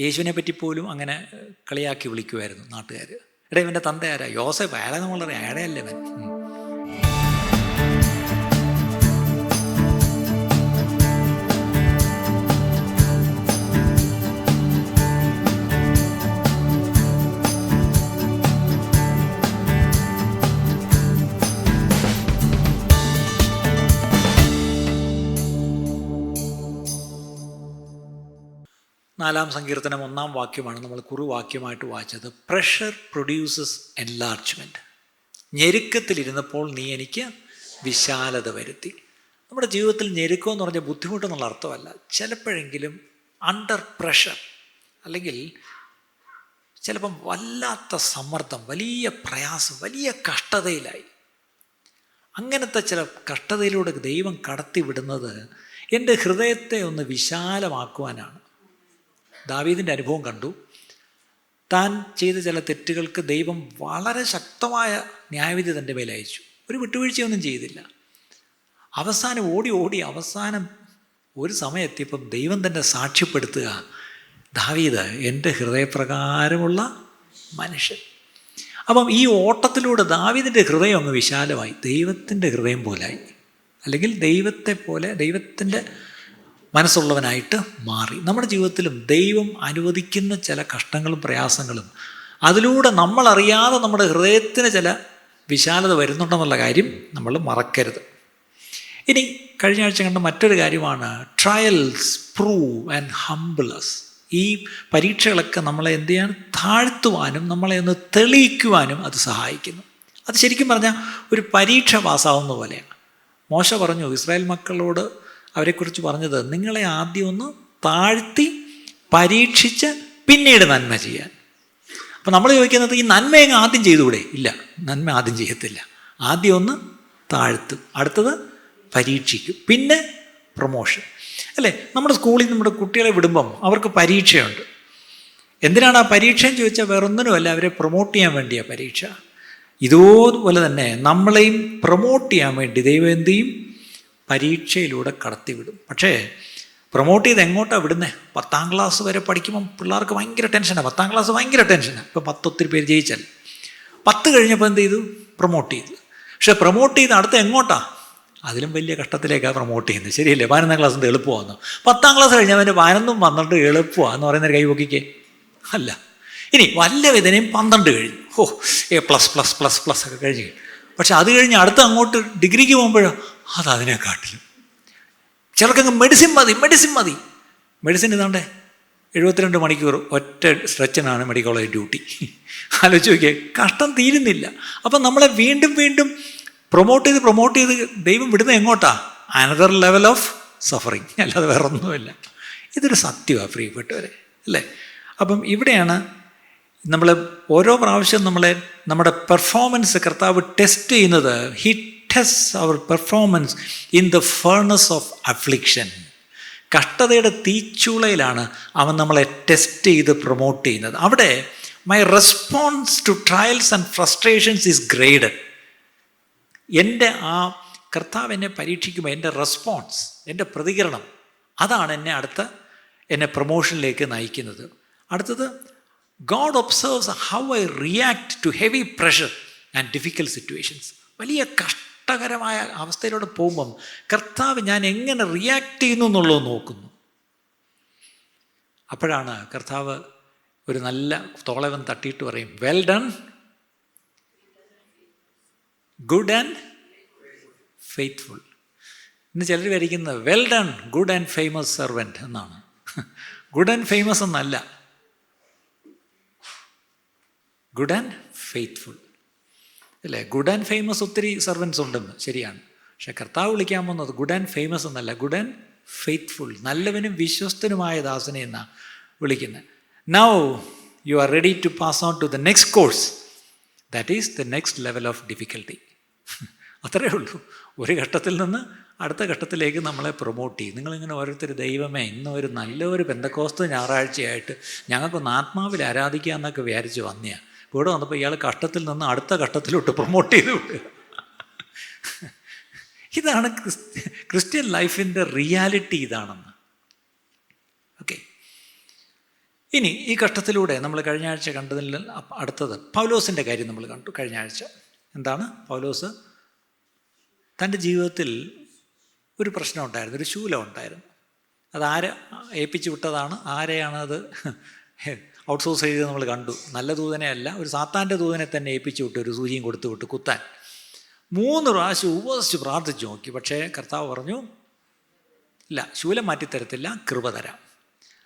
യേശുവിനെ പറ്റി പോലും അങ്ങനെ കളിയാക്കി വിളിക്കുമായിരുന്നു നാട്ടുകാർ. എടാ ഇവൻ്റെ തന്ത ആരാ? യോസേഫ്. അയാളെ നമ്മളറിയാം, അയാളെയല്ലേ ഇവൻ. നാലാം സങ്കീർത്തനം 1-ാം വാക്യമാണ് നമ്മൾ കുറുവാക്യമായിട്ട് വായിച്ചത്. Pressure produces enlargement. ഞെരുക്കത്തിലിരുന്നപ്പോൾ നീ എനിക്ക് വിശാലത വരുത്തി. നമ്മുടെ ജീവിതത്തിൽ ഞെരുക്കം എന്ന് പറഞ്ഞാൽ ബുദ്ധിമുട്ടെന്നുള്ള അർത്ഥമല്ല. ചിലപ്പോഴെങ്കിലും അണ്ടർ പ്രഷർ, അല്ലെങ്കിൽ ചിലപ്പം വല്ലാത്ത സമ്മർദ്ദം, വലിയ പ്രയാസം, വലിയ കഷ്ടതയിലായി. അങ്ങനത്തെ ചില കഷ്ടതയിലൂടെ ദൈവം കടത്തി വിടുന്നത് എൻ്റെ ഹൃദയത്തെ ഒന്ന് വിശാലമാക്കുവാനാണ്. ദാവീദിൻ്റെ അനുഭവം കണ്ടു. താൻ ചെയ്ത ചില തെറ്റുകൾക്ക് ദൈവം വളരെ ശക്തമായ ന്യായവിധി തൻ്റെ മേൽ അയച്ചു. ഒരു വിട്ടുവീഴ്ചയൊന്നും ചെയ്തില്ല. അവസാനം ഓടി അവസാനം ഒരു സമയം എത്തിയപ്പം ദൈവം തന്നെ സാക്ഷ്യപ്പെടുത്തുക, ദാവീദ് എൻ്റെ ഹൃദയപ്രകാരമുള്ള മനുഷ്യൻ. അപ്പം ഈ ഓട്ടത്തിലൂടെ ദാവീദിൻ്റെ ഹൃദയം അങ്ങ് വിശാലമായി, ദൈവത്തിൻ്റെ ഹൃദയം പോലായി, അല്ലെങ്കിൽ ദൈവത്തെ പോലെ ദൈവത്തിൻ്റെ മനസ്സുള്ളവനായിട്ട് മാറി. നമ്മുടെ ജീവിതത്തിലും ദൈവം അനുവദിക്കുന്ന ചില കഷ്ടങ്ങളും പ്രയാസങ്ങളും, അതിലൂടെ നമ്മളറിയാതെ നമ്മുടെ ഹൃദയത്തിന് ചില വിശാലത വരുന്നുണ്ടെന്നുള്ള കാര്യം നമ്മൾ മറക്കരുത്. ഇനി കഴിഞ്ഞ ആഴ്ച കണ്ട മറ്റൊരു കാര്യമാണ് ട്രയൽസ് പ്രൂവ് ആൻഡ് ഹംബിളസ്. ഈ പരീക്ഷകളൊക്കെ നമ്മളെ എന്ത് ചെയ്യാൻ, താഴ്ത്തുവാനും നമ്മളെ ഒന്ന് തെളിയിക്കുവാനും അത് സഹായിക്കുന്നു. അത് ശരിക്കും പറഞ്ഞാൽ ഒരു പരീക്ഷ പാസ്സാവുന്ന പോലെയാണ്. മോശ പറഞ്ഞു ഇസ്രായേൽ മക്കളോട്, അവരെക്കുറിച്ച് പറഞ്ഞത്, നിങ്ങളെ ആദ്യം ഒന്ന് താഴ്ത്തി പരീക്ഷിച്ച് പിന്നീട് നന്മ ചെയ്യാൻ. അപ്പം നമ്മൾ ചോദിക്കുന്നത് ഈ നന്മയങ്ങ് ആദ്യം ചെയ്തുകൂടെ? ഇല്ല, നന്മ ആദ്യം ചെയ്യത്തില്ല. ആദ്യം ഒന്ന് താഴ്ത്തും, അടുത്തത് പരീക്ഷിക്കും, പിന്നെ പ്രൊമോഷൻ. അല്ലേ? നമ്മുടെ സ്കൂളിൽ നമ്മുടെ കുട്ടികളെ വിടുമ്പം അവർക്ക് പരീക്ഷയുണ്ട്. എന്തിനാണ് ആ പരീക്ഷയെന്ന് ചോദിച്ചാൽ വേറൊന്നിനുമല്ല, അവരെ പ്രൊമോട്ട് ചെയ്യാൻ വേണ്ടിയാണ് പരീക്ഷ. ഇതുപോലെ തന്നെ നമ്മളെയും പ്രൊമോട്ട് ചെയ്യാൻ വേണ്ടി ദൈവം എന്ത് ചെയ്യും? പരീക്ഷയിലൂടെ കടത്തിവിടും. പക്ഷേ പ്രൊമോട്ട് ചെയ്ത് എങ്ങോട്ടാണ് വിടുന്നത്? 10ാം ക്ലാസ് വരെ പഠിക്കുമ്പം പിള്ളേർക്ക് ഭയങ്കര ടെൻഷനാണ്. 10ാം ക്ലാസ് ഭയങ്കര ടെൻഷനാണ്. ഇപ്പം 10 ഒത്തിരി പേര് ജയിച്ചാൽ 10 കഴിഞ്ഞപ്പോൾ എന്ത് ചെയ്തു? പ്രൊമോട്ട് ചെയ്തു. പക്ഷേ പ്രൊമോട്ട് ചെയ്ത് അടുത്ത എങ്ങോട്ടാണ്? അതിലും വലിയ കഷ്ടത്തിലേക്കാണ് പ്രൊമോട്ട് ചെയ്യുന്നത്. ശരിയല്ലേ? 11ാം ക്ലാസ്സിൻ്റെ എളുപ്പമാണെന്ന്. 10ാം ക്ലാസ് കഴിഞ്ഞാൽ അവൻ്റെ 11ഉം 12ഉം എളുപ്പമാണെന്ന് പറയുന്നൊരു കൈ പൊക്കിക്കേ. അല്ല, ഇനി വല്ല വിധനയും 12 കഴിഞ്ഞു. A++++ ഒക്കെ കഴിഞ്ഞ്. പക്ഷെ അത് കഴിഞ്ഞ് അടുത്ത അങ്ങോട്ട് ഡിഗ്രിക്ക് പോകുമ്പോഴോ അതിനെക്കാട്ടിലും. ചിലർക്കങ്ങ് മെഡിസിൻ മതി. മെഡിസിൻ ഇതാണ്ടേ 72 മണിക്കൂർ ഒറ്റ സ്ട്രെച്ചിനാണ് മെഡിക്കൽ കോളേജ് ഡ്യൂട്ടി. ആലോചിച്ച് നോക്കിയേ, കഷ്ടം തീരുന്നില്ല. അപ്പം നമ്മളെ വീണ്ടും പ്രൊമോട്ട് ചെയ്ത് ദൈവം വിടുന്നത് എങ്ങോട്ടാ? അനദർ ലെവൽ ഓഫ് സഫറിങ്, അല്ലാതെ വേറെ ഒന്നുമില്ല. ഇതൊരു സത്യമാണ് പ്രിയപ്പെട്ടവരെ, അല്ലേ? അപ്പം ഇവിടെയാണ് നമ്മൾ ഓരോ പ്രാവശ്യം നമ്മുടെ പെർഫോമൻസ് കർത്താവ് ടെസ്റ്റ് ചെയ്യുന്നത്. He test our performance in the furnace of affliction. കഷ്ടതയുടെ തീച്ചൂളയിലാണ് അവൻ നമ്മളെ ടെസ്റ്റ് ചെയ്ത് പ്രൊമോട്ട് ചെയ്യുന്നത്. അവിടെ my response to trials and frustrations is graded. എൻ്റെ ആ കർത്താവ് എന്നെ പരീക്ഷിക്കുമ്പോൾ എൻ്റെ റെസ്പോൺസ്, എൻ്റെ പ്രതികരണം, അതാണ് എന്നെ പ്രൊമോഷനിലേക്ക് നയിക്കുന്നത്. അടുത്തത്, God observes how I react to heavy pressure and difficult situations. വലിയ കഷ്ടകരമായ അവസ്ഥയിലൂടെ പോകുമ്പം കർത്താവ് ഞാൻ എങ്ങനെ റിയാക്ട് ചെയ്യുന്നു എന്നുള്ളത് നോക്കുന്നു. അപ്പോഴാണ് കർത്താവ് ഒരു നല്ല തോളവൻ തട്ടിയിട്ട് പറയും, well done good and faithful. ഇന്ന് ചിലർ വരിക്കുന്നത് well done good and famous servant എന്നാണ്. ഗുഡ് ആൻഡ് ഫേമസ് എന്നല്ല, ഗുഡ് ആൻഡ് ഫെയ്ത്ത്ഫുൾ, അല്ലേ? ഗുഡ് ആൻഡ് ഫേമസ് ഒത്തിരി സെർവൻസ് ഉണ്ടെന്ന് ശരിയാണ്. പക്ഷെ കർത്താവ് വിളിക്കാൻ പോകുന്നത് ഗുഡ് ആൻഡ് ഫേമസ് എന്നല്ല, ഗുഡ് ആൻഡ് ഫെയ്ത്ത്ഫുൾ, നല്ലവനും വിശ്വസ്തനുമായ ദാസനെ എന്നാണ് വിളിക്കുന്നത്. Now you are ready to pass on to the next course, that is the next level of difficulty. അത്രയേ ഉള്ളൂ. ഒരു ഘട്ടത്തിൽ നിന്ന് അടുത്ത ഘട്ടത്തിലേക്ക് നമ്മളെ പ്രൊമോട്ട് ചെയ്യും. നിങ്ങളിങ്ങനെ ഓരോരുത്തർ, ദൈവമേ ഇന്ന് ഒരു നല്ലൊരു പെന്തക്കോസ്ത് ഞായറാഴ്ചയായിട്ട് ഞങ്ങൾക്കൊന്ന് ആത്മാവിൽ ആരാധിക്കുക എന്നൊക്കെ വിചാരിച്ച് വന്നെയാണ്. ഇവിടെ വന്നപ്പോൾ ഇയാൾ കഷ്ടത്തിൽ നിന്ന് അടുത്ത ഘട്ടത്തിലോട്ട് പ്രൊമോട്ട് ചെയ്ത് വിടുക. ഇതാണ് ക്രിസ്ത്യൻ ലൈഫിൻ്റെ റിയാലിറ്റി. ഇതാണെന്ന്. ഓക്കെ, ഇനി ഈ കഷ്ടത്തിലൂടെ നമ്മൾ കഴിഞ്ഞ ആഴ്ച കണ്ടതിൽ അടുത്തത് പൗലോസിൻ്റെ കാര്യം നമ്മൾ കണ്ടു കഴിഞ്ഞ ആഴ്ച. എന്താണ്? പൗലോസ് തൻ്റെ ജീവിതത്തിൽ ഒരു പ്രശ്നം ഉണ്ടായിരുന്നു, ഒരു ശൂലം ഉണ്ടായിരുന്നു. അത് ഏൽപ്പിച്ചു വിട്ടതാണ്, ആരെയാണത് ഔട്ട്സോഴ്സ് ചെയ്ത് നമ്മൾ കണ്ടു. നല്ല ദൂതനെ അല്ല, ഒരു സാത്താൻ്റെ ദൂതനെ തന്നെ ഏൽപ്പിച്ചു വിട്ട്, ഒരു സൂചിയും കൊടുത്തു വിട്ട് കുത്താൻ. 3 പ്രാവശ്യം ഉപവസിച്ച് പ്രാർത്ഥിച്ചു നോക്കി. പക്ഷേ കർത്താവ് പറഞ്ഞു, ഇല്ല, ശൂലം മാറ്റിത്തരത്തില്ല, കൃപ തരാം.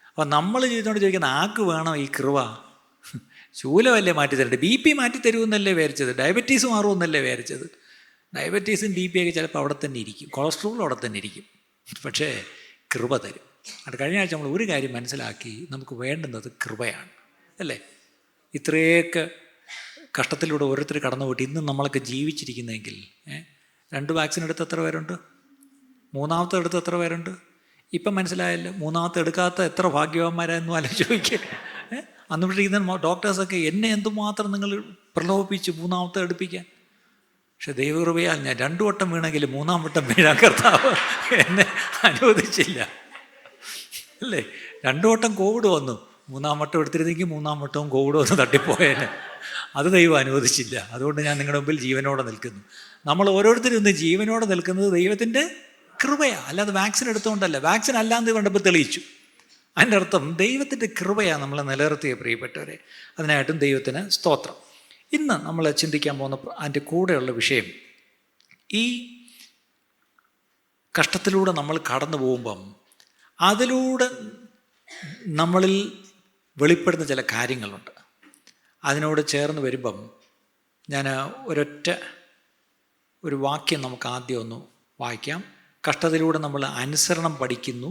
അപ്പം നമ്മൾ ചെയ്തുകൊണ്ട് ചോദിക്കുന്ന, ആർക്ക് വേണം ഈ കൃപ? ശൂലമല്ലേ മാറ്റിത്തരേണ്ടത്? BP മാറ്റിത്തരുമെന്നല്ലേ വിചാരിച്ചത്? ഡയബറ്റീസ് മാറുമെന്നല്ലേ വിചാരിച്ചത്? ഡയബറ്റീസും BP ഒക്കെ ചിലപ്പോൾ അവിടെ തന്നെ ഇരിക്കും, കൊളസ്ട്രോളും അവിടെ തന്നെ ഇരിക്കും, പക്ഷേ കൃപ തരും. അത് കഴിഞ്ഞ ആഴ്ച നമ്മൾ ഒരു കാര്യം മനസ്സിലാക്കി, നമുക്ക് വേണ്ടുന്നത് കൃപയാണ്, അല്ലേ? ഇത്രയൊക്കെ കഷ്ടത്തിലൂടെ ഓരോരുത്തർ കടന്നു പോയിട്ട് ഇന്നും നമ്മളൊക്കെ ജീവിച്ചിരിക്കുന്നതെങ്കിൽ 2 വാക്സിൻ എടുത്ത് എത്ര പേരുണ്ട്? 3ാമത്തെ എടുത്ത് എത്ര പേരുണ്ട്? ഇപ്പം മനസ്സിലായല്ലോ, 3ാമത്തെ എടുക്കാത്ത എത്ര ഭാഗ്യവാന്മാരായിരുന്നു ആലോചിക്കുക. അന്ന് വിളിക്കുന്ന ഡോക്ടേഴ്സൊക്കെ എന്നെ എന്തുമാത്രം നിങ്ങൾ പ്രലോഭിപ്പിച്ചു 3ാമത്തെ എടുപ്പിക്കാൻ. പക്ഷെ ദൈവകൃപയാൽ ഞാൻ 2 വട്ടം വീണെങ്കിലും 3ാം വട്ടം വീഴാൻ കർത്താവ് എന്നെ അനുവദിച്ചില്ല, അല്ലേ? 2 വട്ടം കോവിഡ് വന്നു, 3ാം വട്ടം എടുത്തിരുന്നെങ്കിൽ 3ാം വട്ടവും കോവിഡ് വന്ന് തട്ടിപ്പോയേനെ. അത് ദൈവം അനുവദിച്ചില്ല. അതുകൊണ്ട് ഞാൻ നിങ്ങളുടെ മുമ്പിൽ ജീവനോടെ നിൽക്കുന്നു. നമ്മൾ ഓരോരുത്തരും ഇന്ന് ജീവനോടെ നിൽക്കുന്നത് ദൈവത്തിൻ്റെ കൃപയാണ്, അല്ലാതെ വാക്സിൻ എടുത്തുകൊണ്ടല്ല. വാക്സിൻ അല്ലാന്ന് കണ്ടപ്പോൾ തെളിയിച്ചു. അതിൻ്റെ അർത്ഥം ദൈവത്തിൻ്റെ കൃപയാണ് നമ്മളെ നിലനിർത്തിയ പ്രിയപ്പെട്ടവരെ. അതിനായിട്ടും ദൈവത്തിന് സ്തോത്രം. ഇന്ന് നമ്മൾ ചിന്തിക്കാൻ പോകുന്ന അതിൻ്റെ കൂടെയുള്ള വിഷയം, ഈ കഷ്ടത്തിലൂടെ നമ്മൾ കടന്നു പോകുമ്പം അതിലൂടെ നമ്മളിൽ വെളിപ്പെടുന്ന ചില കാര്യങ്ങളുണ്ട്. അതിനോട് ചേർന്ന് വരുമ്പം ഞാൻ ഒരു വാക്യം നമുക്ക് ആദ്യം ഒന്ന് വായിക്കാം. കഷ്ടത്തിലൂടെ നമ്മൾ അനുസരണം പഠിക്കുന്നു.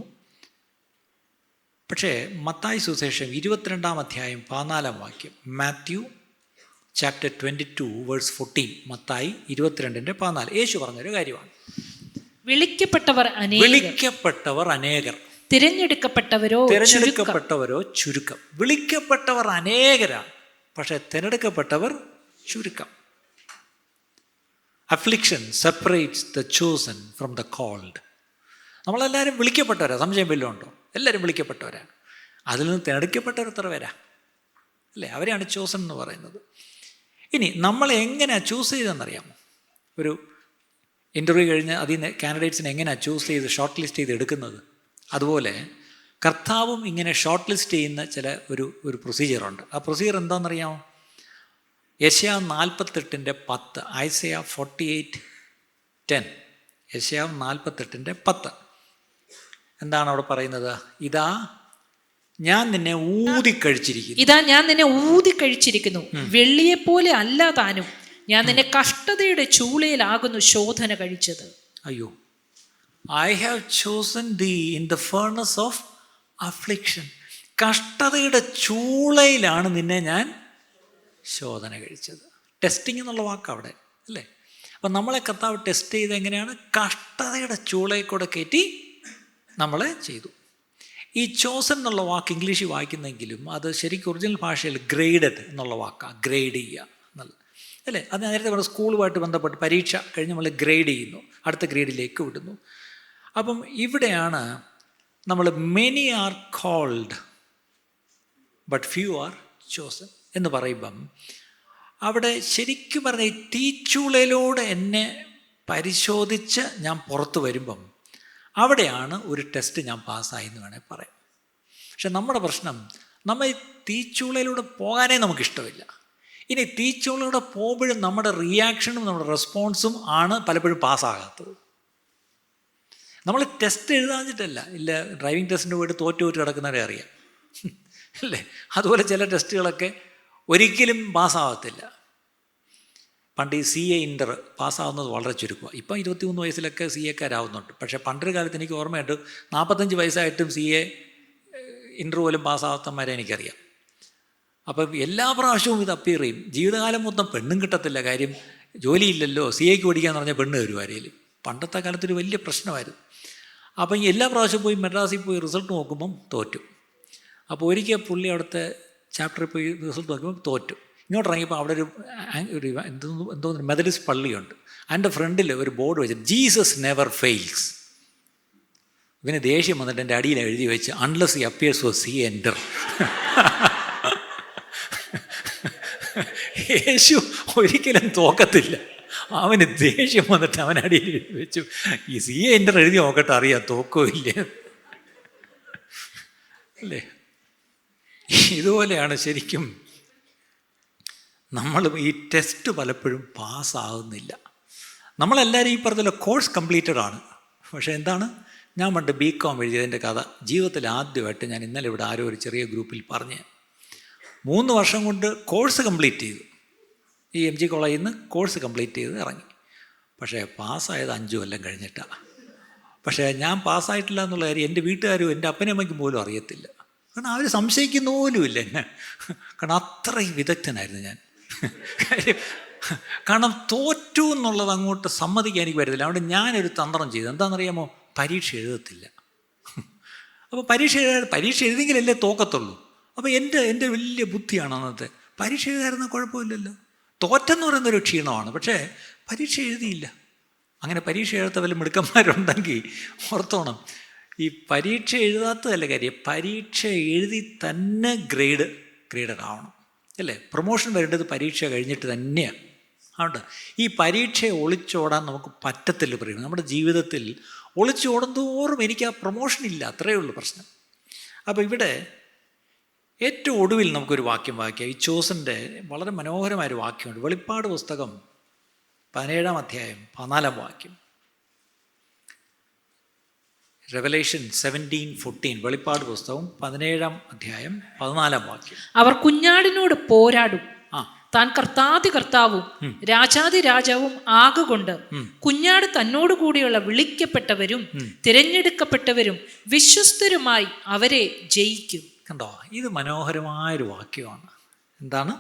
പക്ഷേ മത്തായി സുവിശേഷം 22-ാം അധ്യായം 14-ാം വാക്യം, മാത്യു ചാപ്റ്റർ 22 വേഴ്സ് 14, മത്തായി 22:14, യേശു പറഞ്ഞൊരു കാര്യമാണ്. വിളിക്കപ്പെട്ടവർ അനേകർ, തിരഞ്ഞെടുക്കപ്പെട്ടവരോ ചുരുക്കം. വിളിക്കപ്പെട്ടവർ അനേകരാണ്, പക്ഷെ തിരഞ്ഞെടുക്കപ്പെട്ടവർ ചുരുക്കം. Affliction separates the chosen from the called. നമ്മളെല്ലാവരും വിളിക്കപ്പെട്ടവരാ, സംശയം വല്ലതും ഉണ്ടോ? എല്ലാവരും വിളിക്കപ്പെട്ടവരാണ്. അതിൽ നിന്ന് തിരഞ്ഞെടുക്കപ്പെട്ടവർ എത്ര പേരാ, അല്ലേ? അവരെയാണ് ചോസൻ എന്ന് പറയുന്നത്. ഇനി നമ്മളെ എങ്ങനെയാണ് ചൂസ് ചെയ്തതെന്നറിയാമോ? ഒരു ഇൻ്റർവ്യൂ കഴിഞ്ഞ് അതിൽ നിന്ന് കാൻഡിഡേറ്റ്സിനെ എങ്ങനെയാണ് ചൂസ് ചെയ്ത് ഷോർട്ട് ലിസ്റ്റ് ചെയ്ത് എടുക്കുന്നത്? അതുപോലെ കർത്താവും ഇങ്ങനെ ഷോർട്ട് ലിസ്റ്റ് ചെയ്യുന്ന ഒരു പ്രൊസീജിയറുണ്ട്. ആ പ്രൊസീജിയർ എന്താണെന്നറിയാമോ? യെശയ്യാ 48:10, ഐസയ 48:10, യെശയ്യാ 48:10. എന്താണ് അവിടെ പറയുന്നത്? ഇതാ ഞാൻ നിന്നെ ഊതിക്കഴിച്ചിരിക്കുന്നു, വെള്ളിയെപ്പോലെ അല്ല താനും, ഞാൻ നിന്നെ കഷ്ടതയുടെ ചൂളയിലാകുന്നു ശോധന കഴിച്ചത്. അയ്യോ, I have chosen thee in the furnace of affliction. കഷ്ടതയുടെ ചൂളയിലാണ് നിന്നെ ഞാൻ ശോധന കഴിച്ചത്. ടെസ്റ്റിംഗ് എന്നുള്ള വാക്ക് അവിടെ, അല്ലേ? അപ്പം നമ്മളെ കർത്താവ് ടെസ്റ്റ് ചെയ്ത് എങ്ങനെയാണ്? കഷ്ടതയുടെ ചൂളയിൽ കൂടെ കയറ്റി നമ്മളെ ചെയ്തു. ഈ ചോസൻ എന്നുള്ള വാക്ക് ഇംഗ്ലീഷിൽ വായിക്കുന്നെങ്കിലും അത് ശരിക്കും ഒറിജിനൽ ഭാഷയിൽ ഗ്രേഡഡ് എന്നുള്ള വാക്കാണ്, ഗ്രേഡ് ചെയ്യുക എന്നുള്ളത്, അല്ലേ? അത് നേരത്തെ നമ്മുടെ സ്കൂളുമായിട്ട് ബന്ധപ്പെട്ട് പരീക്ഷ കഴിഞ്ഞ് നമ്മൾ ഗ്രേഡ് ചെയ്യുന്നു, അടുത്ത ഗ്രേഡിലേക്ക് വിടുന്നു. അപ്പം ഇവിടെയാണ് നമ്മൾ many are called but few are chosen എന്ന് പറയുമ്പം അവിടെ ശരിക്കും പറഞ്ഞ ഈ തീച്ചൂളയിലൂടെ എന്നെ പരിശോധിച്ച് ഞാൻ പുറത്ത് വരുമ്പം അവിടെയാണ് ഒരു ടെസ്റ്റ് ഞാൻ പാസ്സായി എന്ന് വേണേൽ പറയാം. പക്ഷെ നമ്മുടെ പ്രശ്നം, നമ്മൾ ഈ തീച്ചൂളയിലൂടെ പോകാനേ നമുക്കിഷ്ടമില്ല. ഇനി തീച്ചൂളയിലൂടെ പോകുമ്പോഴും നമ്മുടെ റിയാക്ഷനും നമ്മുടെ റെസ്പോൺസും ആണ് പലപ്പോഴും പാസ്സാകാത്തത്. നമ്മൾ ടെസ്റ്റ് എഴുതാഞ്ഞിട്ടല്ല, ഇല്ല ഡ്രൈവിംഗ് ടെസ്റ്റിന് പോയിട്ട് തോറ്റ് കിടക്കുന്നവരെ അറിയാം, അല്ലേ? അതുപോലെ ചില ടെസ്റ്റുകളൊക്കെ ഒരിക്കലും പാസ്സാകത്തില്ല. പണ്ട് ഈ CA ഇൻ്റർ പാസ്സാവുന്നത് വളരെ ചുരുക്കമാണ്. ഇപ്പം 23 വയസ്സിലൊക്കെ CAക്കാരാവുന്നുണ്ട്. പക്ഷേ പണ്ടൊരു കാലത്ത് എനിക്ക് ഓർമ്മയുണ്ട്, 45 വയസ്സായിട്ടും CA ഇൻ്റർ പോലും പാസ്സാവാത്തമാരെ എനിക്കറിയാം. അപ്പം എല്ലാ പ്രാവശ്യവും ഇത് അപ്പിയർ ചെയ്യും. ജീവിതകാലം മൊത്തം പെണ്ണും കിട്ടത്തില്ല, കാര്യം ജോലിയില്ലല്ലോ. CAക്ക് പഠിക്കാന്ന് പറഞ്ഞാൽ പെണ്ണ് വരും ആരെയിൽ. പണ്ടത്തെ കാലത്തൊരു വലിയ പ്രശ്നമായിരുന്നു. അപ്പം ഈ എല്ലാ പ്രാവശ്യവും പോയി മദ്രാസിൽ പോയി റിസൾട്ട് നോക്കുമ്പം തോറ്റു. അപ്പോൾ ഒരിക്കൽ പുള്ളി അവിടുത്തെ ചാപ്റ്ററിൽ പോയി റിസൾട്ട് നോക്കുമ്പോൾ തോറ്റു. ഇങ്ങോട്ട് ഇറങ്ങിയപ്പോൾ അവിടെ എന്തോ മെത്തഡിസ്റ്റ് പള്ളിയുണ്ട്. അതിൻ്റെ ഫ്രണ്ടിൽ ഒരു ബോർഡ് വെച്ചിട്ട് ജീസസ് നെവർ ഫെയിൽസ്. ഇവന് ദേഷ്യം വന്നിട്ട് എൻ്റെ അടിയിൽ എഴുതി വെച്ച് unless he appears for see enter. യേശു ഒരിക്കലും തോക്കത്തില്ല. അവന് ദേഷ്യം വന്നിട്ട് അവൻ അടിയിൽ എഴുതി വെച്ചു ഈ സീ എൻ്റർ എഴുതി നോക്കട്ടെ അറിയാം തോക്കോ ഇല്ലേ അല്ലേ. ഇതുപോലെയാണ് ശരിക്കും നമ്മൾ ഈ ടെസ്റ്റ് പലപ്പോഴും പാസ്സാകുന്നില്ല. നമ്മളെല്ലാവരും ഈ പറഞ്ഞ കോഴ്സ് കംപ്ലീറ്റഡ് ആണ്. പക്ഷേ എന്താണ്, ഞാൻ പണ്ട് BCom എഴുതിയതിൻ്റെ കഥ ജീവിതത്തിൽ ആദ്യമായിട്ട് ഞാൻ ഇന്നലെ ഇവിടെ ആരോ ഒരു ചെറിയ ഗ്രൂപ്പിൽ പറഞ്ഞ് 3 വർഷം കൊണ്ട് കോഴ്സ് കംപ്ലീറ്റ് ചെയ്തു. ഈ MG കോളേജിൽ നിന്ന് കോഴ്സ് കംപ്ലീറ്റ് ചെയ്ത് ഇറങ്ങി. പക്ഷേ പാസ്സായത് 5 കൊല്ലം കഴിഞ്ഞിട്ടാണ്. പക്ഷേ ഞാൻ പാസ്സായിട്ടില്ല എന്നുള്ള കാര്യം എൻ്റെ വീട്ടുകാരും എൻ്റെ അപ്പനും അമ്മയ്ക്കും പോലും അറിയത്തില്ല. കാരണം അവർ സംശയിക്കുന്ന പോലുമില്ല എന്നെ. കാരണം അത്രയും വിദഗ്ധനായിരുന്നു ഞാൻ. കാരണം തോറ്റു എന്നുള്ളത് അങ്ങോട്ട് സമ്മതിക്കാൻ എനിക്ക് പറ്റത്തില്ല. അതുകൊണ്ട് ഞാനൊരു തന്ത്രം ചെയ്തു. എന്താണെന്നറിയാമോ, പരീക്ഷ എഴുതത്തില്ല. അപ്പോൾ പരീക്ഷ എഴുതിയെങ്കിലല്ലേ തോക്കത്തുള്ളൂ. അപ്പോൾ എൻ്റെ വലിയ ബുദ്ധിയാണ് അന്നത്തെ. പരീക്ഷ എഴുതായിരുന്ന കുഴപ്പമില്ലല്ലോ. തോറ്റെന്ന് പറയുന്നൊരു ക്ഷീണമാണ്, പക്ഷേ പരീക്ഷ എഴുതിയില്ല. അങ്ങനെ പരീക്ഷ എഴുതാത്ത വല്ല മിടുക്കന്മാരുണ്ടെങ്കിൽ ഓർത്തോണം, ഈ പരീക്ഷ എഴുതാത്തതല്ല കാര്യം, പരീക്ഷ എഴുതി തന്നെ ഗ്രേഡഡ് ആവണം അല്ലേ. പ്രൊമോഷൻ വരേണ്ടത് പരീക്ഷ കഴിഞ്ഞിട്ട് തന്നെയാണ്. അതുകൊണ്ട് ഈ പരീക്ഷയെ ഒളിച്ചോടാൻ നമുക്ക് പറ്റത്തില്ല. പറയുന്നത് നമ്മുടെ ജീവിതത്തിൽ ഒളിച്ചോടുന്തോറും എനിക്ക് ആ പ്രൊമോഷൻ ഇല്ല, അത്രയേ ഉള്ളൂ പ്രശ്നം. അപ്പോൾ ഇവിടെ ഏറ്റവും ഒടുവിൽ നമുക്കൊരു വാക്യം വായിക്കാം. ഈ ചോസൻ്റെ വളരെ മനോഹരമായൊരു വാക്യമുണ്ട്. വെളിപ്പാട് പുസ്തകം 17-ാം അധ്യായം 14-ാം വാക്യം. Revelation 17:14. വെളിപ്പാട് പുസ്തകം 17-ാം അധ്യായം 14-ാം വാക്യം. അവർ കുഞ്ഞാടിനോട് പോരാടും, താൻ കർത്താതി കർത്താവും രാജാതി രാജാവും ആകുകൊണ്ട് കുഞ്ഞാട് തന്നോട് കൂടിയുള്ള വിളിക്കപ്പെട്ടവരും തിരഞ്ഞെടുക്കപ്പെട്ടവരും വിശ്വസ്തരുമായി അവരെ ജയിക്കും. കണ്ടോ, ഇത് മനോഹരമായൊരു വാക്യമാണ്. എന്താണ്?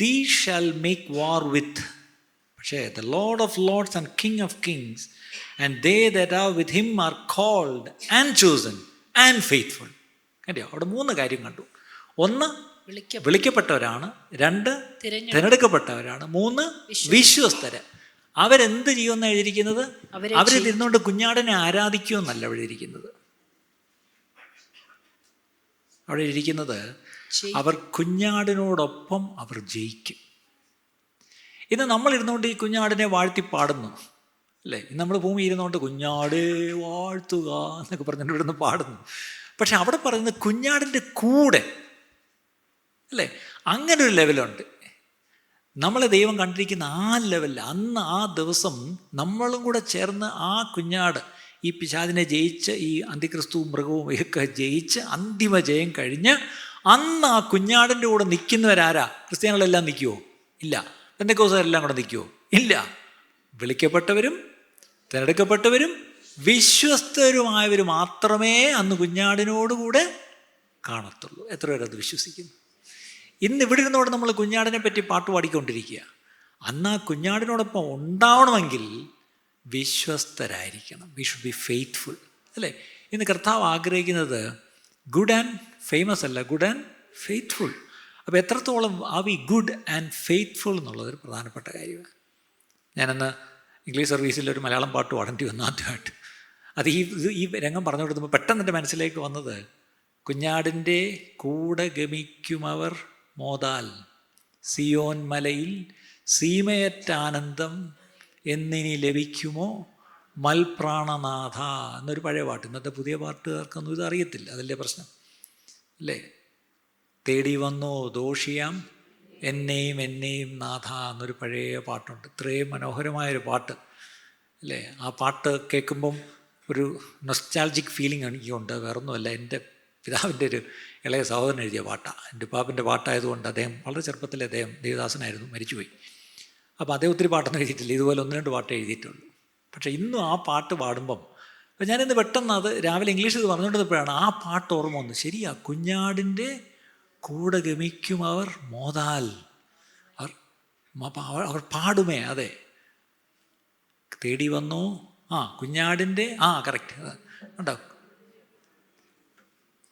Thee shall make war with, പക്ഷേ the Lord of lords and King of kings, and they that are with him are called and chosen and faithful. കണ്ടോ, അവിടെ 3 കാര്യം കണ്ടു. 1 വിളിക്കപ്പെട്ടവരാണ്, 2 തിരഞ്ഞെടുക്കപ്പെട്ടവരാണ്, 3 വിശ്വസ്തര്. അവരെന്ത് ചെയ്യുമെന്ന് എഴുതിയിരിക്കുന്നത്? അവർ ഇരുന്നുകൊണ്ട് കുഞ്ഞാടിനെ ആരാധിക്കുമെന്നല്ല എഴുതിയിരിക്കുന്നത്. അവിടെ ഇരിക്കുന്നത് അവർ കുഞ്ഞാടിനോടൊപ്പം അവർ ജയിക്കും. ഇന്ന് നമ്മൾ ഇരുന്നുകൊണ്ട് ഈ കുഞ്ഞാടിനെ വാഴ്ത്തി പാടുന്നു അല്ലേ. ഇന്ന് നമ്മൾ ഭൂമി ഇരുന്നുകൊണ്ട് കുഞ്ഞാടേ വാഴ്ത്തുക എന്നൊക്കെ പറഞ്ഞിട്ട് ഇവിടുന്ന് പാടുന്നു. പക്ഷെ അവിടെ പറയുന്നത് കുഞ്ഞാടിൻ്റെ കൂടെ അല്ലേ. അങ്ങനെ ഒരു ലെവലുണ്ട്. നമ്മളെ ദൈവം കണ്ടിരിക്കുന്ന ആ ലെവലിൽ അന്ന് ആ ദിവസം നമ്മളും കൂടെ ചേർന്ന് ആ കുഞ്ഞാട് ഈ പിശാചിനെ ജയിച്ച് ഈ അന്തിക്രിസ്തുവും മൃഗവും ഒക്കെ ജയിച്ച് അന്തിമ ജയം കഴിഞ്ഞ് അന്ന് ആ കുഞ്ഞാടിൻ്റെ കൂടെ നിൽക്കുന്നവരാരാ? ക്രിസ്ത്യാനികളെല്ലാം നിൽക്കുമോ? ഇല്ല. പെന്തക്കോസ്തുകാരെല്ലാം കൂടെ നിൽക്കുമോ? ഇല്ല. വിളിക്കപ്പെട്ടവരും തിരഞ്ഞെടുക്കപ്പെട്ടവരും വിശ്വസ്തരുമായവർ മാത്രമേ അന്ന് കുഞ്ഞാടിനോടുകൂടെ കാണത്തുള്ളൂ. എത്ര പേരത് വിശ്വസിക്കുന്നു? ഇന്ന് ഇവിടെ ഇരുന്നോടെ നമ്മൾ കുഞ്ഞാടിനെ പറ്റി പാട്ട് പാടിക്കൊണ്ടിരിക്കുക. അന്ന് ആ കുഞ്ഞാടിനോടൊപ്പം ഉണ്ടാവണമെങ്കിൽ വിശ്വസ്തരായിരിക്കണം. വി ഷുഡ് ബി ഫെയ്ത്ത്ഫുൾ അല്ലേ. ഇന്ന് കർത്താവ് ആഗ്രഹിക്കുന്നത് ഗുഡ് ആൻഡ് ഫേമസ് അല്ല, ഗുഡ് ആൻഡ് ഫെയ്ത്ത്ഫുൾ. അപ്പോൾ എത്രത്തോളം are we good and faithful എന്നുള്ളതൊരു പ്രധാനപ്പെട്ട കാര്യമാണ്. ഞാനന്ന് ഇംഗ്ലീഷ് സർവീസിൽ ഒരു മലയാളം പാട്ട് പാടേണ്ടി വന്നു ആദ്യമായിട്ട്. അത് ഈ രംഗം പറഞ്ഞു കൊടുത്തപ്പോൾ പെട്ടെന്ന് എൻ്റെ മനസ്സിലേക്ക് വന്നത്, കുഞ്ഞാടിൻ്റെ കൂടെ ഗമിക്കുമവർ മോദാൽ സിയോൻ മലയിൽ സീമയറ്റാനന്ദം എന്നിനി ലഭിക്കുമോ മൽപ്രാണനാഥ എന്നൊരു പഴയ പാട്ട്. ഇന്നത്തെ പുതിയ പാട്ടുകാർക്കൊന്നും ഇത് അറിയത്തില്ല, അതല്ലേ പ്രശ്നം അല്ലേ. തേടി വന്നോ ദോഷിയാം എന്നെയും നാഥ എന്നൊരു പഴയ പാട്ടുണ്ട്. ഇത്രയും മനോഹരമായൊരു പാട്ട് അല്ലേ. ആ പാട്ട് കേൾക്കുമ്പം ഒരു നൊസ്റ്റാൾജിക് ഫീലിംഗ് എനിക്കുണ്ട്. വേറൊന്നുമല്ല, എൻ്റെ പിതാവിൻ്റെ ഒരു ഇളയ സഹോദരൻ എഴുതിയ പാട്ടാണ്. എൻ്റെ പാപ്പിൻ്റെ പാട്ടായതുകൊണ്ട് അദ്ദേഹം വളരെ ചെറുപ്പത്തിൽ അദ്ദേഹം ദേവദാസനായിരുന്നു, മരിച്ചുപോയി. അപ്പോൾ അദ്ദേഹം ഒത്തിരി പാട്ടൊന്നും എഴുതിയിട്ടില്ല, ഇതുപോലെ 1-2 പാട്ട് എഴുതിയിട്ടുള്ളൂ. പക്ഷേ ഇന്നും ആ പാട്ട് പാടുമ്പം, അപ്പോൾ ഞാനിന്ന് പെട്ടെന്ന് അത് രാവിലെ ഇംഗ്ലീഷിൽ പറഞ്ഞുകൊണ്ടിരുന്നപ്പോഴാണ് ആ പാട്ട് ഓർമ്മ വന്നു. ശരിയാ, കുഞ്ഞാടിൻ്റെ കൂടെ ഗമിക്കും അവർ മോദാൽ, അവർ പാടുമേ. അതെ, തേടി വന്നു കുഞ്ഞാടിൻ്റെ കറക്റ്റ് ഉണ്ടോ.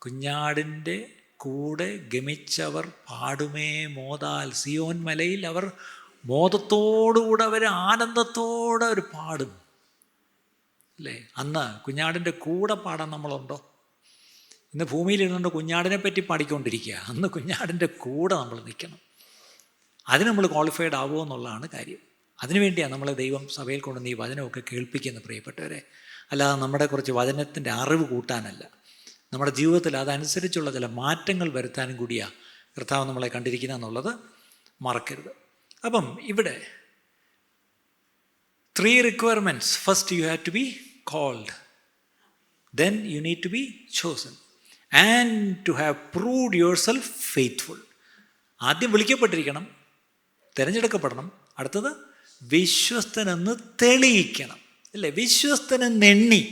കുഞ്ഞാടിൻ്റെ കൂടെ ഗമിച്ചവർ പാടുമേ മോദാൽ, സിയോൻ മലയിൽ അവർ മോദത്തോടുകൂടെ അവർ ആനന്ദത്തോടെ അവർ പാടും അല്ലേ? അന്ന് കുഞ്ഞാടിൻ്റെ കൂടെ പാടാൻ നമ്മളുണ്ടോ? ഇന്ന് ഭൂമിയിലിരുന്നുകൊണ്ട് കുഞ്ഞാടിനെ പറ്റി പാടിക്കൊണ്ടിരിക്കുക. അന്ന് കുഞ്ഞാടിൻ്റെ കൂടെ നമ്മൾ നിൽക്കണം. അതിന് നമ്മൾ ക്വാളിഫൈഡ് ആവുമോ എന്നുള്ളതാണ് കാര്യം. അതിനുവേണ്ടിയാണ് നമ്മളെ ദൈവം സഭയിൽ കൊണ്ടുവന്ന് ഈ വചനമൊക്കെ കേൾപ്പിക്കുന്ന പ്രിയപ്പെട്ടവരെ. അല്ലാതെ നമ്മുടെ കുറച്ച് വചനത്തിൻ്റെ അറിവ് കൂട്ടാനല്ല, നമ്മുടെ ജീവിതത്തിൽ അതനുസരിച്ചുള്ള ചില മാറ്റങ്ങൾ വരുത്താനും കൂടിയാണ് കർത്താവ് നമ്മളെ കണ്ടിരിക്കുക എന്നുള്ളത് മറക്കരുത്. അപ്പം ഇവിടെ 3 requirements. First you have to be called, then you need to be chosen, and to have proved yourself faithful. ആദ്യം വിളിക്കപ്പെട്ടിരിക്കണം, തിരഞ്ഞെടുക്കപ്പെടണം. അടുത്തത് വിശ്വസ്തനെന്ന് തെളിയിക്കണം, അല്ലേ? വിശ്വസ്തനെന്നെണ്ണി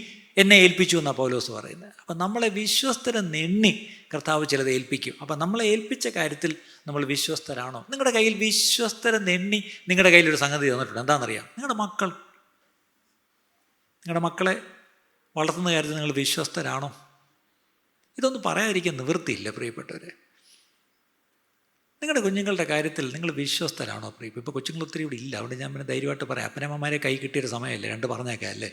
എന്നെ ഏൽപ്പിച്ചു എന്നാണ് പൗലോസ് പറയുന്നത്. അപ്പം നമ്മളെ വിശ്വസ്തനെന്നെണ്ണി കർത്താവ് ചിലത് ഏൽപ്പിക്കും. അപ്പം നമ്മളെ ഏൽപ്പിച്ച കാര്യത്തിൽ നമ്മൾ വിശ്വസ്തരാണോ? നിങ്ങളുടെ കയ്യിൽ വിശ്വസ്തരെന്നെണ്ണി നിങ്ങളുടെ കയ്യിലൊരു സംഗതി തന്നിട്ടുണ്ട്. എന്താണെന്നറിയാം? നിങ്ങളുടെ മക്കളെ വളർത്തുന്ന കാര്യത്തിൽ നിങ്ങൾ വിശ്വസ്തരാണോ? ഇതൊന്നും പറയാതിരിക്കാൻ നിവൃത്തിയില്ല പ്രിയപ്പെട്ടവരെ. നിങ്ങളുടെ കുഞ്ഞുങ്ങളുടെ കാര്യത്തിൽ നിങ്ങൾ വിശ്വസ്തരാണോ? ഇപ്പോൾ കൊച്ചുങ്ങൾ ഒത്തിരി ഇവിടെ ഇല്ല, അതുകൊണ്ട് ഞാൻ പിന്നെ ധൈര്യമായിട്ട് പറയാം. അപ്പനമ്മമാരെ കൈ കിട്ടിയൊരു സമയമല്ലേ, 2 പറഞ്ഞേക്കാം അല്ലേ?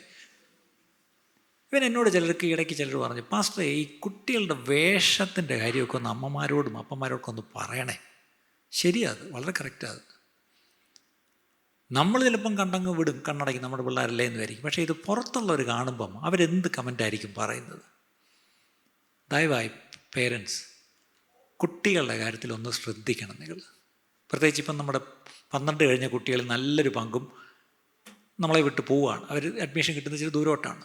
ഇവൻ എന്നോട് ചിലർക്ക് ഇടയ്ക്ക് ചിലർ പറഞ്ഞു, പാസ്റ്ററെ ഈ കുട്ടികളുടെ വേഷത്തിൻ്റെ കാര്യമൊക്കെ ഒന്ന് അമ്മമാരോടും അപ്പന്മാരോടൊക്കെ ഒന്ന് പറയണേ. ശരിയാത്, വളരെ കറക്റ്റാത്. നമ്മൾ ചിലപ്പം കണ്ടങ്ങ് വിടും, കണ്ണടയ്ക്കും, നമ്മുടെ പിള്ളേരല്ലേ എന്ന് വരിക്കും. പക്ഷേ ഇത് പുറത്തുള്ളവർ കാണുമ്പം അവരെന്ത് കമൻ്റായിരിക്കും പറയുന്നത്? ദയവായി പേരൻസ് കുട്ടികളുടെ കാര്യത്തിൽ ഒന്ന് ശ്രദ്ധിക്കണം നിങ്ങൾ. പ്രത്യേകിച്ച് ഇപ്പം നമ്മുടെ 12 കഴിഞ്ഞ കുട്ടികൾ നല്ലൊരു പങ്കും നമ്മളെ വിട്ട് പോവുകയാണ്. അവർ അഡ്മിഷൻ കിട്ടുന്നത് ഇച്ചിരി ദൂരോട്ടാണ്.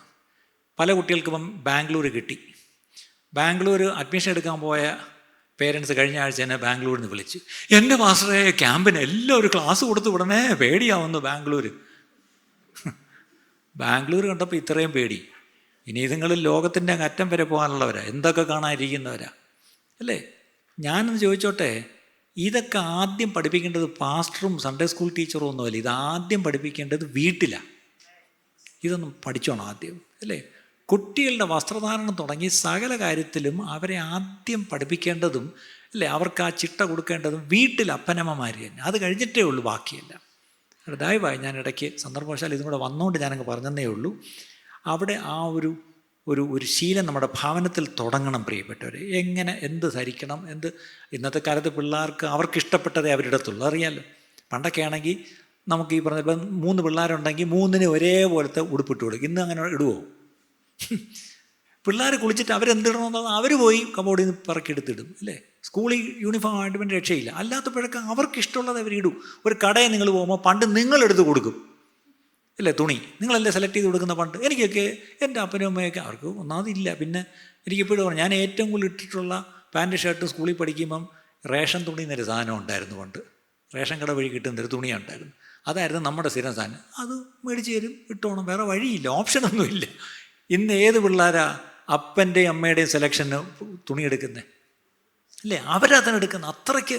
പല കുട്ടികൾക്കും ഇപ്പം ബാംഗ്ലൂർ കിട്ടി. ബാംഗ്ലൂർ അഡ്മിഷൻ എടുക്കാൻ പോയ പേരൻസ് കഴിഞ്ഞ ആഴ്ച തന്നെ ബാംഗ്ലൂരിൽ നിന്ന് വിളിച്ച്, എൻ്റെ മാസ്റ്ററെ ക്യാമ്പിന് എല്ലാം ഒരു ക്ലാസ് കൊടുത്ത് വിടണേ, പേടിയാവുന്നു ബാംഗ്ലൂർ കണ്ടപ്പോൾ ഇത്രയും പേടി. ഇനി നിങ്ങൾ ലോകത്തിൻ്റെ അറ്റം വരെ പോകാനുള്ളവരാ, എന്തൊക്കെ കാണാനിരിക്കുന്നവരാ അല്ലേ? ഞാനൊന്ന് ചോദിച്ചോട്ടെ, ഇതൊക്കെ ആദ്യം പഠിപ്പിക്കേണ്ടത് പാസ്റ്ററും സൺഡേ സ്കൂൾ ടീച്ചറും ഒന്നുമല്ല. ഇതാദ്യം പഠിപ്പിക്കേണ്ടത് വീട്ടിലാണ്. ഇതൊന്നും പഠിച്ചോണം ആദ്യം, അല്ലേ? കുട്ടികളുടെ വസ്ത്രധാരണം തുടങ്ങി സകല കാര്യത്തിലും അവരെ ആദ്യം പഠിപ്പിക്കേണ്ടതും, അല്ലേ, അവർക്ക് ആ ചിട്ട കൊടുക്കേണ്ടതും വീട്ടിൽ അപ്പനമ്മമാർ തന്നെ. അത് കഴിഞ്ഞിട്ടേ ഉള്ളൂ ബാക്കിയെല്ലാം. ദയവായി, ഞാൻ ഇടയ്ക്ക് സന്ദർഭവശാൽ ഇതും കൂടെ വന്നുകൊണ്ട് ഞാനങ്ങ് പറഞ്ഞതേ ഉള്ളൂ. അവിടെ ആ ഒരു ശീലം നമ്മുടെ ഭവനത്തിൽ തുടങ്ങണം പ്രിയപ്പെട്ടവരെ. എങ്ങനെ, എന്ത് ധരിക്കണം, ഇന്നത്തെ കാലത്ത് പിള്ളേർക്ക് അവർക്കിഷ്ടപ്പെട്ടതേ അവരിടത്തുള്ളൂ, അറിയാമല്ലോ. പണ്ടൊക്കെ ആണെങ്കിൽ നമുക്ക് ഈ പറഞ്ഞ 3 പിള്ളേരുണ്ടെങ്കിൽ 3-ന് ഒരേപോലത്തെ ഉടുപ്പിട്ട് കൊടുക്കും. ഇന്ന് അങ്ങനെ ഇടുവോ? പിള്ളേർ കുളിച്ചിട്ട് അവരെന്തിടണമെന്ന് അവർ പോയി കബോർഡിൽ നിന്ന് പറക്കിയെടുത്തിടും, അല്ലേ? സ്കൂളിൽ യൂണിഫോം ആയിട്ട് പിന്നെ രക്ഷയില്ല. അല്ലാത്തപ്പോഴൊക്കെ അവർക്കിഷ്ടമുള്ളത് അവരിടും. ഒരു കടയിൽ നിങ്ങൾ പോകുമ്പോൾ പണ്ട് നിങ്ങളെടുത്ത് കൊടുക്കും, അല്ലേ? തുണി നിങ്ങളല്ലേ സെലക്ട് ചെയ്ത് കൊടുക്കുന്ന. പണ്ട് എനിക്കൊക്കെ എൻ്റെ അപ്പനും അമ്മയൊക്കെ അവർക്ക് ഒന്നാമതില്ല. പിന്നെ എനിക്കിപ്പോഴും പറഞ്ഞു, ഞാൻ ഏറ്റവും കൂടുതൽ ഇട്ടിട്ടുള്ള പാൻറ്റ് ഷർട്ട് സ്കൂളിൽ പഠിക്കുമ്പം റേഷൻ തുണി എന്നൊരു സാധനം ഉണ്ടായിരുന്നു. പണ്ട് റേഷൻ കട വഴി കിട്ടുന്നൊരു തുണി ഉണ്ടായിരുന്നു. അതായിരുന്നു നമ്മുടെ സ്ഥിരം സാധനം. അത് മേടിച്ച് തരും, ഇട്ടോണം, വേറെ വഴിയില്ല, ഓപ്ഷനൊന്നുമില്ല. ഇന്ന് ഏത് പിള്ളേരാ അപ്പൻ്റെയും അമ്മയുടെയും സെലക്ഷന് തുണി എടുക്കുന്നത്, അല്ലേ? അവരതിനെടുക്കുന്ന അത്രയ്ക്ക്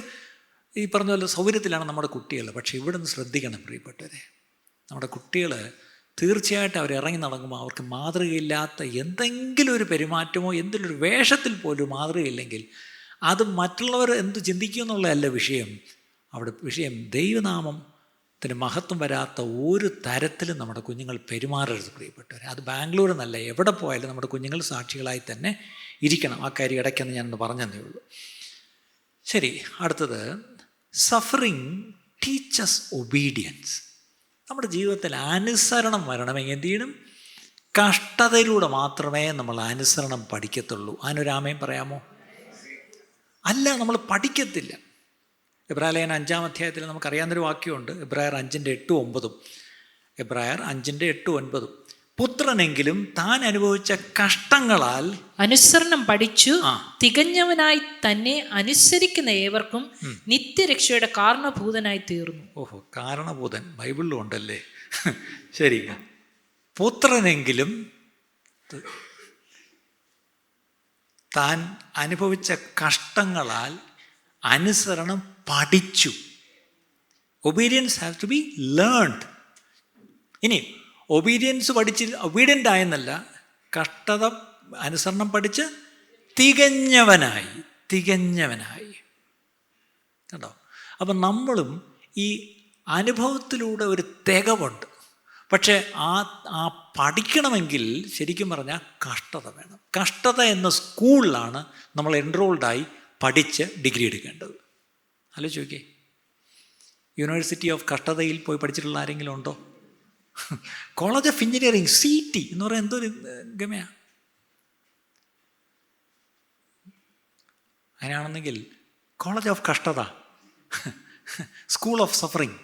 ഈ പറഞ്ഞ പോലെ സൗകര്യത്തിലാണ് നമ്മുടെ കുട്ടികൾ. പക്ഷേ ഇവിടെ നിന്ന് ശ്രദ്ധിക്കണം പ്രിയപ്പെട്ടവരെ, നമ്മുടെ കുട്ടികൾ തീർച്ചയായിട്ടും അവർ ഇറങ്ങി നടക്കുമ്പോൾ അവർക്ക് മാതൃകയില്ലാത്ത എന്തെങ്കിലും ഒരു പെരുമാറ്റമോ എന്തെങ്കിലും ഒരു വേഷത്തിൽ പോലും മാതൃകയില്ലെങ്കിൽ അത് മറ്റുള്ളവർ എന്ത് ചിന്തിക്കുമെന്നുള്ളതല്ല വിഷയം. അവിടെ വിഷയം ദൈവനാമത്തിന് മഹത്വം വരാത്ത ഒരു തരത്തിലും നമ്മുടെ കുഞ്ഞുങ്ങൾ പെരുമാറരുത് പ്രിയപ്പെട്ടവരെ. അത് ബാംഗ്ലൂർ എന്നല്ല, എവിടെ പോയാലും നമ്മുടെ കുഞ്ഞുങ്ങൾ സാക്ഷികളായി തന്നെ ഇരിക്കണം. ആ കാര്യം ഇടയ്ക്കെന്ന് ഞാനൊന്ന് പറഞ്ഞതേ ഉള്ളൂ. ശരി, അടുത്തത് സഫറിങ് ടീച്ചസ് ഒബീഡിയൻസ്. നമ്മുടെ ജീവിതത്തിൽ അനുസരണം വരണമെങ്കിൽ എന്ത് ചെയ്യണം? കഷ്ടതയിലൂടെ മാത്രമേ നമ്മൾ അനുസരണം പഠിക്കത്തുള്ളൂ. അതിനൊരാമയും പറയാമോ? അല്ല, നമ്മൾ പഠിക്കത്തില്ല. എബ്രായർ 5-ാം അധ്യായത്തിൽ നമുക്കറിയാവുന്നൊരു വാക്യമുണ്ട്, എബ്രായർ 5:8-9. എബ്രായർ 5:8-9. പുത്രനെങ്കിലും താൻ അനുഭവിച്ച കഷ്ടങ്ങളാൽ അനുസരണം പഠിച്ചു തികഞ്ഞവനായി തന്നെ അനുസരിക്കുന്ന ഏവർക്കും നിത്യരക്ഷയുടെ കാരണഭൂതനായി തീർന്നു. ഓഹോ, കാരണഭൂതൻ ബൈബിളിലും ഉണ്ടല്ലേ? ശരി. പുത്രനെങ്കിലും താൻ അനുഭവിച്ച കഷ്ടങ്ങളാൽ അനുസരണം പഠിച്ചു. Obedience have to be learned. ഇനി ഒബീഡിയൻസ് പഠിച്ച് ഒബീഡിയൻ്റ് ആയെന്നല്ല, കഷ്ടത അനുസരണം പഠിച്ച് തികഞ്ഞവനായി കേട്ടോ. അപ്പം നമ്മളും ഈ അനുഭവത്തിലൂടെ ഒരു തികവുണ്ട്. പക്ഷേ ആ പഠിക്കണമെങ്കിൽ ശരിക്കും പറഞ്ഞാൽ കഷ്ടത വേണം. കഷ്ടത എന്ന സ്കൂളിലാണ് നമ്മൾ എൻറോൾഡായി പഠിച്ച് ഡിഗ്രി എടുക്കേണ്ടത്. ആലോചിച്ച് നോക്കിയേ, യൂണിവേഴ്സിറ്റി ഓഫ് കഷ്ടതയിൽ പോയി പഠിച്ചിട്ടുള്ള ആരെങ്കിലും ഉണ്ടോ? കോളേജ് ഓഫ് എഞ്ചിനീയറിംഗ് CT എന്ന് പറയാൻ എന്തൊരു ഗമയാണ്. അങ്ങനെയാണെന്നെങ്കിൽ കോളേജ് ഓഫ് കഷ്ടത, സ്കൂൾ ഓഫ് സഫറിങ്,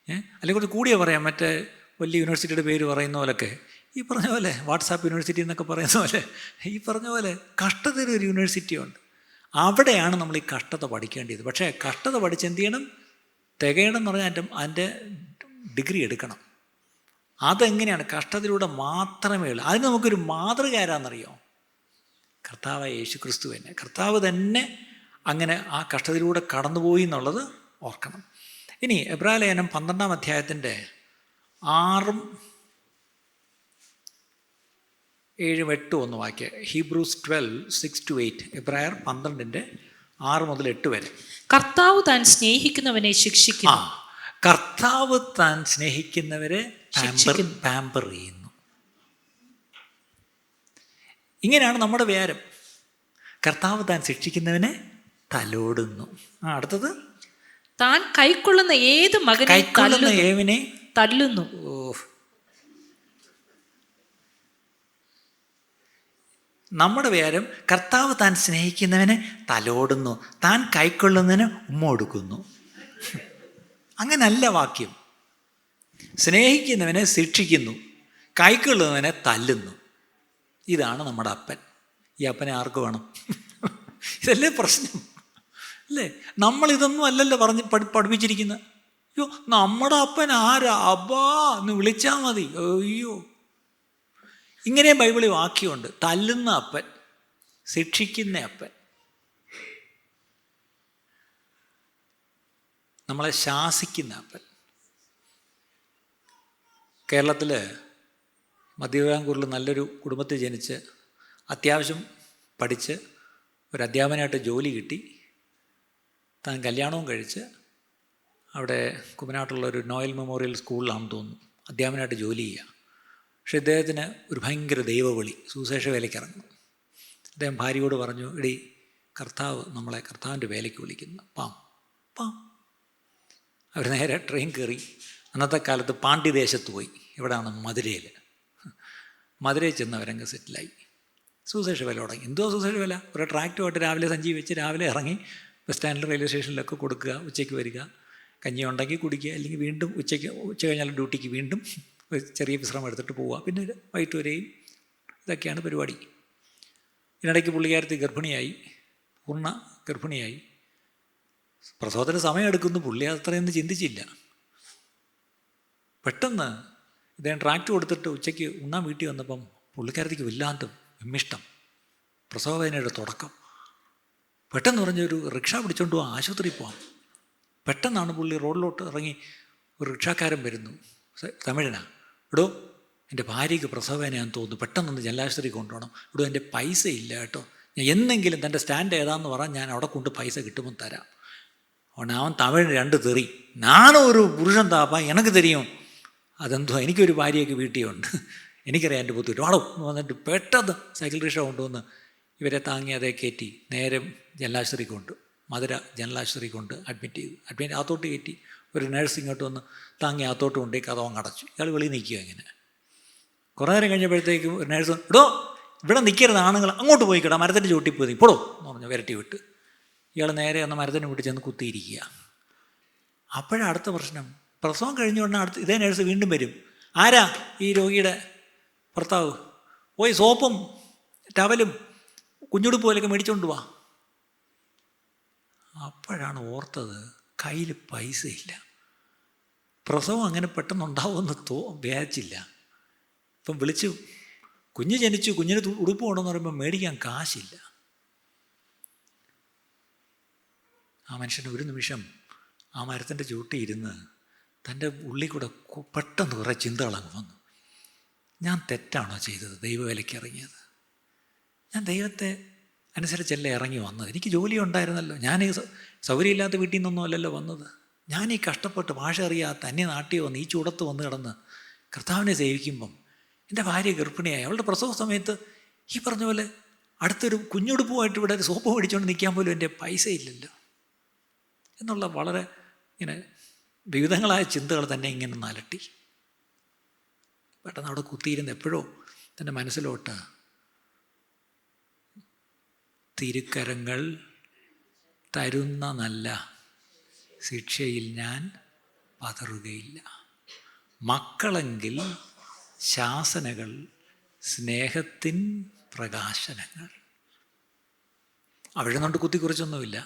അല്ലെങ്കിൽ കുറച്ച് കൂടിയേ പറയാം, മറ്റേ വലിയ യൂണിവേഴ്സിറ്റിയുടെ പേര് പറയുന്ന പോലൊക്കെ, ഈ പറഞ്ഞ പോലെ വാട്സാപ്പ് യൂണിവേഴ്സിറ്റി എന്നൊക്കെ പറയുന്ന പോലെ, ഈ പറഞ്ഞ പോലെ കഷ്ടതയുടെ ഒരു യൂണിവേഴ്സിറ്റി ഉണ്ട്. അവിടെയാണ് നമ്മൾ ഈ കഷ്ടത പഠിക്കേണ്ടത്. പക്ഷേ കഷ്ടത പഠിച്ച് എന്ത് ചെയ്യണം? തികയണം എന്ന് പറഞ്ഞാൽ അതിൻ്റെ ഡിഗ്രി എടുക്കണം. അതെങ്ങനെയാണ്? കഷ്ടതയിലൂടെ മാത്രമേ ഉള്ളൂ. അതിന് നമുക്കൊരു മാതൃക ആരാന്നറിയോ? കർത്താവായ യേശു ക്രിസ്തു തന്നെ. കർത്താവ് തന്നെ അങ്ങനെ ആ കഷ്ടതയിലൂടെ കടന്നുപോയി എന്നുള്ളത് ഓർക്കണം. ഇനി എബ്രായ ലേഖനം 12-ാം അധ്യായത്തിൻ്റെ 6, 7, 8 ഒന്ന് വാക്യം. Hebrews 12:6-8. എബ്രായർ 12-ന്റെ 6 മുതൽ 8 വരെ. കർത്താവ് താൻ സ്നേഹിക്കുന്നവനെ ശിക്ഷിക്കുന്നു. കർത്താവ് താൻ സ്നേഹിക്കുന്നവരെ പാമ്പർ ചെയ്യുന്നു. ഇങ്ങനെയാണ് നമ്മുടെ വ്യാരം. കർത്താവ് താൻ ശിക്ഷിക്കുന്നവനെ തലോടുന്നു. അടുത്തത്, താൻ കൈക്കൊള്ളുന്ന ഏത് മകനെ തല്ലുന്നു. നമ്മുടെ വ്യാരം കർത്താവ് താൻ സ്നേഹിക്കുന്നവനെ തലോടുന്നു, താൻ കൈക്കൊള്ളുന്നതിന് ഉമ്മ കൊടുക്കുന്നു. അങ്ങനല്ല വാക്യം. സ്നേഹിക്കുന്നവനെ ശിക്ഷിക്കുന്നു, കൈക്കൊള്ളുന്നവനെ തല്ലുന്നു. ഇതാണ് നമ്മുടെ അപ്പൻ. ഈ അപ്പനെ ആർക്ക് വേണം? ഇതല്ലേ പ്രശ്നം അല്ലേ? നമ്മളിതൊന്നും അല്ലല്ലോ പഠിപ്പിച്ചിരിക്കുന്നത്. അയ്യോ, നമ്മുടെ അപ്പൻ ആരാ? അബ്ബാ എന്ന് വിളിച്ചാൽ മതി. അയ്യോ, ഇങ്ങനെ ബൈബിളിൽ വാക്യമുണ്ട്. തല്ലുന്ന അപ്പൻ, ശിക്ഷിക്കുന്ന അപ്പൻ, നമ്മളെ ശാസിക്കുന്ന അപ്പൻ. കേരളത്തിൽ മധ്യതിരാങ്കൂറിൽ നല്ലൊരു കുടുംബത്തിൽ ജനിച്ച് അത്യാവശ്യം പഠിച്ച് ഒരു അധ്യാപകനായിട്ട് ജോലി കിട്ടി. താൻ കല്യാണവും കഴിച്ച് അവിടെ കുമ്മനാട്ടുള്ളൊരു നോയൽ മെമ്മോറിയൽ സ്കൂളിലാണെന്ന് തോന്നുന്നു അധ്യാപകനായിട്ട് ജോലി ചെയ്യുക. പക്ഷേ ഇദ്ദേഹത്തിന് ഒരു ഭയങ്കര ദൈവവിളി, സുവിശേഷ വേലയ്ക്ക് ഇറങ്ങുന്നു. അദ്ദേഹം ഭാര്യയോട് പറഞ്ഞു, എടി കർത്താവ് നമ്മളെ കർത്താവിൻ്റെ വേലയ്ക്ക് വിളിക്കുന്നു, പാം പാം. അവർ നേരെ ട്രെയിൻ കയറി അന്നത്തെ കാലത്ത് പാണ്ഡ്യദേശത്ത് പോയി. എവിടെയാണ്? മധുരയിൽ. മധുരയിൽ ചെന്ന് അവരങ്ങ് സെറ്റിലായി. സുവിശേഷ വേല തുടങ്ങി. എന്തോ സുവിശേഷ വേല? ഒരു ട്രാക്റ്റുമായിട്ട് രാവിലെ സഞ്ചി വെച്ച് രാവിലെ ഇറങ്ങി ബസ് സ്റ്റാൻഡിൽ റെയിൽവേ സ്റ്റേഷനിലൊക്കെ കൊടുക്കുക, ഉച്ചയ്ക്ക് വരിക, കഞ്ഞി ഉണ്ടാക്കി കുടിക്കുക, അല്ലെങ്കിൽ വീണ്ടും ഉച്ച കഴിഞ്ഞാൽ ഡ്യൂട്ടിക്ക് വീണ്ടും ഒരു ചെറിയ വിശ്രമം എടുത്തിട്ട് പോവുക, പിന്നെ വൈകിട്ട് വരെയും ഇതൊക്കെയാണ് പരിപാടി. ഇതിനിടയ്ക്ക് പുള്ളിക്കാരത്തി ഗർഭിണിയായി, പൂർണ്ണ ഗർഭിണിയായി. പ്രസവത്തിന് സമയമെടുക്കുന്നു. പുള്ളി അത്രയൊന്നും ചിന്തിച്ചില്ല. പെട്ടെന്ന് ഇദ്ദേഹം ട്രാക്റ്റ് കൊടുത്തിട്ട് ഉച്ചയ്ക്ക് ഉണ്ണാൻ വീട്ടിൽ വന്നപ്പം പുള്ളിക്കാരത്തിക്ക് വല്ലാത്ത വിമ്മിഷ്ടം, പ്രസവവേദനയുടെ തുടക്കം. പെട്ടെന്ന് പറഞ്ഞൊരു റിക്ഷ പിടിച്ചുകൊണ്ട് പോകാം, ആശുപത്രിയിൽ പോകാം. പെട്ടെന്നാണ് പുള്ളി റോഡിലോട്ട് ഇറങ്ങി. ഒരു റിക്ഷാക്കാരൻ വരുന്നു, തമിഴനാ. എടോ, എൻ്റെ ഭാര്യയ്ക്ക് പ്രസവവേദനയാണെന്ന് തോന്നുന്നു, പെട്ടെന്നൊന്ന് ജനലാശുപത്രി കൊണ്ടുപോകണം. എടോ, എൻ്റെ പൈസ ഇല്ല കേട്ടോ, ഞാൻ എന്നെങ്കിലും തൻ്റെ സ്റ്റാൻഡ് ഏതാന്ന് പറഞ്ഞാൽ ഞാൻ അവിടെ കൊണ്ട് പൈസ കിട്ടുമ്പോൾ തരാം. അതുകൊണ്ട് അവൻ തമിഴിന് 2 തെറി. ഞാനും ഒരു പുരുഷൻ താപ്പാ, എനിക്ക് തരും. അതെന്തോ, എനിക്കൊരു ഭാര്യയൊക്കെ വീട്ടിലുണ്ട്, എനിക്കറിയാം എൻ്റെ പുത്തു ഒരുപാടോ എന്ന് വന്നിട്ട് പെട്ടെന്ന് സൈക്കിൾ റിക്ഷ കൊണ്ടുവന്ന് ഇവരെ താങ്ങി അതേ കയറ്റി നേരെ ജനലാശുപത്രി കൊണ്ട്, മധുര ജനലാശുപത്രി കൊണ്ട് അഡ്മിറ്റ് ചെയ്തു. അകത്തോട്ട് കയറ്റി. ഒരു നേഴ്സ് ഇങ്ങോട്ട് വന്ന് താങ്ങി അകത്തോട്ട് കൊണ്ടേ കഥവും അടച്ചു. ഇയാൾ വെളിയിൽ നിൽക്കുക. ഇങ്ങനെ കുറേ നേരം കഴിഞ്ഞപ്പോഴത്തേക്കും ഒരു നേഴ്സ്, എടോ ഇവിടെ നിൽക്കരുത്, ആണുങ്ങൾ അങ്ങോട്ട് പോയി കിടാ, മരത്തിൻ്റെ ചൂട്ടി പോയി പോടോ എന്ന് പറഞ്ഞു വിരട്ടി വിട്ട്. ഇയാൾ നേരെ ഒന്ന് മരത്തിന് വിട്ട് ചെന്ന് കുത്തിയിരിക്കുക. അപ്പോഴാണ് അടുത്ത പ്രശ്നം. പ്രസവം കഴിഞ്ഞുകൊണ്ട് അടുത്ത് ഇതേ നേഴ്സ് വീണ്ടും വരും. ആരാ? ഈ രോഗിയുടെ ഭർത്താവ്. പോയി സോപ്പും ടവലും കുഞ്ഞുടുപ്പ് പോലൊക്കെ മേടിച്ചുകൊണ്ട് വാ. അപ്പോഴാണ് ഓർത്തത്, കയ്യിൽ പൈസ ഇല്ല. പ്രസവം അങ്ങനെ പെട്ടെന്നുണ്ടാവുമെന്ന് വിചാരിച്ചില്ല. ഇപ്പം വിളിച്ചു, കുഞ്ഞ് ജനിച്ചു, കുഞ്ഞിന് ഉടുപ്പ് കൊണ്ടെന്ന് പറയുമ്പോൾ മേടിക്കാൻ കാശില്ല. ആ മനുഷ്യന് ഒരു നിമിഷം ആ മരത്തിൻ്റെ ചൂട്ടിയിരുന്ന് തൻ്റെ ഉള്ളിൽ കൂടെ പെട്ടെന്ന് കുറേ ചിന്തകളങ്ങ് വന്നു. ഞാൻ തെറ്റാണോ ചെയ്തത് ദൈവവേലയ്ക്ക് ഇറങ്ങിയത്? ഞാൻ ദൈവത്തെ അനുസരിച്ചല്ലേ ഇറങ്ങി വന്നത്? എനിക്ക് ജോലി ഉണ്ടായിരുന്നല്ലോ, ഞാൻ സൗകര്യമില്ലാത്ത വീട്ടിൽ നിന്നൊന്നും അല്ലല്ലോ വന്നത്. ഞാൻ ഈ കഷ്ടപ്പെട്ട് ഭാഷ അറിയാത്ത അന്യനാട്ടിൽ വന്ന് ഈ ചൂടത്ത് വന്ന് കിടന്ന് കർത്താവിനെ സേവിക്കുമ്പം എൻ്റെ ഭാര്യ ഗർഭിണിയായി, അവളുടെ പ്രസവ സമയത്ത് ഈ പറഞ്ഞ പോലെ അടുത്തൊരു കുഞ്ഞുടുപ്പുമായിട്ട് ഇവിടെ സോപ്പ് മേടിച്ചുകൊണ്ട് നിൽക്കാൻ പോലും എൻ്റെ പൈസ ഇല്ലല്ലോ എന്നുള്ള വളരെ ഇങ്ങനെ വിവിധങ്ങളായ ചിന്തകൾ തന്നെ ഇങ്ങനെ നലട്ടി. പെട്ടെന്ന് അവിടെ കുത്തിയിരുന്ന് എപ്പോഴോ തൻ്റെ മനസ്സിലോട്ട് തിരുക്കരങ്ങൾ തരുന്ന നല്ല ശിക്ഷയിൽ ഞാൻ പതറുകയില്ല. മക്കളെങ്കിൽ ശാസനകൾ സ്നേഹത്തിൻ പ്രകാശനങ്ങൾ. അവിടെ കൊണ്ട് കുത്തിക്കുറിച്ചൊന്നുമില്ല.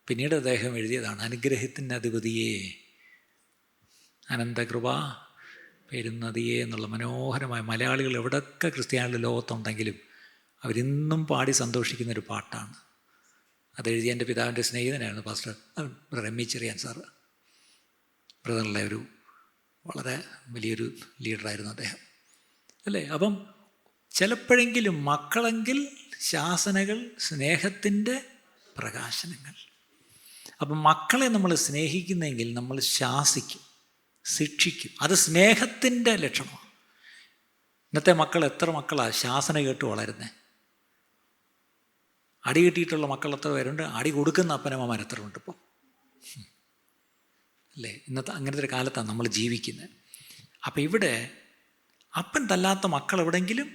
പിന്നീട് അദ്ദേഹം എഴുതിയതാണ്, അനുഗ്രഹത്തിൻ്റെ അധിപതിയെ, അനന്തകൃപ പെരുന്നതിയെ എന്നുള്ള മനോഹരമായ, മലയാളികൾ എവിടെയൊക്കെ ക്രിസ്ത്യാനികളുടെ ലോകത്തുണ്ടെങ്കിലും അവരിന്നും പാടി സന്തോഷിക്കുന്നൊരു പാട്ടാണ്. അതെഴുതിയ എൻ്റെ പിതാവിൻ്റെ സ്നേഹിതനായിരുന്നു പാസ്റ്റർ റമ്മി ചെറിയാൻ സാറ്. ബ്രദറിലെ ഒരു വളരെ വലിയൊരു ലീഡറായിരുന്നു അദ്ദേഹം, അല്ലേ? അപ്പം ചിലപ്പോഴെങ്കിലും മക്കളെങ്കിൽ ശാസനകൾ സ്നേഹത്തിൻ്റെ പ്രകാശനങ്ങൾ. അപ്പം മക്കളെ നമ്മൾ സ്നേഹിക്കുന്നെങ്കിൽ നമ്മൾ ശാസിക്കും, ശിക്ഷിക്കും. അത് സ്നേഹത്തിൻ്റെ ലക്ഷണമാണ്. ഇന്നത്തെ മക്കൾ എത്ര മക്കളാണ് ശാസന കേട്ട് വളരുന്നത്? അടി കിട്ടിയിട്ടുള്ള മക്കൾ എത്ര പേരുണ്ട്? അടി കൊടുക്കുന്ന അപ്പനമ്മമാർ എത്ര ഉണ്ട് ഇപ്പം, അല്ലേ? ഇന്നത്തെ അങ്ങനത്തെ ഒരു കാലത്താണ് നമ്മൾ ജീവിക്കുന്നത്. അപ്പം ഇവിടെ അപ്പൻ തല്ലാത്ത മക്കൾ എവിടെയെങ്കിലും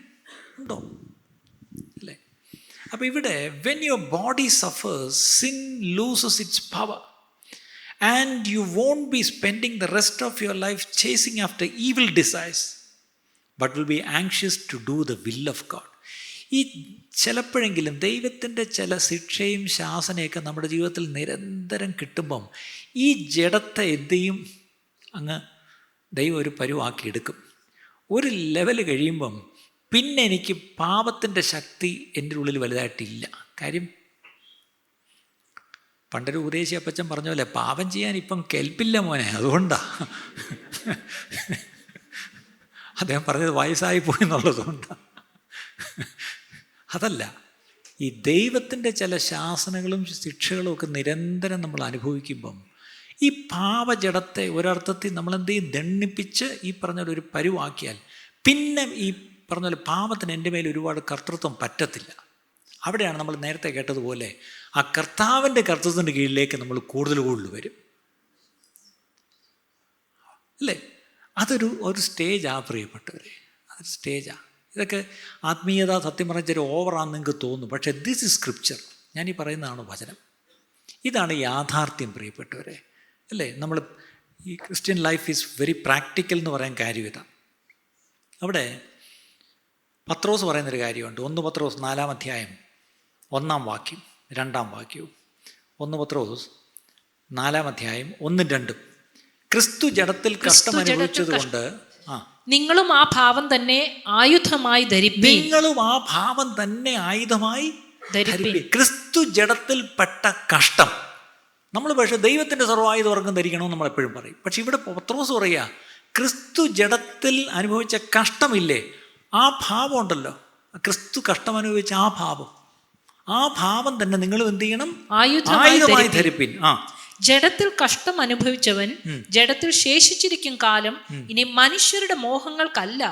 ഉണ്ടോ? അല്ലേ? അപ്പം ഇവിടെ when your body suffers, sin loses its power and you won't be spending the rest of your life chasing after evil desires but will be anxious to do the will of God. ഈ ചിലപ്പോഴെങ്കിലും ദൈവത്തിൻ്റെ ചില ശിക്ഷയും ശാസനയൊക്കെ നമ്മുടെ ജീവിതത്തിൽ നിരന്തരം കിട്ടുമ്പം ഈ ജഡത്തെ എന്തെയും അങ്ങ് ദൈവം ഒരു പരുവാക്കിയെടുക്കും. ഒരു ലെവൽ കഴിയുമ്പം പിന്നെ എനിക്ക് പാപത്തിൻ്റെ ശക്തി എൻ്റെ ഉള്ളിൽ വലുതായിട്ടില്ല. കാര്യം പണ്ടൊരു ഉപദേശി അപ്പച്ചൻ പറഞ്ഞ പോലെ, പാപം ചെയ്യാൻ ഇപ്പം കെൽപ്പില്ല മോനെ, അതുകൊണ്ടാണ്. അദ്ദേഹം പറഞ്ഞത് വയസ്സായിപ്പോയി എന്നുള്ളതുകൊണ്ടാണ്. അതല്ല, ഈ ദൈവത്തിൻ്റെ ചില ശാസനകളും ശിക്ഷകളും ഒക്കെ നിരന്തരം നമ്മൾ അനുഭവിക്കുമ്പം ഈ പാപജടത്തെ ഒരർത്ഥത്തിൽ നമ്മളെന്ത് ചെയ്യും, ദണ്ണിപ്പിച്ച് ഈ പറഞ്ഞ ഒരു പരുവാക്കിയാൽ പിന്നെ ഈ പറഞ്ഞ പോലെ പാപത്തിന് എൻ്റെ മേൽ ഒരുപാട് കർത്തൃത്വം പറ്റത്തില്ല. അവിടെയാണ് നമ്മൾ നേരത്തെ കേട്ടതുപോലെ ആ കർത്താവിൻ്റെ കർത്തൃത്വത്തിൻ്റെ കീഴിലേക്ക് നമ്മൾ കൂടുതൽ വരും, അല്ലേ? അതൊരു സ്റ്റേജാണ് പ്രിയപ്പെട്ടവരെ, അതൊരു സ്റ്റേജാണ്. ഇതൊക്കെ ആത്മീയത സത്യം പറഞ്ഞൊരു ഓവറാണെന്ന് നിങ്ങൾക്ക് തോന്നും, പക്ഷേ ദിസ് ഇസ് സ്ക്രിപ്ചർ. ഞാനീ പറയുന്നതാണ് വചനം, ഇതാണ് യാഥാർത്ഥ്യം പ്രിയപ്പെട്ടവരെ, അല്ലേ? നമ്മൾ ഈ Christian life is very practical എന്ന് പറയാൻ കാര്യം ഇതാണ്. അവിടെ പത്രോസ് പറയുന്നൊരു കാര്യമുണ്ട്. 1 പത്രോസ് 4-ാം അധ്യായം 1-ാം വാക്യം 2-ാം വാക്യവും. 1 പത്രോസ് 4-ാം അധ്യായം 1-2. ക്രിസ്തു ജഡത്തിൽ കഷ്ടം അനുഭവിച്ചത് കൊണ്ട് നിങ്ങളും ആ ഭാവം തന്നെ ആയുധമായി ധരിപ്പീൻ. നിങ്ങളും ആ ഭാവം തന്നെ ആയുധമായി ധരിപ്പീൻ. ക്രിസ്തു ജഡത്തിൽപ്പെട്ട കഷ്ടം. നമ്മൾ പക്ഷേ ദൈവത്തിൻ്റെ സർവ്വായുധവർഗം ധരിക്കണമെന്ന് നമ്മൾ എപ്പോഴും പറയും. പക്ഷെ ഇവിടെ പത്രോസ് പറയുക, ക്രിസ്തു ജഡത്തിൽ അനുഭവിച്ച കഷ്ടമില്ലേ, ആ ഭാവം ഉണ്ടല്ലോ, ക്രിസ്തു കഷ്ടം അനുഭവിച്ച ആ ഭാവം തന്നെ നിങ്ങളും എന്ത് ചെയ്യണം, ആയുധമായി ധരിപ്പിൻ. ജഡത്തിൽ കഷ്ടം അനുഭവിച്ചവൻ ജഡത്തിൽ ശേഷിച്ചിരിക്കും കാലം ഇനി മനുഷ്യരുടെ മോഹങ്ങൾക്കല്ല,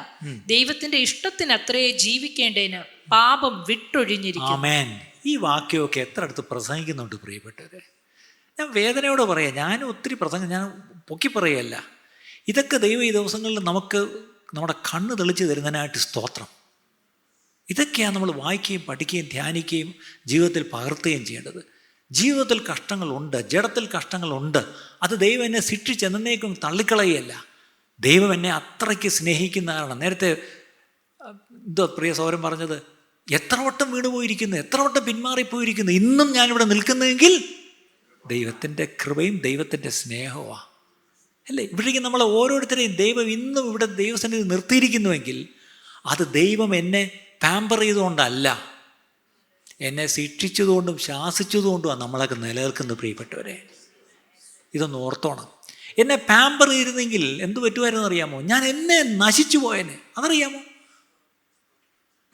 ദൈവത്തിന്റെ ഇഷ്ടത്തിനത്രേ ജീവിക്കേണ്ടതിന് പാപം വിട്ടൊഴിഞ്ഞിരിക്കും. ആമേൻ. ഈ വാക്യമൊക്കെ എത്ര അടുത്ത് പ്രസംഗിക്കുന്നുണ്ട് പ്രിയപ്പെട്ടവരെ. ഞാൻ വേദനയോടെ പറയാം, ഞാനും ഒത്തിരി പ്രസംഗം ഞാൻ പൊക്കി പറയുകയല്ല. ഇതൊക്കെ ദൈവം ഈ ദിവസങ്ങളിൽ നമുക്ക് നമ്മുടെ കണ്ണ് തെളിച്ച് തരുന്നതിനായിട്ട് സ്തോത്രം. ഇതൊക്കെയാണ് നമ്മൾ വായിക്കുകയും പഠിക്കുകയും ധ്യാനിക്കുകയും ജീവിതത്തിൽ പകർത്തുകയും ചെയ്യേണ്ടത്. ജീവിതത്തിൽ കഷ്ടങ്ങളുണ്ട്, ജഡത്തിൽ കഷ്ടങ്ങളുണ്ട്. അത് ദൈവം എന്നെ ശിക്ഷിച്ച് എന്നേക്കും തള്ളിക്കളയല്ല. ദൈവം എന്നെ അത്രയ്ക്ക് സ്നേഹിക്കുന്നതാണ്. നേരത്തെ പ്രിയ സഹോദരൻ പറഞ്ഞത്, എത്ര വട്ടം വീണുപോയിരിക്കുന്നു, എത്ര വട്ടം പിന്മാറിപ്പോയിരിക്കുന്നു, ഇന്നും ഞാനിവിടെ നിൽക്കുന്നെങ്കിൽ ദൈവത്തിൻ്റെ കൃപയും ദൈവത്തിൻ്റെ സ്നേഹവുമാണ്, അല്ലേ? ഇവിടേക്ക് നമ്മളെ ഓരോരുത്തരെയും ദൈവം ഇന്നും ഇവിടെ ദൈവസന്നിധി നിർത്തിയിരിക്കുന്നുവെങ്കിൽ അത് ദൈവം എന്നെ പാമ്പർ ചെയ്തുകൊണ്ടല്ല, എന്നെ ശിക്ഷിച്ചതുകൊണ്ടും ശാസിച്ചതുകൊണ്ടുമാണ് നമ്മളൊക്കെ നിലനിൽക്കുന്നത് പ്രിയപ്പെട്ടവരെ. ഇതൊന്ന് ഓർത്തോണം. എന്നെ പാമ്പർ ചെയ്തിരുന്നെങ്കിൽ എന്ത് പറ്റുമായിരുന്നു അറിയാമോ? ഞാൻ എന്നെ നശിച്ചു പോയേനെ. അതറിയാമോ?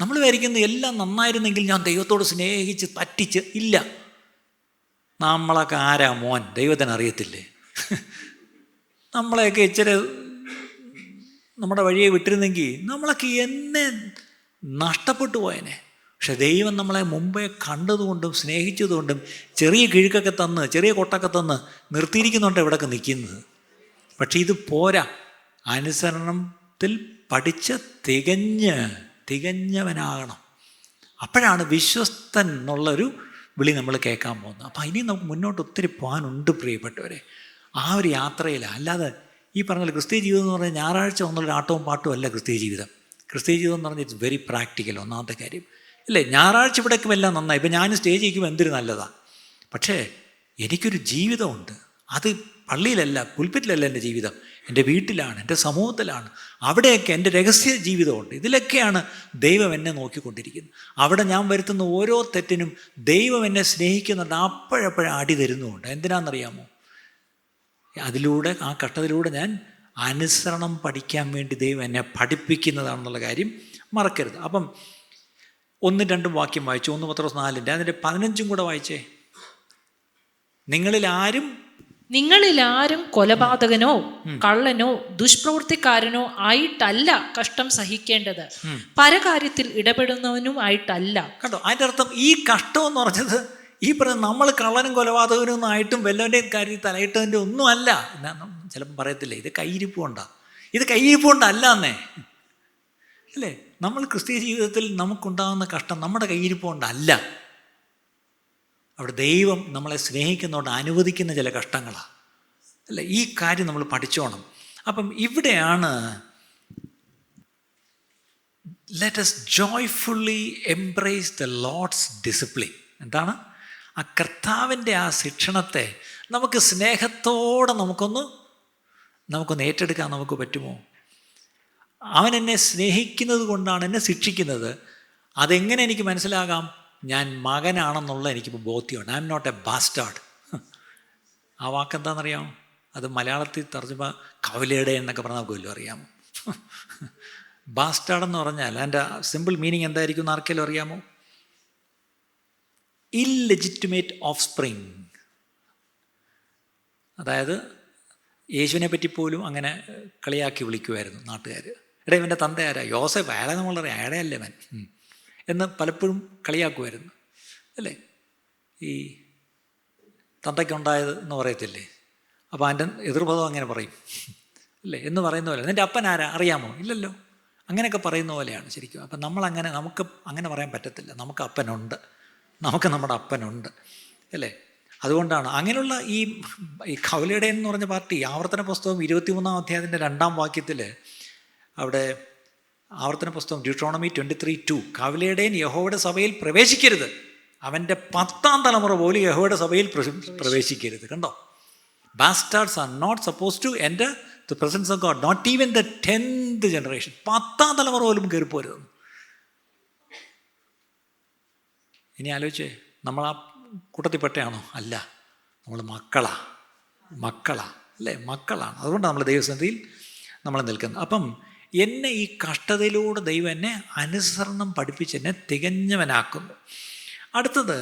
നമ്മൾ വിചാരിക്കുന്നത് എല്ലാം നന്നായിരുന്നെങ്കിൽ ഞാൻ ദൈവത്തോട് സ്നേഹിച്ച് പറ്റിച്ച്. ഇല്ല, നമ്മളൊക്കെ ആരാ മോൻ, ദൈവത്തിന് അറിയത്തില്ലേ? നമ്മളെയൊക്കെ ഇച്ചിരി നമ്മുടെ വഴിയെ വിട്ടിരുന്നെങ്കിൽ നമ്മളൊക്കെ എന്നെ നഷ്ടപ്പെട്ടു പോയനെ. പക്ഷെ ദൈവം നമ്മളെ മുമ്പേ കണ്ടതുകൊണ്ടും സ്നേഹിച്ചതുകൊണ്ടും ചെറിയ കിഴുക്കൊക്കെ തന്ന്, ചെറിയ കൊട്ടൊക്കെ തന്ന് നിർത്തിയിരിക്കുന്നുണ്ട് ഇവിടെയൊക്കെ നിൽക്കുന്നത്. പക്ഷെ ഇത് പോരാ. അനുസരണത്തിൽ പഠിച്ച് തികഞ്ഞവനാകണം. അപ്പോഴാണ് വിശ്വസ്തൻ എന്നുള്ളൊരു വിളി നമ്മൾ കേൾക്കാൻ പോകുന്നത്. അപ്പം ഇനി നമുക്ക് മുന്നോട്ട് ഒത്തിരി പോകാനുണ്ട് പ്രിയപ്പെട്ടവരെ. ആ ഒരു യാത്രയിലാണ്. അല്ലാതെ ഈ പറഞ്ഞ ക്രിസ്തീയ ജീവിതം എന്ന് പറഞ്ഞാൽ ഞായറാഴ്ച ഒന്നുള്ള ആട്ടവും പാട്ടും അല്ല ക്രിസ്തീയ ജീവിതം. ക്രിസ്തീയ ജീവിതം എന്ന് പറഞ്ഞാൽ ഇറ്റ്സ് വെരി പ്രാക്ടിക്കൽ. ഒന്നാമത്തെ കാര്യം അല്ലേ, ഞായറാഴ്ച ഇവിടേക്കും എല്ലാം നന്നായി. ഇപ്പം ഞാൻ സ്റ്റേജ് ഇരിക്കുമ്പോൾ എന്തൊരു നല്ലതാണ്. പക്ഷേ എനിക്കൊരു ജീവിതമുണ്ട്. അത് പള്ളിയിലല്ല, പുൽപ്പിറ്റിലല്ല എൻ്റെ ജീവിതം, എൻ്റെ വീട്ടിലാണ്, എൻ്റെ സമൂഹത്തിലാണ്. അവിടെയൊക്കെ എൻ്റെ രഹസ്യ ജീവിതമുണ്ട്. ഇതിലൊക്കെയാണ് ദൈവം എന്നെ നോക്കിക്കൊണ്ടിരിക്കുന്നത്. അവിടെ ഞാൻ വരുത്തുന്ന ഓരോ തെറ്റിനും ദൈവം എന്നെ സ്നേഹിക്കുന്നുണ്ട്. അപ്പോഴപ്പോഴും അടി തരുന്നുമുണ്ട്. എന്തിനാണെന്നറിയാമോ? അതിലൂടെ, ആ കഷ്ടത്തിലൂടെ ഞാൻ അനുസരണം പഠിക്കാൻ വേണ്ടി ദൈവം എന്നെ പഠിപ്പിക്കുന്നതാണെന്നുള്ള കാര്യം മറക്കരുത്. അപ്പം 1-2 വാക്യം വായിച്ചു. 1 പത്രോസ് 4 അതിൻ്റെ 15 കൂടെ വായിച്ചേ. നിങ്ങളിലാരും കൊലപാതകനോ കള്ളനോ ദുഷ്പ്രവൃത്തിക്കാരനോ ആയിട്ടല്ല കഷ്ടം സഹിക്കേണ്ടത്, പരകാര്യത്തിൽ ഇടപെടുന്നവനും ആയിട്ടല്ല. കേട്ടോ, അതിൻ്റെ അർത്ഥം ഈ കഷ്ടം എന്ന് പറഞ്ഞത് ഈ പറഞ്ഞ നമ്മൾ കള്ളനും കൊലപാതകനും ഒന്നും ആയിട്ടും വല്ലവൻ്റെയും കാര്യം തലയിട്ടതിൻ്റെ ഒന്നും അല്ല. ചിലപ്പം പറയത്തില്ലേ ഇത് കയ്യിരിപ്പ് കൊണ്ടാണ്. ഇത് കയ്യിരിപ്പ് കൊണ്ടല്ല എന്നേ, അല്ലേ? നമ്മൾ ക്രിസ്തീയ ജീവിതത്തിൽ നമുക്കുണ്ടാകുന്ന കഷ്ടം നമ്മുടെ കയ്യിരിപ്പ് കൊണ്ടല്ല. അവിടെ ദൈവം നമ്മളെ സ്നേഹിക്കുന്നതുകൊണ്ട് അനുവദിക്കുന്ന ചില കഷ്ടങ്ങളാണ്, അല്ലേ? ഈ കാര്യം നമ്മൾ പഠിച്ചോണം. അപ്പം ഇവിടെയാണ് let us joyfully embrace the Lord's discipline. എന്താണ്? ആ കർത്താവിൻ്റെ ആ ശിക്ഷണത്തെ നമുക്ക് സ്നേഹത്തോടെ നമുക്കൊന്ന് ഏറ്റെടുക്കാൻ നമുക്ക് പറ്റുമോ? അവൻ എന്നെ സ്നേഹിക്കുന്നത് കൊണ്ടാണ് എന്നെ ശിക്ഷിക്കുന്നത്. അതെങ്ങനെ എനിക്ക് മനസ്സിലാകാം? ഞാൻ മകനാണെന്നുള്ള എനിക്കിപ്പോൾ ബോധ്യമുണ്ട്. I am not a bastard. ആ വാക്കെന്താണെന്നറിയാമോ? അത് മലയാളത്തിൽ തർജ്ജമ കവലയുടെ എന്നൊക്കെ പറഞ്ഞാൽ നമുക്കുമല്ലോ അറിയാമോ? ബാസ്റ്റാർഡ് എന്ന് പറഞ്ഞാൽ അതിൻ്റെ സിമ്പിൾ മീനിങ് എന്തായിരിക്കും എന്ന് ആർക്കെങ്കിലും അറിയാമോ? Illegitimate of spring. അതായത് യേശുവിനെ പറ്റി പോലും അങ്ങനെ കളിയാക്കി വിളിക്കുമായിരുന്നു നാട്ടുകാർ. എടാ ഇവൻ്റെ തന്ത ആരാ? യോസേഫ്. അയാളെ നമ്മളറിയാം, അയാളെ അല്ലേ അവൻ എന്ന് പലപ്പോഴും കളിയാക്കുമായിരുന്നു, അല്ലേ? ഈ തന്തയ്ക്കുണ്ടായത് എന്ന് പറയത്തില്ലേ? അപ്പോൾ അതിൻ്റെ എതിർപദം അങ്ങനെ പറയും, അല്ലേ? എന്ന് പറയുന്ന പോലെ നിൻ്റെ അപ്പൻ ആരാ അറിയാമോ? ഇല്ലല്ലോ. അങ്ങനെയൊക്കെ പറയുന്ന പോലെയാണ് ശരിക്കും. അപ്പം നമുക്ക് അങ്ങനെ പറയാൻ പറ്റത്തില്ല. നമുക്ക് അപ്പനുണ്ട്, നമുക്ക് നമ്മുടെ അപ്പനുണ്ട്, അല്ലേ? അതുകൊണ്ടാണ് അങ്ങനെയുള്ള ഈ കവലയുടെ എന്ന് പറഞ്ഞ പാർട്ടി ആവർത്തന പുസ്തകം 23-ാം അധ്യായത്തിൻ്റെ 2-ാം വാക്യത്തിൽ അവിടെ ആവർത്തന പുസ്തകം ഡ്യൂട്രോണമി 23:2 കവലയുടെയും യഹോവയുടെ സഭയിൽ പ്രവേശിക്കരുത്, അവൻ്റെ 10ാം തലമുറ പോലും യഹോവയുടെ സഭയിൽ പ്രവേശിക്കരുത്. കണ്ടോ? Bastards are not suppose to enter the presence of God, not even the 10th generation. 10ാം തലമുറ പോലും കയറിപ്പോരുത്. ഇനി ആലോചിച്ചേ, നമ്മൾ ആ കൂട്ടത്തിൽപ്പെട്ടയാണോ? അല്ല, നമ്മൾ മക്കളാ, അല്ലേ? മക്കളാണ്. അതുകൊണ്ടാണ് നമ്മൾ ദൈവസന്നിധിയിൽ നമ്മൾ നിൽക്കുന്നത്. അപ്പം എന്നെ ഈ കഷ്ടതയിലൂടെ ദൈവം എന്നെ അനുസരണം പഠിപ്പിച്ച് എന്നെ തികഞ്ഞവനാക്കുന്നു. അടുത്തത്,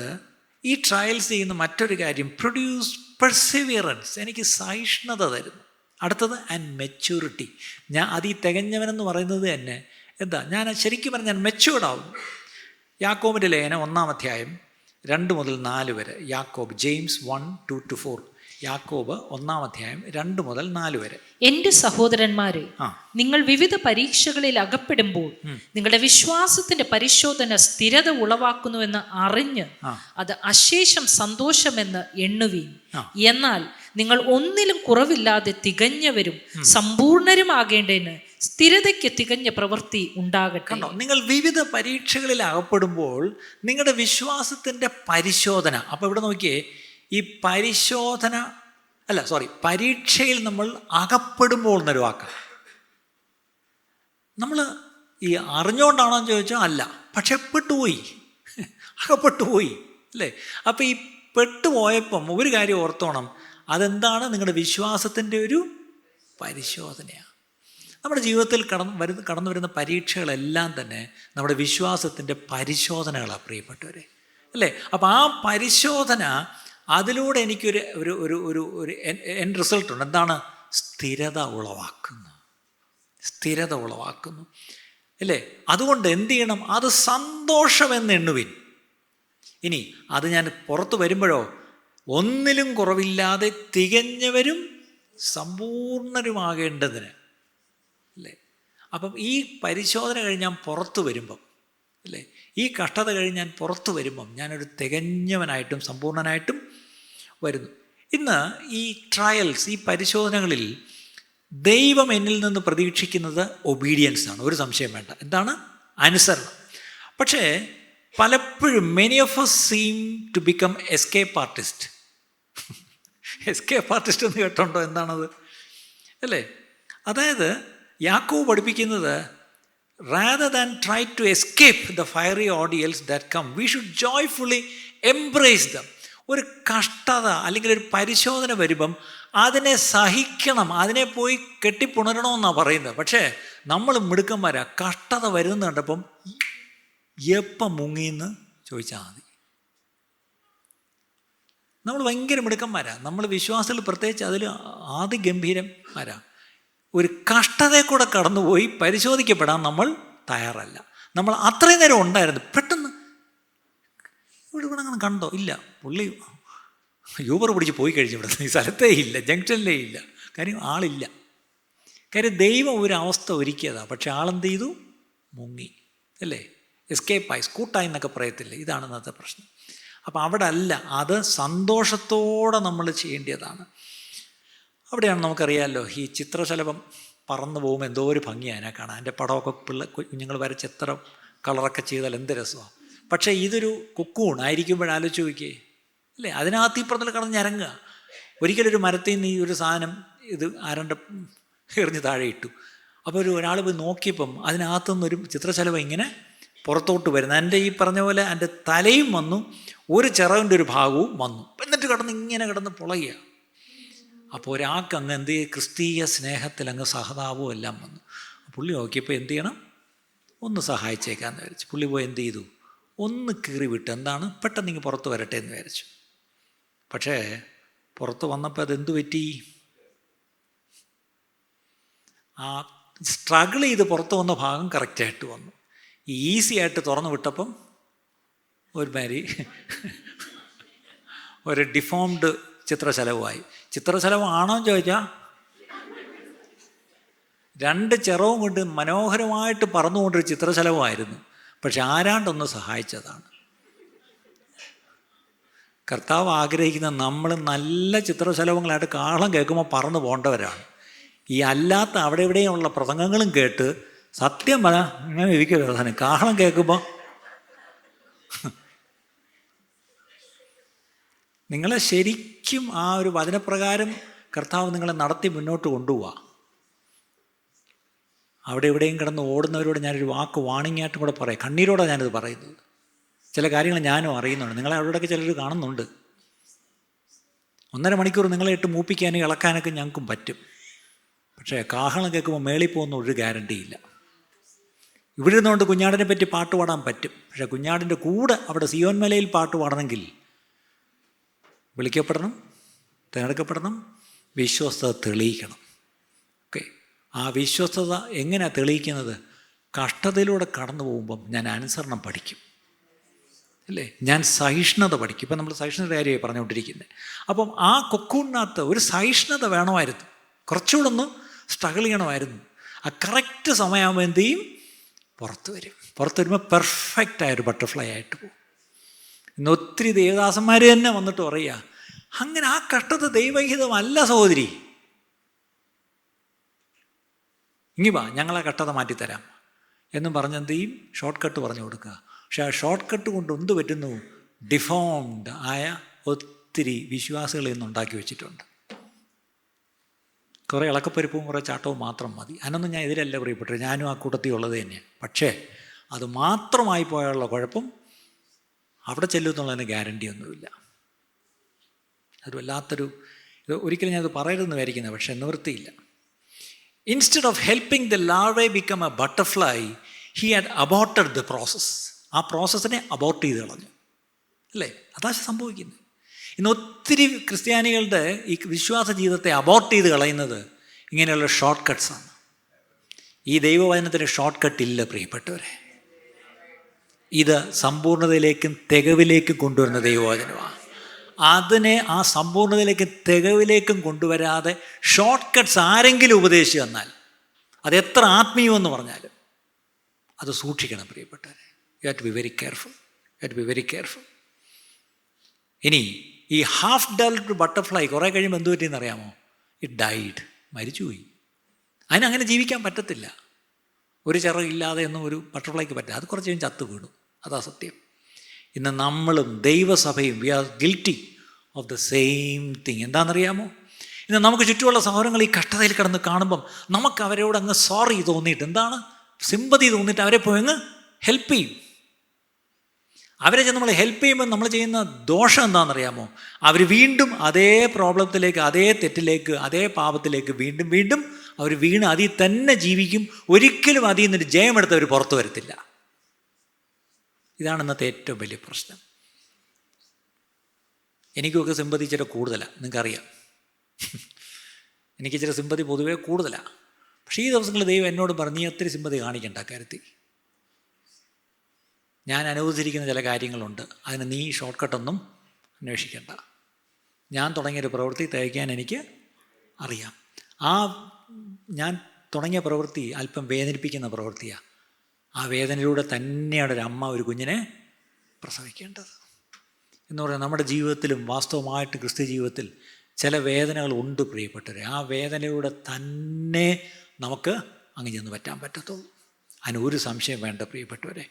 ഈ ട്രയൽസ് ചെയ്യുന്ന മറ്റൊരു കാര്യം പ്രൊഡ്യൂസ് പെർസിവിയറൻസ്, എനിക്ക് സഹിഷ്ണുത തരുന്നു. അടുത്തത് ആൻഡ് മെച്യൂരിറ്റി. ഈ തികഞ്ഞവനെന്ന് പറയുന്നത് തന്നെ എന്താ? ഞാൻ ശരിക്കും പറഞ്ഞാൽ ഞാൻ മെച്യൂർഡാവും. യാക്കോബിൻ്റെ ലേഖനം 1-ാം അധ്യായം 2 മുതൽ 4 വരെ. യാക്കോബ്, ജെയിംസ് 1:2-4. യാക്കോബ് 1-ാം അധ്യായം 2 മുതൽ 4 വരെ. എന്റെ സഹോദരന്മാരെ, നിങ്ങൾ വിവിധ പരീക്ഷകളിൽ അകപ്പെടുമ്പോൾ നിങ്ങളുടെ വിശ്വാസത്തിന്റെ പരിശോധന സ്ഥിരത ഉളവാക്കുന്നുവെന്ന് അറിഞ്ഞ് അത് അശേഷം സന്തോഷമെന്ന് എണ്ണുവീൻ. എന്നാൽ നിങ്ങൾ ഒന്നിലും കുറവില്ലാതെ തികഞ്ഞവരും സമ്പൂർണരുമാകേണ്ടതിന് സ്ഥിരതയ്ക്ക് തികഞ്ഞ പ്രവൃത്തി ഉണ്ടാകട്ടെ. നിങ്ങൾ വിവിധ പരീക്ഷകളിൽ അകപ്പെടുമ്പോൾ നിങ്ങളുടെ വിശ്വാസത്തിന്റെ പരിശോധന. അപ്പോൾ ഇവിടെ നോക്കിയേ, ഈ പരീക്ഷയിൽ നമ്മൾ അകപ്പെടുമ്പോൾ എന്നൊരു വാക്കാണ്. നമ്മൾ ഈ അറിഞ്ഞുകൊണ്ടാണോ എന്ന് ചോദിച്ചാൽ അല്ല, പക്ഷെ അകപ്പെട്ടുപോയി, അല്ലേ? അപ്പം ഈ പെട്ടുപോയപ്പം ഒരു കാര്യം ഓർത്തോണം, അതെന്താണ്? നിങ്ങളുടെ വിശ്വാസത്തിൻ്റെ ഒരു പരിശോധനയാണ്. നമ്മുടെ ജീവിതത്തിൽ കടന്നു വരുന്ന പരീക്ഷകളെല്ലാം തന്നെ നമ്മുടെ വിശ്വാസത്തിൻ്റെ പരിശോധനകളാണ്, പ്രിയപ്പെട്ടവരെ, അല്ലേ? അപ്പോൾ ആ പരിശോധന, അതിലൂടെ എനിക്കൊരു ഒരു ഒരു ഒരു എൻഡ് റിസൾട്ടുണ്ട്. എന്താണ്? സ്ഥിരത ഉളവാക്കുന്നു. സ്ഥിരത ഉളവാക്കുന്നു. അല്ലേ? അതുകൊണ്ട് എന്ത് ചെയ്യണം? അത് സന്തോഷമെന്ന് എണ്ണുവിൻ. ഇനി അത് ഞാൻ പുറത്തു വരുമ്പോഴോ ഒന്നിലും കുറവില്ലാതെ തികഞ്ഞവരും സമ്പൂർണരുമാകേണ്ടതിന്. അല്ലേ? അപ്പം ഈ പരിശോധന കഴിഞ്ഞ് ഞാൻ പുറത്തു വരുമ്പം, അല്ലേ, ഈ കഷ്ടത കഴിഞ്ഞ് ഞാൻ പുറത്തു വരുമ്പം ഞാനൊരു തികഞ്ഞവനായിട്ടും സമ്പൂർണനായിട്ടും വരുന്നു. ഇന്ന് ഈ ട്രയൽസ്, ഈ പരിശോധനകളിൽ ദൈവം എന്നിൽ നിന്ന് പ്രതീക്ഷിക്കുന്നത് ഒബീഡിയൻസ് ആണ്, ഒരു സംശയം വേണ്ട. എന്താണ്? അനുസരണം. പക്ഷേ പലപ്പോഴും many of us seem to become escape artist. Escape artist എന്ന് കേട്ടോണ്ടോ? എന്താണത്? അല്ലേ? അതായത് യാക്കോബ് പഠിപ്പിക്കുന്നത്, rather than try to escape the fiery ordeals that come, we should joyfully embrace them. ഒരു കഷ്ടത അല്ലെങ്കിൽ ഒരു പരിശോധന വരുമ്പം അതിനെ സഹിക്കണം, അതിനെ പോയി കെട്ടിപ്പുണരണമെന്നാണ് പറയുന്നത്. പക്ഷേ നമ്മൾ മിടുക്കന്മാരാ. കഷ്ടത വരുന്ന കണ്ടപ്പം എപ്പം മുങ്ങിയെന്ന് ചോദിച്ചാൽ മതി. നമ്മൾ ഭയങ്കര മിടുക്കന്മാരാ. നമ്മൾ വിശ്വാസികൾ പ്രത്യേകിച്ച് അതിൽ ആദിഗംഭീരന്മാരാ. ഒരു കഷ്ടതയെ കൂടെ കടന്നുപോയി പരിശോധിക്കപ്പെടാൻ നമ്മൾ തയ്യാറല്ല. നമ്മൾ അത്രയും നേരം ഉണ്ടായിരുന്നു, പെട്ടെന്ന് ഇവിടെ അങ്ങനെ കണ്ടോ? ഇല്ല, പുള്ളി യൂബർ പിടിച്ച് പോയി കഴിഞ്ഞു. ഇവിടെ ഈ സ്ഥലത്തേ ഇല്ല, ജംഗ്ഷനിലേ ഇല്ല. കാര്യം ആളില്ല. കാര്യം ദൈവം ഒരു അവസ്ഥ ഒരുക്കിയതാണ്. പക്ഷെ ആളെന്ത് ചെയ്തു? മുങ്ങി. അല്ലേ? എസ്കേപ്പായി, സ്കൂട്ടായി എന്നൊക്കെ പറയത്തില്ലേ? ഇതാണ് ഇന്നത്തെ പ്രശ്നം. അപ്പം അവിടെ അല്ല, അത് സന്തോഷത്തോടെ നമ്മൾ ചെയ്യേണ്ടതാണ്. അവിടെയാണ് നമുക്കറിയാമല്ലോ, ഈ ചിത്രശലഭം പറന്നു പോകുമ്പോൾ എന്തോ ഒരു ഭംഗിയാണ് അതിനെ കാണാൻ. എൻ്റെ പടമൊക്കെ കുഞ്ഞുങ്ങൾ വരച്ച് എത്ര കളറൊക്കെ ചെയ്താൽ എന്ത് രസമാണ്. പക്ഷേ ഇതൊരു കുക്കൂൺ ആയിരിക്കുമ്പോഴാലോചിച്ച് നോക്കിയേ, അല്ലേ? അതിനകത്ത് ഈ പറഞ്ഞിൽ കിടന്ന് ഞരങ്ങുക. ഒരിക്കലൊരു മരത്തിൽ നിന്ന് ഈ ഒരു സാധനം ഇത് ആരണ്ട് എറിഞ്ഞ് താഴെ ഇട്ടു. അപ്പോൾ ഒരാൾ പോയി നോക്കിയപ്പം അതിനകത്തുനിന്നൊരു ചിത്രശലഭം ഇങ്ങനെ പുറത്തോട്ട് വരുന്നത്. എൻ്റെ ഈ പറഞ്ഞ പോലെ എൻ്റെ തലയും വന്നു, ഒരു ചിറകിൻ്റെ ഒരു ഭാഗവും വന്നു. എന്നിട്ട് ഇങ്ങനെ കിടന്ന് പുളയുക. അപ്പോൾ ഒരാൾക്ക് അങ്ങ് എന്ത് ചെയ്യും? ക്രിസ്തീയ സ്നേഹത്തിൽ അങ്ങ് സഹതാപവും എല്ലാം വന്നു. പുള്ളി നോക്കിയപ്പോൾ എന്ത് ചെയ്യണം? ഒന്ന് സഹായിച്ചേക്കാമെന്ന് വിചാരിച്ചു. പുള്ളി പോയി എന്ത് ചെയ്തു? ഒന്ന് കീറി വിട്ട്, എന്താണ്, പെട്ടെന്ന് ഇങ്ങ് പുറത്ത് വരട്ടെ എന്ന് വിചാരിച്ചു. പക്ഷേ പുറത്ത് വന്നപ്പോൾ അതെന്തു പറ്റി? ആ സ്ട്രഗിൾ ചെയ്ത് പുറത്ത് വന്ന ഭാഗം കറക്റ്റായിട്ട് വന്നു. ഈസി ആയിട്ട് തുറന്നു വിട്ടപ്പം ഒരുമാതിരി ഒരു ഡിഫോംഡ് ചിത്രശലഭമായി. ചിത്രശലഭമാണോ എന്ന് ചോദിച്ചാൽ രണ്ട് ചിറവും കൊണ്ട് മനോഹരമായിട്ട് പറന്നുകൊണ്ടൊരു ചിത്രശലഭമായിരുന്നു. പക്ഷെ ആരാണ്ടൊന്ന് സഹായിച്ചതാണ്. കർത്താവ് ആഗ്രഹിക്കുന്ന നമ്മൾ നല്ല ചിത്രശലഭങ്ങളായിട്ട് കാഹളം കേൾക്കുമ്പോൾ പറന്നു പോകേണ്ടവരാണ്. ഈ അല്ലാത്ത അവിടെ ഇവിടെയുള്ള പ്രസംഗങ്ങളും കേട്ട് സത്യം പറ ഇങ്ങനെ ഇരിക്കരുത്. കാഹളം കേൾക്കുമ്പോൾ നിങ്ങളെ ശരിക്കും ആ ഒരു വചനപ്രകാരം കർത്താവ് നിങ്ങളെ നടത്തി മുന്നോട്ട് കൊണ്ടുപോവുക. അവിടെ എവിടെയും കിടന്ന് ഓടുന്നവരോട് ഞാനൊരു വാക്ക് വാണിംഗായിട്ടും കൂടെ പറയാം. കണ്ണീരോടാണ് ഞാനിത് പറയുന്നത്. ചില കാര്യങ്ങൾ ഞാനും അറിയുന്നുണ്ട്. നിങ്ങളെ അവിടെയൊക്കെ ചിലർ കാണുന്നുണ്ട്. 1.5 മണിക്കൂർ നിങ്ങളെ ഇട്ട് മൂപ്പിക്കാനും ഇളക്കാനൊക്കെ ഞങ്ങൾക്കും പറ്റും. പക്ഷേ കാഹളം കേൾക്കുമ്പോൾ മേളിൽ പോകുന്ന ഒരു ഗ്യാരണ്ടിയില്ല. ഇവിടെ ഇരുന്നുകൊണ്ട് കുഞ്ഞാടിനെ പറ്റി പാട്ട് പാടാൻ പറ്റും. പക്ഷേ കുഞ്ഞാടിൻ്റെ കൂടെ അവിടെ സിയോൻ മലയിൽ പാട്ട് പാടണമെങ്കിൽ വിളിക്കപ്പെടണം, തിരഞ്ഞെടുക്കപ്പെടണം, വിശ്വസ്തത തെളിയിക്കണം. ഓക്കെ, ആ വിശ്വസ്തത എങ്ങനെയാണ് തെളിയിക്കുന്നത്? കഷ്ടതയിലൂടെ കടന്നു പോകുമ്പം ഞാൻ അനുസരണം പഠിക്കും, അല്ലേ? ഞാൻ സഹിഷ്ണുത പഠിക്കും. ഇപ്പം നമ്മൾ സഹിഷ്ണുത കാര്യമായി പറഞ്ഞുകൊണ്ടിരിക്കുന്നത്. അപ്പം ആ കൊക്കൂണിനകത്ത് ഒരു സഹിഷ്ണുത വേണമായിരുന്നു. കുറച്ചുകൂടെ ഒന്ന് സ്ട്രഗിൾ ചെയ്യണമായിരുന്നു. ആ കറക്റ്റ് സമയമാകുമ്പോൾ എന്ത് ചെയ്യും? പുറത്ത് വരും. പുറത്ത് വരുമ്പോൾ പെർഫെക്റ്റായൊരു ബട്ടർഫ്ലൈ ആയിട്ട് പോകും. ഇന്ന് ഒത്തിരി ദേവദാസന്മാർ തന്നെ വന്നിട്ട് പറയുക, അങ്ങനെ ആ കഷ്ടത ദൈവഹിതമല്ല സഹോദരി, ഇങ്ങി വാ ഞങ്ങളെ കഷ്ടത മാറ്റിത്തരാം എന്നും പറഞ്ഞ് എന്ത് ചെയ്യും? ഷോർട്ട് കട്ട് പറഞ്ഞു കൊടുക്കുക. പക്ഷെ ആ ഷോർട്ട് കട്ട് കൊണ്ട് എന്ത് പറ്റുന്നു? ഡിഫോംഡ് ആയ ഒത്തിരി വിശ്വാസികളെ ഇന്ന് ഉണ്ടാക്കി വെച്ചിട്ടുണ്ട്. കുറേ ഇളക്കപ്പരിപ്പും കുറേ ചാട്ടവും മാത്രം മതി. അതിനൊന്നും ഞാൻ എതിരല്ല പ്രിയപ്പെട്ടത്, ഞാനും ആ കൂട്ടത്തിൽ ഉള്ളത് തന്നെയാണ്. പക്ഷേ അത് മാത്രമായി പോയുള്ള കുഴപ്പം അവിടെ ചെല്ലുമെന്നുള്ളതിന് ഗ്യാരണ്ടി ഒന്നുമില്ല. അത് വല്ലാത്തൊരു ഇത് ഒരിക്കലും ഞാനത് പറയരുതെന്ന് വിചാരിക്കുന്നത്, പക്ഷേ നിവൃത്തിയില്ല. Instead of helping the larvae become A butterfly, he had aborted the process. ആ പ്രോസസ്സിനെ അബോർട്ട് ചെയ്ത് കളഞ്ഞു, അല്ലേ? അതാ സംഭവിക്കുന്നത്. ഇന്ന് ഒത്തിരി ക്രിസ്ത്യാനികളുടെ ഈ വിശ്വാസ ജീവിതത്തെ അബോർട്ട് ചെയ്ത് കളയുന്നത് ഇങ്ങനെയുള്ള ഷോർട്ട് കട്ട്സാണ്. ഈ ദൈവവചനത്തിന് ഷോർട്ട് കട്ട് ഇല്ല പ്രിയപ്പെട്ടവരെ. ഇത് സമ്പൂർണ്ണതയിലേക്കും തികവിലേക്കും കൊണ്ടുവരുന്ന ദൈവവചനമാണ്. അതിനെ ആ സമ്പൂർണ്ണതയിലേക്കും തികവിലേക്കും കൊണ്ടുവരാതെ ഷോർട്ട് കട്ട്സ് ആരെങ്കിലും ഉപദേശിച്ചു തന്നാൽ, അതെത്ര ആത്മീയമെന്ന് പറഞ്ഞാലും അത് സൂക്ഷിക്കണം പ്രിയപ്പെട്ടവരെ. You have to be very careful. You have to be very careful. ഇനി ഈ ഹാഫ് ഡെവലപ്ഡ് ബട്ടർഫ്ലൈ കുറേ കഴിയുമ്പോൾ എന്ത് പറ്റിയെന്ന് അറിയാമോ? ഇറ്റ് ഡൈഡ്, മരിച്ചുപോയി. അതിനങ്ങനെ ജീവിക്കാൻ പറ്റത്തില്ല. ഒരു ചിറകില്ലാതെ ഒന്നും ഒരു ബട്ടർഫ്ലൈക്ക് പറ്റില്ല. അത് കുറച്ച് കഴിഞ്ഞ് ചത്തു വീണു. അതാ സത്യം. ഇന്ന് നമ്മളും ദൈവസഭയും we are guilty of the same thing. എന്താണെന്നറിയാമോ? ഇന്ന് നമുക്ക് ചുറ്റുമുള്ള സഹോദരങ്ങൾ ഈ കഷ്ടതയിൽ കിടന്ന് കാണുമ്പം നമുക്ക് അവരോട് അങ്ങ് സോറി തോന്നിയിട്ട്, എന്താണ് സിമ്പതി തോന്നിയിട്ട് അവരെ പോയി അങ്ങ് ഹെൽപ്പ് ചെയ്യും. അവരെ ചെന്ന് നമ്മൾ ഹെൽപ്പ് ചെയ്യുമ്പോൾ നമ്മൾ ചെയ്യുന്ന ദോഷം എന്താണെന്നറിയാമോ? അവർ വീണ്ടും അതേ പ്രോബ്ലത്തിലേക്ക്, അതേ തെറ്റിലേക്ക്, അതേ പാപത്തിലേക്ക് വീണ്ടും വീണ്ടും അവർ വീണ് അതിൽ തന്നെ ജീവിക്കും. ഒരിക്കലും അതിൽ നിന്നൊരു ജയമെടുത്ത് അവർ പുറത്തു വരത്തില്ല. ഇതാണ് ഇന്നത്തെ ഏറ്റവും വലിയ പ്രശ്നം. എനിക്കൊക്കെ സിമ്പതി ഇച്ചിരി കൂടുതലാണ്, നിങ്ങൾക്കറിയാം. എനിക്ക് ഇച്ചിരി സിമ്പതി പൊതുവേ കൂടുതലാണ്. പക്ഷേ ഈ ദിവസങ്ങളിൽ ദൈവം എന്നോട് പറഞ്ഞു, നീ ഒത്തിരി സിമ്പതി കാണിക്കേണ്ട കാര്യത്തിൽ. ഞാൻ അനുവദിച്ചിരിക്കുന്ന ചില കാര്യങ്ങളുണ്ട്, അതിന് നീ ഷോർട്ട് കട്ടൊന്നും അന്വേഷിക്കേണ്ട. ഞാൻ തുടങ്ങിയൊരു പ്രവൃത്തി തയ്ക്കാൻ എനിക്ക് അറിയാം. ആ ഞാൻ തുടങ്ങിയ പ്രവൃത്തി അല്പം വേദനിപ്പിക്കുന്ന പ്രവൃത്തിയാണ്. ആ വേദനയിലൂടെ തന്നെയാണ് ഒരു അമ്മ ഒരു കുഞ്ഞിനെ പ്രസവിക്കേണ്ടത്. എന്ന് പറയുന്നത് നമ്മുടെ ജീവിതത്തിലും വാസ്തവമായിട്ട് ക്രിസ്ത്യ ജീവിതത്തിൽ ചില വേദനകൾ ഉണ്ട് പ്രിയപ്പെട്ടവരെ. ആ വേദനയിലൂടെ തന്നെ നമുക്ക് അങ്ങ് ചെന്ന് പറ്റാൻ പറ്റത്തുള്ളൂ. അതിന് ഒരു സംശയം വേണ്ട പ്രിയപ്പെട്ടവരെ.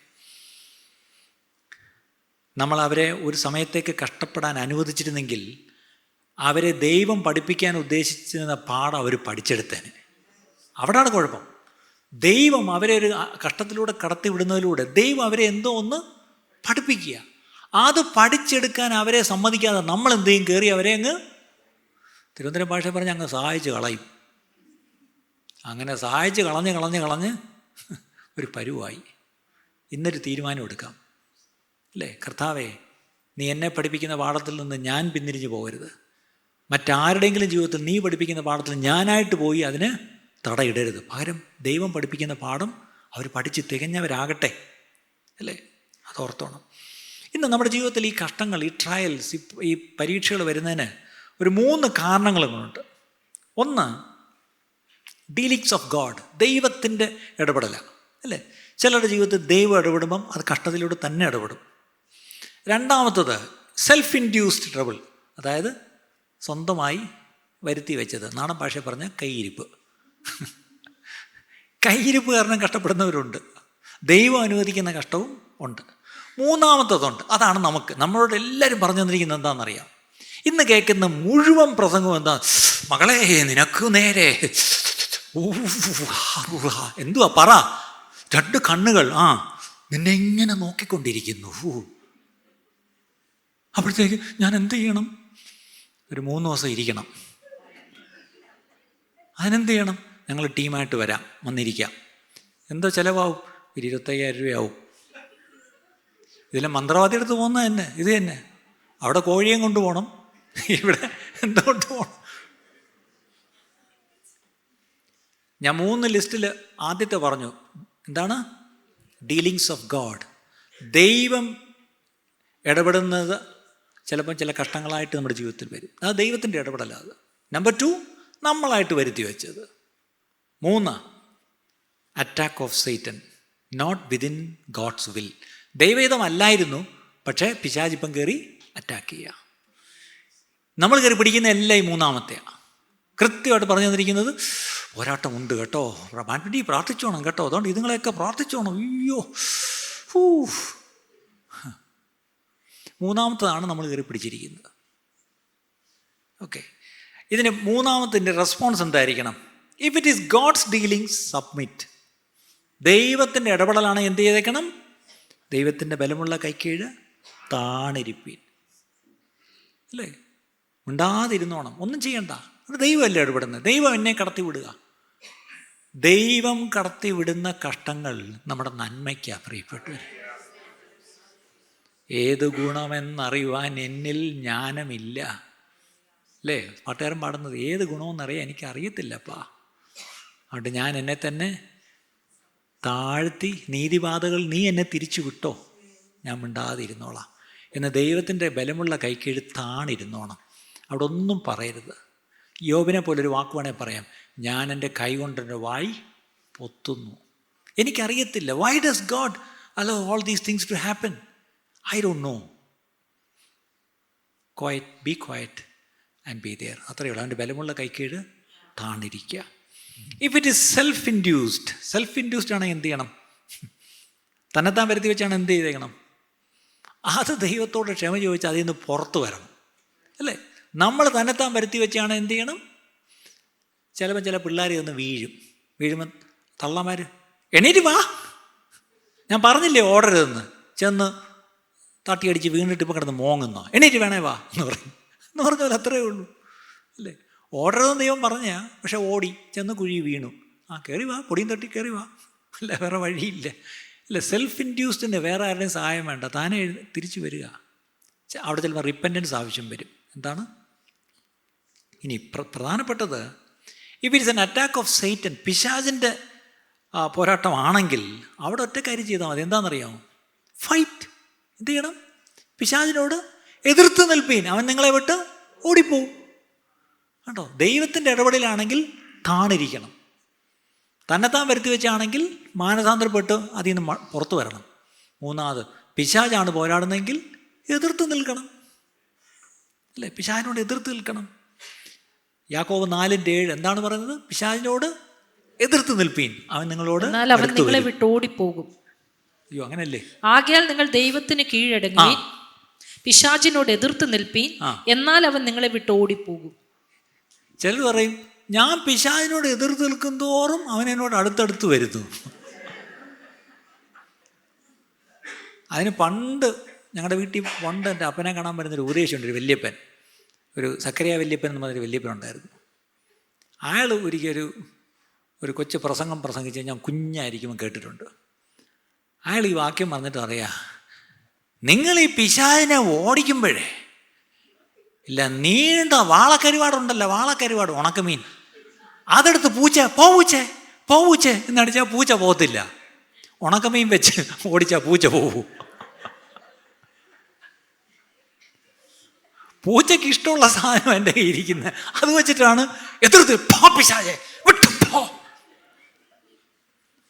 നമ്മൾ അവരെ ഒരു സമയത്തേക്ക് കഷ്ടപ്പെടാൻ അനുവദിച്ചിരുന്നെങ്കിൽ അവരെ ദൈവം പഠിപ്പിക്കാൻ ഉദ്ദേശിച്ചിരുന്ന പാഠം അവർ പഠിച്ചെടുത്തേനെ. അവിടാണ് കുഴപ്പം. ദൈവം അവരെ ഒരു കഷ്ടത്തിലൂടെ കടത്തി വിടുന്നതിലൂടെ ദൈവം അവരെ എന്തോ ഒന്ന് പഠിപ്പിക്കുക. അത് പഠിച്ചെടുക്കാൻ അവരെ സമ്മതിക്കാതെ നമ്മൾ എന്ത് ചെയ്യും? കയറി അവരെ അങ്ങ്, തിരുവനന്തപുരം ഭാഷ പറഞ്ഞ് അങ്ങ് സഹായിച്ച് കളയും. അങ്ങനെ സഹായിച്ച് കളഞ്ഞ് ഒരു പരുവായി. ഇന്നൊരു തീരുമാനം എടുക്കാം, അല്ലേ? കർത്താവേ, നീ എന്നെ പഠിപ്പിക്കുന്ന പാഠത്തിൽ നിന്ന് ഞാൻ പിന്തിരിഞ്ഞു പോകരുത്. മറ്റാരുടെയെങ്കിലും ജീവിതത്തിൽ നീ പഠിപ്പിക്കുന്ന പാഠത്തിൽ ഞാനായിട്ട് പോയി അതിന് തടയിടരുത്. പകരം ദൈവം പഠിപ്പിക്കുന്ന പാഠം അവർ പഠിച്ച് തികഞ്ഞവരാകട്ടെ, അല്ലേ? അതോർത്തോണം. ഇന്ന് നമ്മുടെ ജീവിതത്തിൽ ഈ കഷ്ടങ്ങൾ, ഈ ട്രയൽസ്, ഈ പരീക്ഷകൾ വരുന്നതിന് ഒരു 3 കാരണങ്ങളുണ്ട്. ഒന്ന്, ഡീലിങ്സ് ഓഫ് ഗോഡ്, ദൈവത്തിൻ്റെ ഇടപെടലാണ്, അല്ലേ? ചിലരുടെ ജീവിതത്തിൽ ദൈവം ഇടപെടുമ്പം അത് കഷ്ടത്തിലൂടെ തന്നെ ഇടപെടും. രണ്ടാമത്തത് സെൽഫ് ഇൻഡ്യൂസ്ഡ് ട്രബിൾ, അതായത് സ്വന്തമായി വരുത്തി വെച്ചത്. നാടൻ ഭാഷ പറഞ്ഞ കൈയിരിപ്പ്. കൈയിരിപ്പ് കാരണം കഷ്ടപ്പെടുന്നവരുണ്ട്. ദൈവം അനുവദിക്കുന്ന കഷ്ടവും ഉണ്ട്. മൂന്നാമത്തതുണ്ട്, അതാണ് നമ്മളോട് എല്ലാവരും പറഞ്ഞു തന്നിരിക്കുന്നത്. എന്താണെന്നറിയാം? ഇന്ന് കേൾക്കുന്ന മുഴുവൻ പ്രസംഗവും എന്താ? മകളെ, നിനക്ക് നേരെ എന്തുവാ പറ, 2 കണ്ണുകൾ നിന്നെ ഇങ്ങനെ നോക്കിക്കൊണ്ടിരിക്കുന്നു. അപ്പോഴത്തേക്ക് ഞാൻ എന്ത് ചെയ്യണം? ഒരു 3 ദിവസം ഇരിക്കണം. അതിനെന്ത് ചെയ്യണം? ഞങ്ങൾ ടീമായിട്ട് വരാം, വന്നിരിക്കാം. എന്തോ ചിലവാകും? 25,000 രൂപയാവും. ഇതിലെ മന്ത്രവാദി എടുത്ത് പോകുന്നത് തന്നെ ഇത് തന്നെ. അവിടെ കോഴിയും കൊണ്ടുപോകണം, ഇവിടെ എന്തോ കൊണ്ടുപോകണം. ഞാൻ 3 ലിസ്റ്റിൽ ആദ്യത്തെ പറഞ്ഞു. എന്താണ്? Dealings of God. ദൈവം ഇടപെടുന്നത് ചിലപ്പം ചില കഷ്ടങ്ങളായിട്ട് നമ്മുടെ ജീവിതത്തിൽ വരും. അത് ദൈവത്തിൻ്റെ ഇടപെടലാണ്. നമ്പർ 2, നമ്മളായിട്ട് വരുത്തി വെച്ചത്. 3, attack of Satan, not within God's will. ദൈവഹിതമല്ലായിരുന്നു, പക്ഷേ പിശാചിപ്പം കയറി അറ്റാക്ക് ചെയ്യുക. നമ്മൾ കയറി പിടിക്കുന്ന എല്ലാം ഈ മൂന്നാമത്തെയാണ്. കൃത്യമായിട്ട് പറഞ്ഞു തന്നിരിക്കുന്നത് പോരാട്ടമുണ്ട് കേട്ടോ, മാറ്റി പ്രാർത്ഥിച്ചോണം കേട്ടോ, അതുകൊണ്ട് ഇതുങ്ങളെയൊക്കെ പ്രാർത്ഥിച്ചോണം. അയ്യോ, മൂന്നാമത്തതാണ് നമ്മൾ കയറി പിടിച്ചിരിക്കുന്നത്. ഓക്കെ, ഇതിന് മൂന്നാമത്തിൻ്റെ റെസ്പോൺസ് എന്തായിരിക്കണം? If it is God's dealings, submit. ദൈവത്തിൻ്റെ ഇടപെടലാണ്, എന്ത് ചെയ്തേക്കണം? ദൈവത്തിൻ്റെ ബലമുള്ള കൈക്കീഴ് താണിരിപ്പീൻ, അല്ലേ? ഉണ്ടാതിരുന്നോണം, ഒന്നും ചെയ്യണ്ട. അത് ദൈവമല്ലേ ഇടപെടുന്നത്. ദൈവം എന്നെ കടത്തി വിടുക. ദൈവം കടത്തി വിടുന്ന കഷ്ടങ്ങൾ നമ്മുടെ നന്മയ്ക്കാണ് പ്രിയപ്പെട്ടവർ. ഏത് ഗുണമെന്നറിയുവാൻ എന്നിൽ ജ്ഞാനമില്ല, അല്ലേ? പാട്ടുകാരൻ പാടുന്നത്. ഏത് ഗുണമെന്നറിയാൻ എനിക്കറിയത്തില്ലപ്പാ, അതുകൊണ്ട് ഞാൻ എന്നെ തന്നെ താഴ്ത്തി നീതിപാതകൾ നീ എന്നെ തിരിച്ചു വിട്ടോ, ഞാൻ മിണ്ടാതിരുന്നോളാം എന്ന് ദൈവത്തിൻ്റെ ബലമുള്ള കൈക്കീഴ് താണിരുന്നോണം. അവിടെ ഒന്നും പറയരുത്. യോബിനെ പോലൊരു വാക്ക് വേണേൽ പറയാം, ഞാൻ എൻ്റെ കൈ കൊണ്ടെൻ്റെ വായി പൊത്തുന്നു. എനിക്കറിയത്തില്ല, why does God allow all these things to happen, I don't know. Quiet, be quiet and be there. അത്രയേ ഉള്ളൂ. അവൻ്റെ ബലമുള്ള കൈക്കീഴ് താണിരിക്കുക. If it is self induced ആണെങ്കിൽ എന്ത് ചെയ്യണം? തന്നെത്താൻ വരുത്തി വെച്ചാണ് എന്ത് ചെയ്തേക്കണം? അത് ദൈവത്തോട് ക്ഷമ ചോദിച്ചാൽ അതിൽ നിന്ന് പുറത്തു വരണം, അല്ലേ? നമ്മൾ തന്നെത്താൻ വരുത്തി വെച്ചാണ് എന്ത് ചെയ്യണം? ചിലപ്പോൾ ചില പിള്ളേർ ഒന്ന് വീഴുമ്പോൾ തള്ളമാർ എണീറ്റ് വാ, ഞാൻ പറഞ്ഞില്ലേ ഓടരുതെന്ന്, ചെന്ന് തട്ടിയടിച്ച് വീണിട്ട് ഇപ്പം കിടന്ന് മോങ്ങുന്നോ, എണീറ്റ് വേണേ വാ എന്ന് പറഞ്ഞാൽ അത്രയേ ഉള്ളൂ, അല്ലേ? ഓടരുതെന്ന് ദൈവം പറഞ്ഞാ, പക്ഷെ ഓടി ചെന്ന് കുഴി വീണു. കയറി വാ, പൊടിയും തട്ടി കയറി വാ, അല്ല വേറെ വഴിയില്ല. ഇല്ല, സെൽഫ് ഇൻഡ്യൂസ്ഡിന് വേറെ ആരുടെയും സഹായം വേണ്ട, താനേ തിരിച്ചു വരിക. അവിടെ ചിലപ്പോൾ റിപ്പൻറ്റൻസ് ആവശ്യം വരും. എന്താണ് ഇനി പ്രധാനപ്പെട്ടത്? If it's an attack of Satan, പിശാചിൻ്റെ പോരാട്ടമാണെങ്കിൽ അവിടെ ഒറ്റ കാര്യം ചെയ്താൽ മതി. എന്താണെന്നറിയാമോ? ഫൈറ്റ്. എന്ത് ചെയ്യണം? പിശാചിനോട് എതിർത്ത് നിൽപ്പീൻ, അവൻ നിങ്ങളെ വിട്ട് ഓടിപ്പോവും. കേട്ടോ? ദൈവത്തിൻ്റെ ഇടപെടലാണെങ്കിൽ താണിരിക്കണം. തന്നെത്താൻ വരുത്തി വെച്ചാണെങ്കിൽ മാനസാന്തരപ്പെട്ട് അതിൽ നിന്ന് പുറത്തു വരണം. മൂന്നാമത്, പിശാചാണ് പോരാടുന്നതെങ്കിൽ എതിർത്ത് നിൽക്കണം, അല്ലേ? പിശാചിനോട് എതിർത്ത് നിൽക്കണം. യാക്കോബ് 4:7 എന്താണ് പറയുന്നത്? പിശാചിനോട് എതിർത്ത് നിൽപ്പീൻ, അവൻ നിങ്ങളോട് അവൻ നിങ്ങളെ വിട്ടോടിപ്പോകും. അയ്യോ, അങ്ങനല്ലേ? ആകയാൽ നിങ്ങൾ ദൈവത്തിന് കീഴടങ്ങി പിശാചിനോട് എതിർത്ത് നിൽപ്പീൻ, എന്നാൽ അവൻ നിങ്ങളെ വിട്ടോടിപ്പോകും. ചിലർ പറയും, ഞാൻ പിശാചിനോട് എതിർത്ത് നിൽക്കും തോറും അവൻ എന്നോട് അടുത്തടുത്ത് വരുന്നു. അതിന് പണ്ട് ഞങ്ങളുടെ വീട്ടിൽ എൻ്റെ അപ്പനെ കാണാൻ വരുന്നൊരു ഉപദേശമുണ്ട്. ഒരു വല്യപ്പൻ, ഒരു സക്കറിയ വല്യപ്പൻ എന്ന് പറഞ്ഞൊരു വല്യപ്പൻ ഉണ്ടായിരുന്നു. അയാൾ ഒരിക്കൽ ഒരു കൊച്ചു പ്രസംഗം പ്രസംഗിച്ച് ഞാൻ കുഞ്ഞായിരിക്കുമ്പോൾ കേട്ടിട്ടുണ്ട്. അയാൾ ഈ വാക്യം പറഞ്ഞിട്ട് അറിയാം, നിങ്ങൾ ഈ പിശാചിനെ ഓടിക്കുമ്പോഴേ ഇല്ല, നീണ്ട വാളക്കരുവാടുണ്ടല്ലോ, വാളക്കരുവാട്, ഉണക്കമീൻ, അതെടുത്ത് പൂച്ചേ എന്നടിച്ചാൽ പൂച്ച പോകത്തില്ല. ഉണക്കമീൻ വെച്ച് ഓടിച്ചാൽ പൂച്ച പോകൂ. പൂച്ചയ്ക്ക് ഇഷ്ടമുള്ള സാധനം എൻ്റെ കയ്യിൽ ഇരിക്കുന്നത്, അത് വെച്ചിട്ടാണ് എതിർത്ത് പിശാചേ വിട്ടു പോ.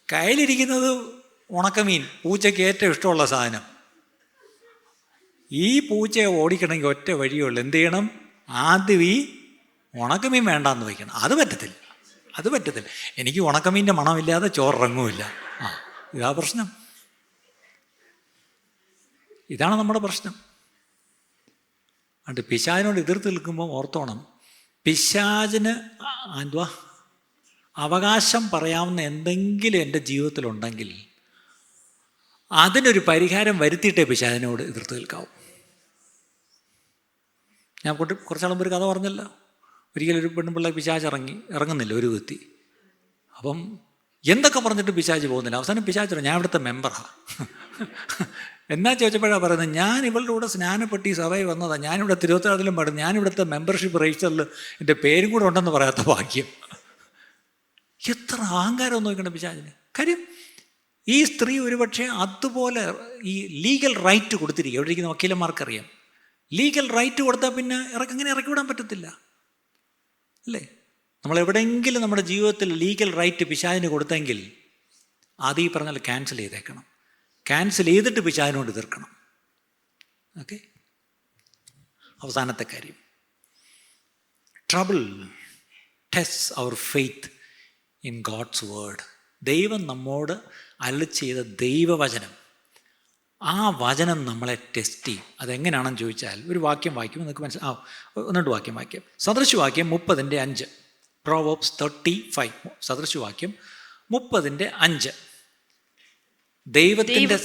കയ്യിലിരിക്കുന്നത് ഉണക്കമീൻ, പൂച്ചയ്ക്ക് ഏറ്റവും ഇഷ്ടമുള്ള സാധനം. ഈ പൂച്ചയെ ഓടിക്കണമെങ്കിൽ ഒറ്റ വഴിയുള്ളൂ. എന്ത് ചെയ്യണം? ആദ്യം ഈ ഉണക്കമീൻ വേണ്ടാന്ന് വയ്ക്കണം. അത് പറ്റത്തില്ല. എനിക്ക് ഉണക്കമീൻ്റെ മണമില്ലാതെ ചോറിറങ്ങുമില്ല. ഇതാ പ്രശ്നം. ഇതാണ് നമ്മുടെ പ്രശ്നം. അതുകൊണ്ട് പിശാചിനോട് എതിർത്ത് നിൽക്കുമ്പോൾ ഓർത്തോണം, പിശാചിന് അവകാശം പറയാവുന്ന എന്തെങ്കിലും എൻ്റെ ജീവിതത്തിലുണ്ടെങ്കിൽ അതിനൊരു പരിഹാരം വരുത്തിയിട്ടേ പിശാചിനോട് എതിർത്ത് നിൽക്കാവും. ഞാൻ കുറച്ചാളുമ്പോൾ ഒരു കഥ പറഞ്ഞല്ലോ. ഒരിക്കലും ഒരു പെണ്ണുപിള്ള പിശാച് ഇറങ്ങുന്നില്ല ഒരു വ്യക്തി. അപ്പം എന്തൊക്കെ പറഞ്ഞിട്ട് പിശാച് പോകുന്നില്ല. അവസാനം പിശാച് ഞാൻ ഇവിടുത്തെ മെമ്പറാണ് എന്നാ ചോദിച്ചപ്പോഴാണ് പറയുന്നത്, ഞാൻ ഇവളുടെ കൂടെ സ്നാനപ്പെട്ടി സഭയിൽ വന്നതാണ്, ഞാനിവിടെ തിരുവത്താഴത്തിലും പാടും, ഞാനിവിടുത്തെ മെമ്പർഷിപ്പ് രജിസ്റ്ററിൽ എൻ്റെ പേരും കൂടെ ഉണ്ടെന്ന് പറയാത്ത ഭാഗ്യം. എത്ര അഹങ്കാരം നോക്കണം പിശാചിന്. കാര്യം ഈ സ്ത്രീ ഒരുപക്ഷെ അതുപോലെ ഈ ലീഗൽ റൈറ്റ് കൊടുത്തിരിക്കുക. എവിടെ ഇരിക്കുന്ന വക്കീലന്മാർക്കറിയാം. ലീഗൽ റൈറ്റ് കൊടുത്താൽ പിന്നെ അങ്ങനെ ഇറക്കി വിടാൻ പറ്റത്തില്ല, അല്ലേ? നമ്മളെവിടെയെങ്കിലും നമ്മുടെ ജീവിതത്തിൽ ലീഗൽ റൈറ്റ് പിശാചിന് കൊടുത്തെങ്കിൽ അത് ഈ പറഞ്ഞാൽ ക്യാൻസൽ ചെയ്തേക്കണം. ക്യാൻസൽ ചെയ്തിട്ട് പിശാചിനോട് എതിർക്കണം. ഓക്കെ. അവസാനത്തെ കാര്യം, trouble test our faith in God's word. ദൈവം നമ്മോട് അരുളി ചെയ്ത ദൈവവചനം, ആ വചനം നമ്മളെ ടെസ്റ്റ് ചെയ്യും. അതെങ്ങനെയാണെന്ന് ചോദിച്ചാൽ ഒരു വാക്യം വായിക്കും, നിങ്ങൾക്ക് ഒന്നുണ്ട് വാക്യം വായിക്കാം. സദൃശവാക്യം 30:5. പ്രോവേർബ്സ് 35. സദൃശവാക്യം 30:5. ദൈവത്തിന്റെ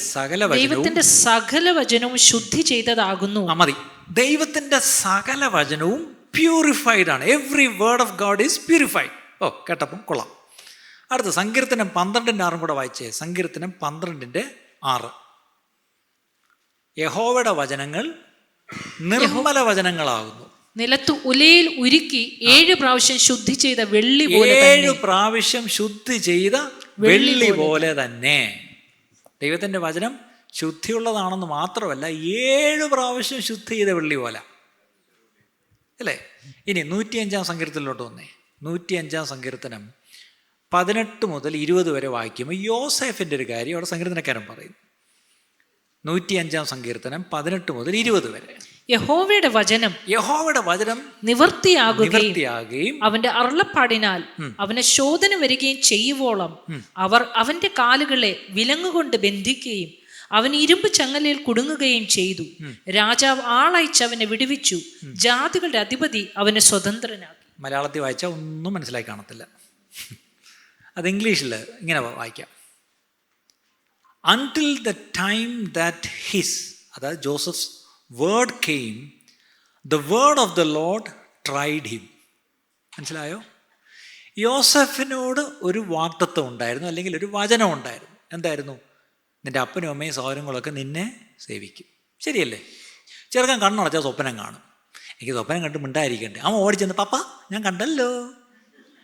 സകല വചനവും ശുദ്ധി ചെയ്തതാകുന്നു. മതി. ദൈവത്തിന്റെ സകല വചനവും പ്യൂരിഫൈഡ് ആണ്. Every word of God is purified. കേട്ടപ്പം കൊള്ളാം. അടുത്ത സങ്കീർത്തനം 12:6 കൂടെ വായിച്ചേ. സങ്കീർത്തനം 12:6. യഹോവയുടെ വചനങ്ങൾ നിർമ്മല വചനങ്ങളാകുന്നു. നിലത്ത് ഉലയിൽ ഉരുക്കി 7 പ്രാവശ്യം ശുദ്ധി ചെയ്ത വെള്ളി പോലെ 7 പ്രാവശ്യം ശുദ്ധി ചെയ്ത വെള്ളി പോലെ തന്നെ. ദൈവത്തിൻ്റെ വചനം ശുദ്ധിയുള്ളതാണെന്ന് മാത്രമല്ല, 7 പ്രാവശ്യം ശുദ്ധി ചെയ്ത വെള്ളി പോലെ അല്ലേ. ഇനി 105-ാം സങ്കീർത്തനത്തിലോട്ട് വന്നേ. 105-ാം സങ്കീർത്തനം 18 മുതൽ 20 വരെ വായിക്കുമ്പോൾ യോസേഫിൻ്റെ ഒരു കാര്യം അവിടെ സങ്കീർത്തനക്കാരൻ പറയും. 105-ാം സങ്കീർത്തനം 18 മുതൽ 20 വരെ. യഹോവയുടെ വചനം നിവൃത്തിയാകുകയും അവന്റെ അരുളപ്പാടിനാൽ അവനെ ശോധന വരികയും ചെയ്യുവോളം അവർ അവന്റെ കാലുകളെ വിലങ്ങുകൊണ്ട് ബന്ധിക്കുകയും അവൻ ഇരുമ്പ് ചങ്ങലയിൽ കുടുങ്ങുകയും ചെയ്തു. രാജാവ് ആളയച്ച് അവനെ വിടുവിച്ചു. ജാതികളുടെ അധിപതി അവനെ സ്വതന്ത്രനാക്കി. മലയാളത്തിൽ വായിച്ചാൽ ഒന്നും മനസ്സിലായി കാണത്തില്ല. അത് ഇംഗ്ലീഷിൽ ഇങ്ങനെ വായിക്കാം. Until the time that his, അതായത് Joseph's word came, the word of the Lord tried him. മനസ്സിലായോ? യോസഫിനോട് ഒരു വാഗ്ദത്തം ഉണ്ടായിരുന്നു, അല്ലെങ്കിൽ ഒരു വചനം ഉണ്ടായിരുന്നു. എന്തായിരുന്നു? നിൻ്റെ അപ്പനും അമ്മയും സഹോദരങ്ങളൊക്കെ നിന്നെ സേവിക്കും. ശരിയല്ലേ? ചെറുക്കൻ കണ്ണടച്ചാൽ സ്വപ്നം കാണും. എനിക്ക് സ്വപ്നം കണ്ട് മിണ്ടായിരിക്കണ്ടേ. അവൻ ഓടിച്ചെന്ന്, പപ്പ ഞാൻ കണ്ടല്ലോ,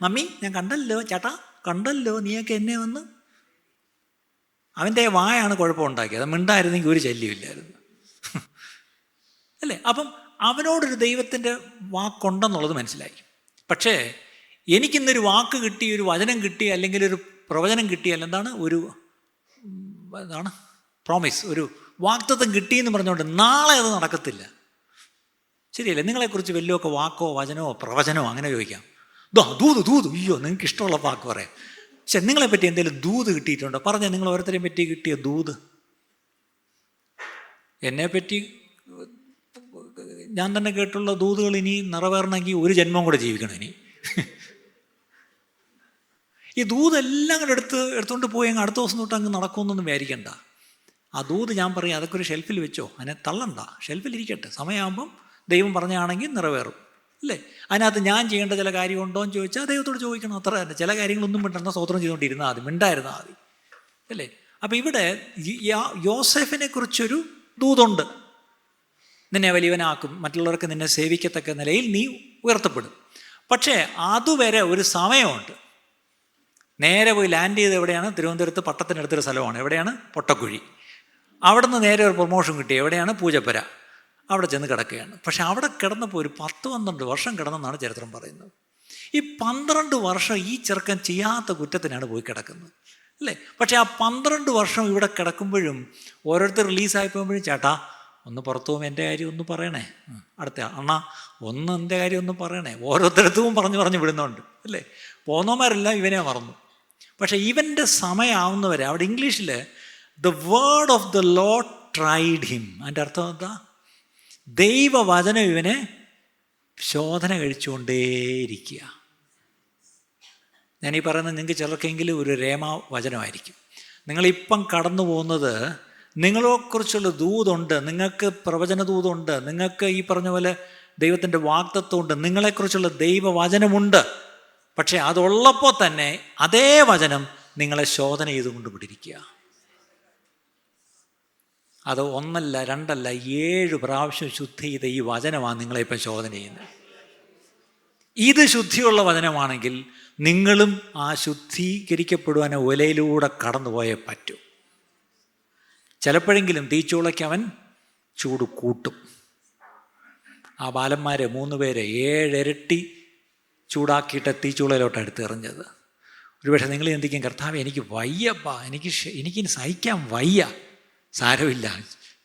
മമ്മി ഞാൻ കണ്ടല്ലോ, ചേട്ടാ കണ്ടല്ലോ, നീയൊക്കെ എന്നെ വന്ന്. അവൻ്റെ വായാണ് കുഴപ്പമുണ്ടാക്കിയത്. അത് മിണ്ടായിരുന്നെങ്കിൽ ഒരു ശല്യമില്ലായിരുന്നു അല്ലേ. അപ്പം അവനോടൊരു ദൈവത്തിൻ്റെ വാക്കുണ്ടെന്നുള്ളത് മനസ്സിലായി. പക്ഷേ എനിക്കിന്നൊരു വാക്ക് കിട്ടി, ഒരു വചനം കിട്ടി, അല്ലെങ്കിൽ ഒരു പ്രവചനം കിട്ടിയാൽ എന്താണ്, പ്രോമിസ്, ഒരു വാഗ്ദത്തം കിട്ടിയെന്ന് പറഞ്ഞുകൊണ്ട് നാളെ അത് നടക്കത്തില്ല. ശരിയല്ലേ? നിങ്ങളെക്കുറിച്ച് വല്ലതൊക്കെ വാക്കോ വചനമോ പ്രവചനമോ അങ്ങനെ ചോദിക്കാം. ദൂത് അയ്യോ നിങ്ങൾക്ക് ഇഷ്ടമുള്ള വാക്ക് പറയാം. പക്ഷെ നിങ്ങളെപ്പറ്റി എന്തെങ്കിലും ദൂത് കിട്ടിയിട്ടുണ്ടോ? പറഞ്ഞാൽ നിങ്ങൾ ഓരോരുത്തരെയും പറ്റി കിട്ടിയ ദൂത്. എന്നെപ്പറ്റി ഞാൻ തന്നെ കേട്ടുള്ള ദൂതുകൾ ഇനി നിറവേറണമെങ്കിൽ ഒരു ജന്മം കൂടെ ജീവിക്കണം. ഇനി ഈ ദൂതെല്ലാം കൂടെ എടുത്തുകൊണ്ട് പോയി അങ്ങ് അടുത്ത ദിവസം തൊട്ട് അങ്ങ് നടക്കുമെന്നൊന്നും വിചാരിക്കണ്ട. ആ ദൂത് ഞാൻ പറയും, അതൊക്കെ ഒരു ഷെൽഫിൽ വെച്ചോ, അതിനെ തള്ളണ്ട, ഷെൽഫിലിരിക്കട്ടെ. സമയമാകുമ്പം ദൈവം പറഞ്ഞാണെങ്കിൽ നിറവേറും അല്ലേ. അതിനകത്ത് ഞാൻ ചെയ്യേണ്ട ചില കാര്യമുണ്ടോ എന്ന് ചോദിച്ചാൽ ദൈവത്തോട് ചോദിക്കണം, അത്ര തന്നെ. ചില കാര്യങ്ങളൊന്നും മിണ്ടണ്ട, സ്തോത്രം ചെയ്തുകൊണ്ടിരുന്നാൽ മതി, മിണ്ടായിരുന്നാൽ മതി അല്ലേ. അപ്പം ഇവിടെ യോസേഫിനെ കുറിച്ചൊരു ദൂതുണ്ട്. നിന്നെ വലിയവനാക്കും, മറ്റുള്ളവർക്ക് നിന്നെ സേവിക്കത്തക്ക നിലയിൽ നീ ഉയർത്തപ്പെടും. പക്ഷേ അതുവരെ ഒരു സമയമുണ്ട്. നേരെ പോയി ലാൻഡ് ചെയ്ത് എവിടെയാണ്? തിരുവനന്തപുരത്ത് പട്ടത്തിനടുത്തൊരു സ്ഥലമാണ്. എവിടെയാണ്? പൊട്ടക്കുഴി. അവിടെ നിന്ന് നേരെ ഒരു പ്രൊമോഷൻ കിട്ടി. എവിടെയാണ്? പൂജപ്പുര. അവിടെ ചെന്ന് കിടക്കുകയാണ്. പക്ഷെ അവിടെ കിടന്നപ്പോൾ ഒരു 10-12 വർഷം കിടന്നെന്നാണ് ചരിത്രം പറയുന്നത്. ഈ 12 വർഷം ഈ ചെറുക്കൻ ചെയ്യാത്ത കുറ്റത്തിനാണ് പോയി കിടക്കുന്നത് അല്ലേ. പക്ഷെ ആ 12 വർഷം ഇവിടെ കിടക്കുമ്പോഴും ഓരോരുത്തർ റിലീസായി പോകുമ്പോഴും, ചേട്ടാ ഒന്ന് പുറത്തു പോകുമ്പോൾ എൻ്റെ കാര്യം ഒന്ന് പറയണേ, അടുത്ത അണ്ണാ ഒന്ന് എൻ്റെ കാര്യം ഒന്ന് പറയണേ, ഓരോരുത്തരത്തും പറഞ്ഞു വിടുന്നുണ്ട് അല്ലേ. പോന്നവന്മാരെല്ലാം ഇവനെ മറന്നു. പക്ഷെ ഇവൻ്റെ സമയമാവുന്നവരെ അവിടെ ഇംഗ്ലീഷിൽ the word of the Lord tried him. അതിൻ്റെ അർത്ഥം എന്താ? ദൈവവചനം ഇവനെ ശോധന കഴിച്ചുകൊണ്ടേയിരിക്കുക. ഞാനീ പറയുന്നത് നിങ്ങൾക്ക് ചിലർക്കെങ്കിലും ഒരു രേമാ വചനമായിരിക്കും. നിങ്ങളിപ്പം കടന്നു പോകുന്നത്, നിങ്ങളെക്കുറിച്ചുള്ള ദൂതുണ്ട്, നിങ്ങൾക്ക് പ്രവചന ദൂതുണ്ട്, നിങ്ങൾക്ക് ഈ പറഞ്ഞ പോലെ ദൈവത്തിൻ്റെ വാഗ്ദത്തമുണ്ട്, നിങ്ങളെക്കുറിച്ചുള്ള ദൈവവചനമുണ്ട്. പക്ഷേ അതുള്ളപ്പോൾ തന്നെ അതേ വചനം നിങ്ങളെ ശോധന ചെയ്തുകൊണ്ട് പിടിക്കുക. അത് 1 അല്ല 2 അല്ല 7 പ്രാവശ്യം ശുദ്ധി ചെയ്ത ഈ വചനമാണ് നിങ്ങളെയിപ്പം ശോധന ചെയ്യുന്നത്. ഇത് ശുദ്ധിയുള്ള വചനമാണെങ്കിൽ നിങ്ങളും ആ ശുദ്ധീകരിക്കപ്പെടുവാൻ ഒലയിലൂടെ കടന്നുപോയേ പറ്റൂ. ചിലപ്പോഴെങ്കിലും തീച്ചൂളയ്ക്ക് അവൻ ചൂട് കൂട്ടും. ആ ബാലന്മാരെ 3 പേരെ 7 ഇരട്ടി ചൂടാക്കിയിട്ട് തീച്ചൂളയിലോട്ട് എടുത്ത് എറിഞ്ഞത്. ഒരുപക്ഷെ നിങ്ങൾ ചിന്തിക്കും, കർത്താവ് എനിക്ക് വയ്യപ്പാ, എനിക്കിനി സഹിക്കാൻ വയ്യ. സാരമില്ല,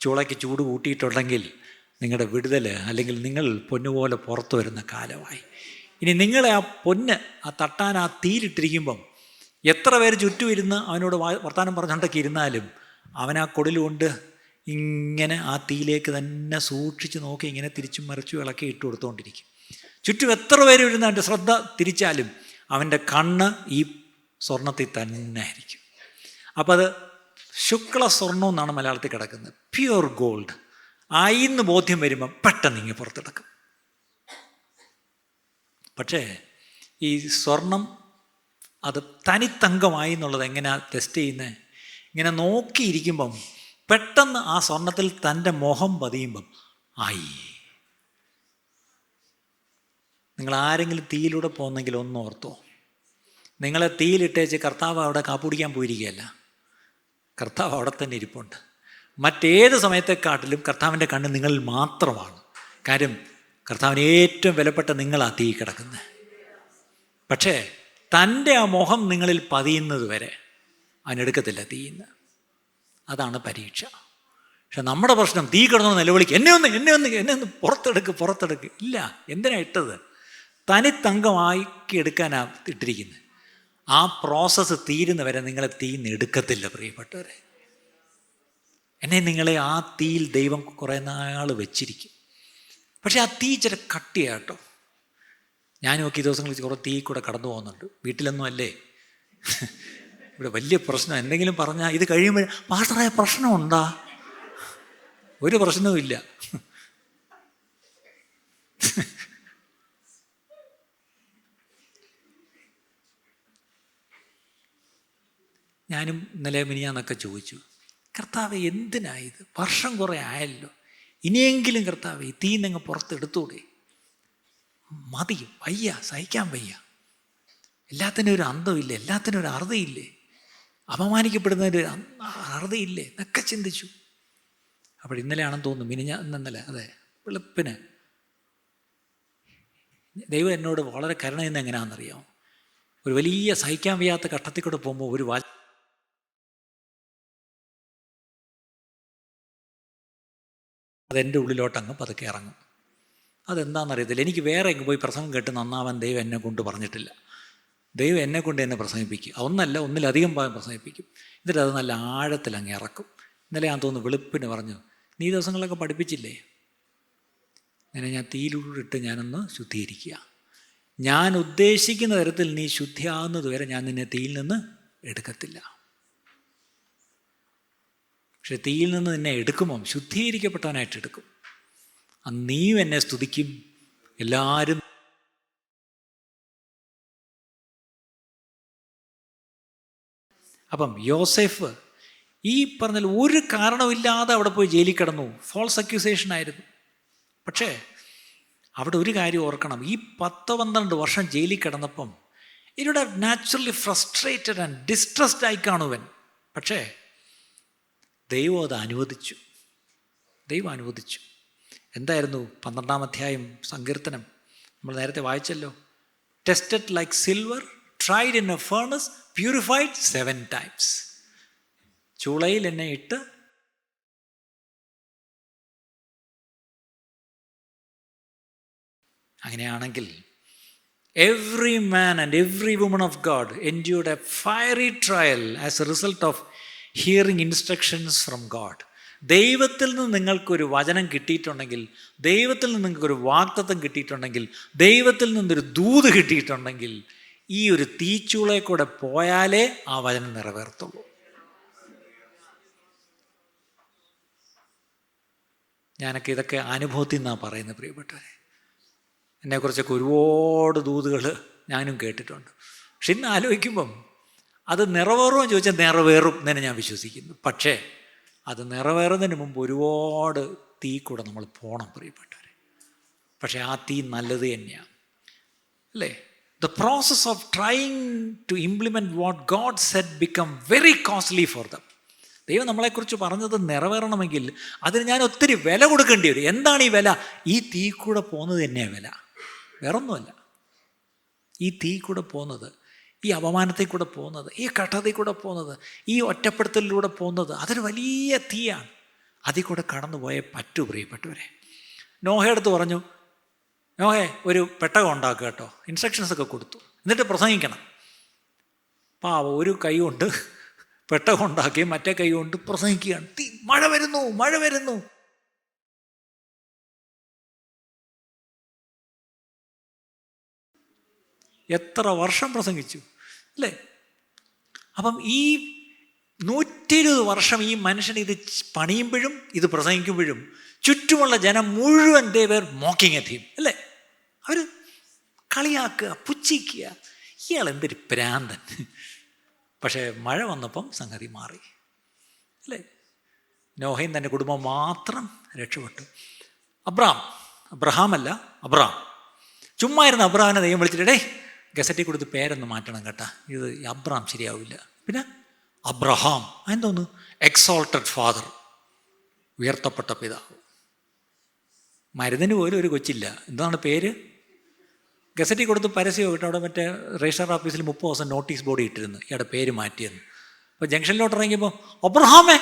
ചൂളയ്ക്ക് ചൂട് കൂട്ടിയിട്ടുണ്ടെങ്കിൽ നിങ്ങളുടെ വിടുതൽ, അല്ലെങ്കിൽ നിങ്ങൾ പൊന്നുപോലെ പുറത്തു വരുന്ന കാലമായി. ഇനി നിങ്ങളെ ആ പൊന്ന് ആ തട്ടാൻ ആ തീയിലിട്ടിരിക്കുമ്പം എത്ര പേര് ചുറ്റും ഇരുന്ന് അവനോട് വർത്താനം പറഞ്ഞുകൊണ്ടൊക്കെ ഇരുന്നാലും അവൻ ആ കൊടിലുകൊണ്ട് ഇങ്ങനെ ആ തീയിലേക്ക് തന്നെ സൂക്ഷിച്ച് നോക്കി ഇങ്ങനെ തിരിച്ചും മറിച്ചും ഇളക്കി ഇട്ട് കൊടുത്തുകൊണ്ടിരിക്കും. ചുറ്റും എത്ര പേര് ഇരുന്ന് അവൻ്റെ ശ്രദ്ധ തിരിച്ചാലും അവൻ്റെ കണ്ണ് ഈ സ്വർണത്തിൽ തന്നെ ആയിരിക്കും. അപ്പം അത് ശുക്ല സ്വർണം എന്നാണ് മലയാളത്തിൽ കിടക്കുന്നത്. പ്യുവർ ഗോൾഡ് ആയിന്ന് ബോധ്യം വരുമ്പം പെട്ടെന്ന് ഇങ്ങനെ പുറത്തെടുക്കും. പക്ഷേ ഈ സ്വർണം അത് തനിത്തങ്കമായി എന്നുള്ളത് എങ്ങനെയാണ് ടെസ്റ്റ് ചെയ്യുന്നത്? ഇങ്ങനെ നോക്കിയിരിക്കുമ്പം പെട്ടെന്ന് ആ സ്വർണത്തിൽ തൻ്റെ മുഖം പതിയുമ്പം ആയി. നിങ്ങൾ ആരെങ്കിലും തീയിലൂടെ പോകുന്നെങ്കിൽ ഒന്ന് ഓർത്തോ, നിങ്ങളെ തീയിലിട്ടേച്ച് കർത്താവ് അവിടെ കാപ്പുടിക്കാൻ പോയിരിക്കുകയല്ല. കർത്താവ് അവിടെ തന്നെ ഇരിപ്പുണ്ട്. മറ്റേത് സമയത്തെക്കാട്ടിലും കർത്താവിൻ്റെ കണ്ണ് നിങ്ങളിൽ മാത്രമാണ്. കാര്യം കർത്താവിന് ഏറ്റവും വിലപ്പെട്ട നിങ്ങളാ തീ കിടക്കുന്നത്. പക്ഷേ തൻ്റെ ആ മുഖം നിങ്ങളിൽ പതിയുന്നത് വരെ അവനെടുക്കത്തില്ല തീയിന്ന്. അതാണ് പരീക്ഷ. പക്ഷെ നമ്മുടെ പ്രശ്നം, തീ കിടന്നു നിലവിളിക്ക്, എന്നെ ഒന്ന് പുറത്തെടുക്ക്. ഇല്ല, എന്തിനാ ഇട്ടത്? തനിത്തങ്കമാക്കി എടുക്കാനാണ് ഇട്ടിരിക്കുന്നത്. ആ പ്രോസസ്സ് തീരുന്നവരെ നിങ്ങളെ തീയിന്ന് എടുക്കത്തില്ല പ്രിയപ്പെട്ടവരെ. നിങ്ങളെ ആ തീയിൽ ദൈവം കുറേ നാൾ വെച്ചിരിക്കും. പക്ഷെ ആ തീ ചില കട്ടിയാട്ടോ. ഞാൻ നോക്കി ദിവസങ്ങളിൽ കുറേ തീ കൂടെ കടന്നു പോകുന്നുണ്ട്. വീട്ടിലൊന്നും അല്ലേ, ഇവിടെ വലിയ പ്രശ്നം. എന്തെങ്കിലും പറഞ്ഞാൽ ഇത് കഴിയുമ്പോൾ പാസ്റ്ററായ പ്രശ്നമുണ്ടാ? ഒരു പ്രശ്നവും ഇല്ല. ഞാനും ഇന്നലെ മിനിയാന്നൊക്കെ ചോദിച്ചു, കർത്താവെ എന്തിനായത്? വർഷം കുറേ ആയല്ലോ, ഇനിയെങ്കിലും കർത്താവെ ഈ തീന്നങ്ങ് പുറത്തെടുത്തൂടെ? മതി, വയ്യ, സഹിക്കാൻ വയ്യ. എല്ലാത്തിനും ഒരു അന്തമില്ല, എല്ലാത്തിനും ഒരു അറുതിയില്ലേ, അപമാനിക്കപ്പെടുന്നതിന് അറുതിയില്ലേ എന്നൊക്കെ ചിന്തിച്ചു. അപ്പോൾ ഇന്നലെ ആണെന്ന് തോന്നുന്നു, ഇന്നലെ അതെ വെളുപ്പിന് ദൈവം എന്നോട് വളരെ കരുണ ചെയ്യുന്നത് എങ്ങനെയാണെന്നറിയാമോ? ഒരു വലിയ സഹിക്കാൻ വയ്യാത്ത കഷ്ടത്തിൽ കൂടെ പോകുമ്പോൾ ഒരു അതെൻ്റെ ഉള്ളിലോട്ടങ്ങ് പതുക്കെ ഇറങ്ങും. അതെന്താണെന്നറിയത്തില്ല. എനിക്ക് വേറെ എങ്ങ് പോയി പ്രസംഗം കേട്ട് നന്നാവാൻ ദൈവം എന്നെ കൊണ്ട് പറഞ്ഞിട്ടില്ല. ദൈവം എന്നെ കൊണ്ട് എന്നെ പ്രസംഗിപ്പിക്കും. ഒന്നിലധികം ഭാഗം പ്രസംഗിപ്പിക്കും. എന്നിട്ട് അത് നല്ല ആഴത്തിൽ അങ്ങ് ഇറക്കും. ഇന്നലെ ഞാൻ തോന്നുന്നു വെളുപ്പിന് പറഞ്ഞു, നീ ദിവസങ്ങളൊക്കെ പഠിപ്പിച്ചില്ലേ, അങ്ങനെ ഞാൻ തീയിലൂടിട്ട് ഞാനൊന്ന് ശുദ്ധീകരിക്കുക. ഞാൻ ഉദ്ദേശിക്കുന്ന തരത്തിൽ നീ ശുദ്ധിയാകുന്നത് വരെ ഞാൻ നിന്നെ തീയിൽ നിന്ന് എടുക്കത്തില്ല. പക്ഷെ തീയിൽ നിന്ന് നിന്നെ എടുക്കുമ്പം ശുദ്ധീകരിക്കപ്പെട്ടവനായിട്ട് എടുക്കും. നീയും എന്നെ സ്തുതിക്കും, എല്ലാവരും. അപ്പം യോസേഫ് ഈ പറഞ്ഞാൽ ഒരു കാരണമില്ലാതെ അവിടെ പോയി ജയിലിൽ കിടന്നു. ഫോൾസ് അക്യൂസേഷൻ ആയിരുന്നു. പക്ഷേ അവിടെ ഒരു കാര്യം ഓർക്കണം, ഈ 10-12 വർഷം ജയിലിൽ കിടന്നപ്പം ഇവിടെ നാച്ചുറലി ഫ്രസ്ട്രേറ്റഡ് ആൻഡ് ഡിസ്ട്രസ്ഡ് ആയി കാണുവൻ. പക്ഷേ ദൈവം അത് അനുവദിച്ചു. എന്തായിരുന്നു 12-ാം അധ്യായം സങ്കീർത്തനം നമ്മൾ നേരത്തെ വായിച്ചല്ലോ. Tested like silver, tried in a furnace, purified 7 times. ചൂളയിൽ എന്നെ ഇട്ട് അങ്ങനെയാണെങ്കിൽ every man and every woman of God endured a fiery trial as a result of hearing instructions from God. ദൈവത്തിൽ നിന്ന് നിങ്ങൾക്കൊരു വചനം കിട്ടിയിട്ടുണ്ടെങ്കിൽ, ദൈവത്തിൽ നിന്ന് നിങ്ങൾക്കൊരു വാഗ്ദത്തം കിട്ടിയിട്ടുണ്ടെങ്കിൽ, ദൈവത്തിൽ നിന്നൊരു ദൂത് കിട്ടിയിട്ടുണ്ടെങ്കിൽ, ഈ ഒരു തീച്ചൂളയെ കൂടെ പോയാലേ ആ വചനം നിറവേർത്തുള്ളൂ. ഞാനൊക്കെ ഇതൊക്കെ അനുഭവത്തിൽ നിന്നാണ് പറയുന്നത് പ്രിയപ്പെട്ടവരെ. എന്നെക്കുറിച്ചൊക്കെ ഒരുപാട് ദൂതുകൾ ഞാനും കേട്ടിട്ടുണ്ട്. പക്ഷെ ഇന്ന് ആലോചിക്കുമ്പം അത് നിറവേറുമോ ചോദിച്ചാൽ നിറവേറും എന്ന് ഞാൻ വിശ്വസിക്കുന്നു. പക്ഷേ അത് നിറവേറുന്നതിന് മുമ്പ് ഒരുപാട് തീ കൂടെ നമ്മൾ പോകണം പ്രിയപ്പെട്ടവരെ. പക്ഷേ ആ തീ നല്ലത് തന്നെയാണ്, അല്ലേ? The process of trying to implement what God said become very costly for them. ദൈവം നമ്മളെക്കുറിച്ച് പറഞ്ഞത് നിറവേറണമെങ്കിൽ അതിന് ഞാൻ ഒത്തിരി വില കൊടുക്കേണ്ടി വരും. എന്താണ് ഈ വില? ഈ തീ കൂടെ പോകുന്നത് തന്നെയാണ് വില, വേറൊന്നുമല്ല. ഈ തീ കൂടെ പോകുന്നത്, ഈ അപമാനത്തിൽ കൂടെ പോകുന്നത്, ഈ കഷ്ടത്തിൽ കൂടെ പോകുന്നത്, ഈ ഒറ്റപ്പെടുത്തലിലൂടെ പോകുന്നത്, അതൊരു വലിയ തീയാണ്. അതിൽ കൂടെ കടന്നു പോയേ പറ്റൂ പ്രിയപ്പെട്ടവരെ. നോഹയെടുത്ത് പറഞ്ഞു, നോഹേ ഒരു പെട്ടകം ഉണ്ടാക്കുക കേട്ടോ, ഇൻസ്ട്രക്ഷൻസൊക്കെ കൊടുത്തു, എന്നിട്ട് പ്രസംഗിക്കണം. പാവം ഒരു കൈ കൊണ്ട് പെട്ടകം ഉണ്ടാക്കി മറ്റേ കൈ കൊണ്ട് പ്രസംഗിക്കുകയാണ്. മഴ വരുന്നു. എത്ര വർഷം പ്രസംഗിച്ചു, അല്ലേ? അപ്പം ഈ 120 വർഷം ഈ മനുഷ്യൻ ഇത് പണിയുമ്പോഴും ഇത് പ്രസംഗിക്കുമ്പോഴും ചുറ്റുമുള്ള ജനം മുഴുവൻ they were mocking at him, അല്ലേ? അവർ കളിയാക്കുക, പുച്ഛിക്കുക, ഇയാൾ എന്തൊരു പ്രാന്തൻ. പക്ഷേ മഴ വന്നപ്പം സംഗതി മാറി, അല്ലേ? നോഹയും തൻ്റെ കുടുംബം മാത്രം രക്ഷപ്പെട്ടു. അബ്രഹാം ചുമ്മാ ഇരുന്ന അബ്രഹാമിനെ ദൈവം വിളിച്ചിട്ടേ ഗസറ്റിൽ കൊടുത്ത് പേരൊന്ന് മാറ്റണം കേട്ടാ, ഇത് അബ്രഹാം ശരിയാവില്ല. പിന്നെ അബ്രഹാം, അതെന്തോന്ന്? എക്സോൾട്ടഡ് ഫാദർ, ഉയർത്തപ്പെട്ട പിതാവ്. മരുന്നിന് പോലും ഒരു കൊച്ചില്ല. എന്താണ് പേര്? ഗസറ്റിൽ കൊടുത്ത് പരസ്യം കേട്ടോ. അവിടെ മറ്റേ രജിസ്റ്റർ ഓഫീസിൽ 30 ദിവസം നോട്ടീസ് ബോർഡ് ഇട്ടിരുന്നു ഇയാളുടെ പേര് മാറ്റിയെന്ന്. അപ്പോൾ ജംഗ്ഷനിലോട്ട് ഇറങ്ങിയപ്പോൾ അബ്രഹാമേ.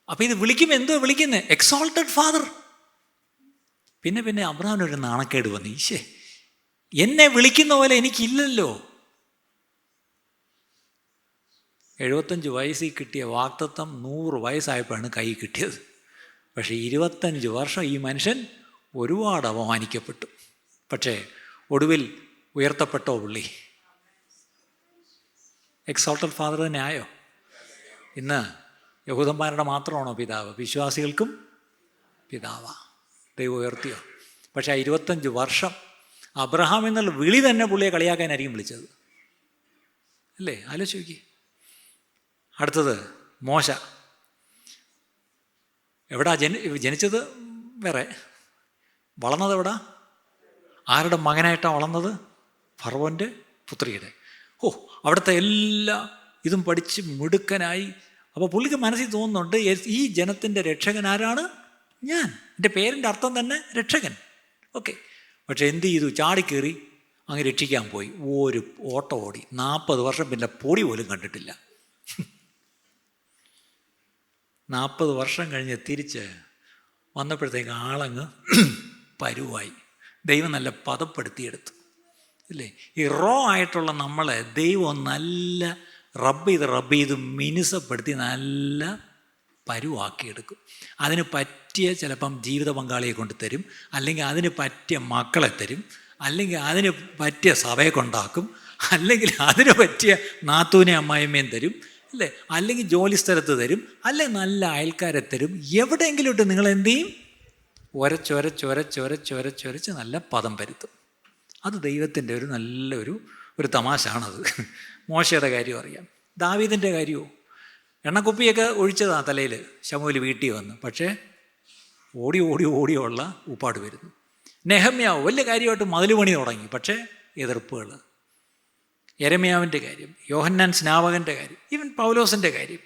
അപ്പോൾ ഇത് വിളിക്കുമ്പോൾ എന്തോ വിളിക്കുന്നത്? Exalted father. പിന്നെ അബ്രഹാമിനൊരു നാണക്കേട് വന്നു. ഈശേ, എന്നെ വിളിക്കുന്ന പോലെ എനിക്കില്ലല്ലോ. 75 വയസ്സിൽ കിട്ടിയ വാഗ്ദത്തം 100 വയസ്സായപ്പോഴാണ് കൈ കിട്ടിയത്. പക്ഷേ 25 വർഷം ഈ മനുഷ്യൻ ഒരുപാട് അപമാനിക്കപ്പെട്ടു. പക്ഷേ ഒടുവിൽ ഉയർത്തപ്പെട്ടോ പുള്ളി? എക്സോൾട്ടഡ് ഫാദർ തന്നെ ആയോ? ഇന്ന് യഹൂദന്മാരുടെ മാത്രമാണോ പിതാവ്? വിശ്വാസികൾക്കും പിതാവാ. ദൈവം ഉയർത്തിയോ? പക്ഷേ 25 വർഷം അബ്രഹാം എന്നുള്ള വിളി തന്നെ പുള്ളിയെ കളിയാക്കാനായിരിക്കും വിളിച്ചത്, അല്ലേ? ആലോചിച്ച് നോക്കി. അടുത്തത് മോശ. എവിടാ ജനിച്ചത്? വേറെ. വളർന്നത് എവിടാ? ആരുടെ മകനായിട്ടാണ് വളർന്നത്? ഫറവോൻ്റെ പുത്രിയുടെ. അവിടുത്തെ എല്ലാ ഇതും പഠിച്ച് മിടുക്കനായി. അപ്പോൾ പുള്ളിക്ക് മനസ്സിൽ തോന്നുന്നുണ്ട്, ഈ ജനത്തിൻ്റെ രക്ഷകൻ ആരാണ്? ഞാൻ. എൻ്റെ പേരിൻ്റെ അർത്ഥം തന്നെ രക്ഷകൻ. ഓക്കെ. പക്ഷെ എന്ത് ചെയ്തു? ചാടിക്കേറി അങ്ങ് രക്ഷിക്കാൻ പോയി. ഒരു ഓട്ടം ഓടി. 40 വർഷം പിന്നെ പൊടി പോലും കണ്ടിട്ടില്ല. 40 വർഷം കഴിഞ്ഞ് തിരിച്ച് വന്നപ്പോഴത്തേക്ക് ആളങ്ങ് പരുവായി. ദൈവം നല്ല പദപ്പെടുത്തിയെടുത്തു, ഇല്ലേ? ഈ റോ ആയിട്ടുള്ള നമ്മളെ ദൈവം നല്ല റബ്ബ് ചെയ്ത് മിനുസപ്പെടുത്തി നല്ല പരുവാക്കിയെടുക്കും. അതിന് പറ്റിയ ചിലപ്പം ജീവിത പങ്കാളിയെ കൊണ്ട് തരും, അല്ലെങ്കിൽ അതിന് പറ്റിയ മക്കളെ തരും, അല്ലെങ്കിൽ അതിന് പറ്റിയ സഭയെ കൊണ്ടാക്കും, അല്ലെങ്കിൽ അതിന് പറ്റിയ നാത്തൂനെ അമ്മായിമ്മയും തരും, അല്ലേ? അല്ലെങ്കിൽ ജോലി സ്ഥലത്ത് തരും, അല്ലെങ്കിൽ നല്ല അയൽക്കാരെ തരും. എവിടെയെങ്കിലും ഇട്ട് നിങ്ങളെന്ത് ചെയ്യും? ഒരച്ചൊരച്ച് നല്ല പദം പരുത്തും. അത് ദൈവത്തിൻ്റെ ഒരു നല്ലൊരു തമാശാണത്. മോശയുടെ കാര്യം അറിയാം, ദാവീദിൻ്റെ കാര്യമോ? എണ്ണക്കുപ്പിയൊക്കെ ഒഴിച്ചതാണ് തലയിൽ ശമൂവേൽ വീട്ടിൽ വന്ന്. പക്ഷേ ഓടിയുള്ള ഉപ്പാട് വരുന്നു. നെഹമ്യാവ് വലിയ കാര്യമായിട്ട് മതിലുപണി തുടങ്ങി, പക്ഷേ എതിർപ്പുകൾ. യെരമ്യാവിൻ്റെ കാര്യം, യോഹന്നാൻ സ്നാപകൻ്റെ കാര്യം, ഈവൻ പൗലോസിൻ്റെ കാര്യം,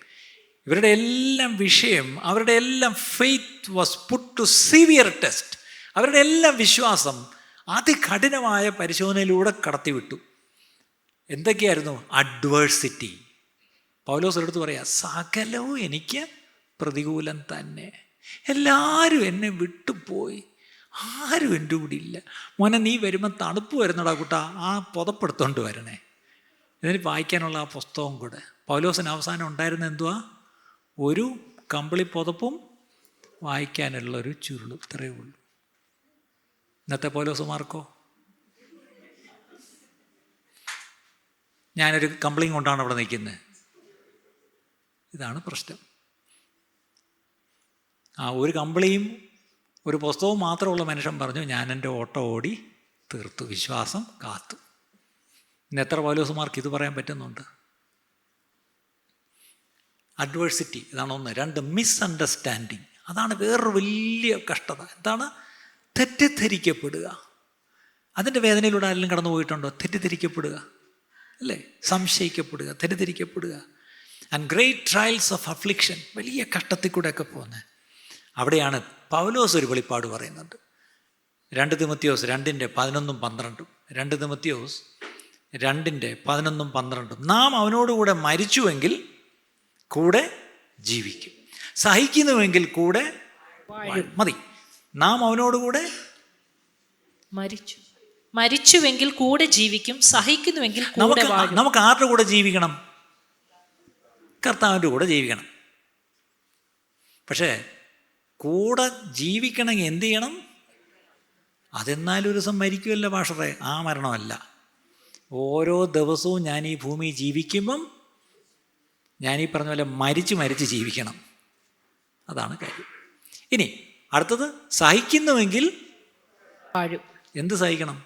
ഇവരുടെ എല്ലാം വിഷയം, അവരുടെ എല്ലാം faith was put to severe test. അവരുടെ എല്ലാം വിശ്വാസം അതികഠിനമായ പരിശോധനയിലൂടെ കടത്തിവിട്ടു. എന്തൊക്കെയായിരുന്നു? അഡ്വേഴ്സിറ്റി. പൗലോസ് എടുത്ത് പറയാ, സകലവും എനിക്ക് പ്രതികൂലം തന്നെ. എല്ലാവരും എന്നെ വിട്ടുപോയി, ആരും എൻ്റെ കൂടെ ഇല്ല. മോനെ, നീ വരുമ്പോൾ തണുപ്പ് വരുന്നടാ കുട്ടാ, ആ പുതപ്പെടുത്തോണ്ട് വരണേ. ഇതിന് വായിക്കാനുള്ള ആ പുസ്തകം കൂടെ. പൗലോസിന് അവസാനം ഉണ്ടായിരുന്ന എന്തുവാ? ഒരു കമ്പിളി പുതപ്പും വായിക്കാനുള്ളൊരു ചുരുളും. ഇത്രയേ ഉള്ളൂ. ഇന്നത്തെ പൗലോസുമാർക്കോ? ഞാനൊരു കമ്പിളിയും കൊണ്ടാണ് അവിടെ നിൽക്കുന്നത്. ഇതാണ് പ്രശ്നം. ഒരു കമ്പിളിയും ഒരു പുസ്തകവും മാത്രമുള്ള മനുഷ്യൻ പറഞ്ഞു, ഞാൻ എൻ്റെ ഓട്ടം ഓടി തീർത്തു, വിശ്വാസം കാത്തു. ഇന്ന് എത്ര പൗലോസുമാർക്ക് ഇത് പറയാൻ പറ്റുന്നുണ്ട്? അഡ്വേഴ്സിറ്റി, ഇതാണ് ഒന്ന്. 2, മിസ്അണ്ടർസ്റ്റാൻഡിങ്. അതാണ് വേറൊരു വലിയ കഷ്ടത. എന്താണ്? തെറ്റിദ്ധരിക്കപ്പെടുക. അതിൻ്റെ വേദനയിലൂടെ ആരെങ്കിലും കടന്നു പോയിട്ടുണ്ടോ? തെറ്റിദ്ധരിക്കപ്പെടുക, അല്ലേ? സംശയിക്കപ്പെടുക, തെറ്റിദ്ധരിക്കപ്പെടുക. And great trials of affliction, വലിയ കഷ്ടത്തിൽ കൂടെയൊക്കെ പോകുന്നത്. അവിടെയാണ് പൗലോസ് ഒരു വെളിപ്പാട് പറയുന്നുണ്ട്. 2 തിമോത്തിയോസ് 2:11-12. 2 തിമോത്തിയോസ് 2:11-12. നാം അവനോടുകൂടെ മരിച്ചുവെങ്കിൽ കൂടെ ജീവിക്കും, സഹിക്കുന്നുവെങ്കിൽ കൂടെ മതി. നാം അവനോടുകൂടെ മരിച്ചുവെങ്കിൽ കൂടെ ജീവിക്കും, സഹിക്കുന്നുവെങ്കിൽ നമുക്ക് ആരുടെ കൂടെ ജീവിക്കണം? കർത്താവിൻ്റെ കൂടെ ജീവിക്കണം. പക്ഷേ കൂടെ ജീവിക്കണമെങ്കിൽ എന്ത് ചെയ്യണം? അതെന്നാലും ഒരു ദിവസം മരിക്കുമല്ലോ പാഷറേ. ആ മരണമല്ല, ഓരോ ദിവസവും ഞാൻ ഈ ഭൂമി ജീവിക്കുമ്പം ഞാനീ പറഞ്ഞ പോലെ മരിച്ച് ജീവിക്കണം. അതാണ് കാര്യം. ഇനി അടുത്തത്, സഹിക്കുന്നുവെങ്കിൽ എന്ത് സഹിക്കണം?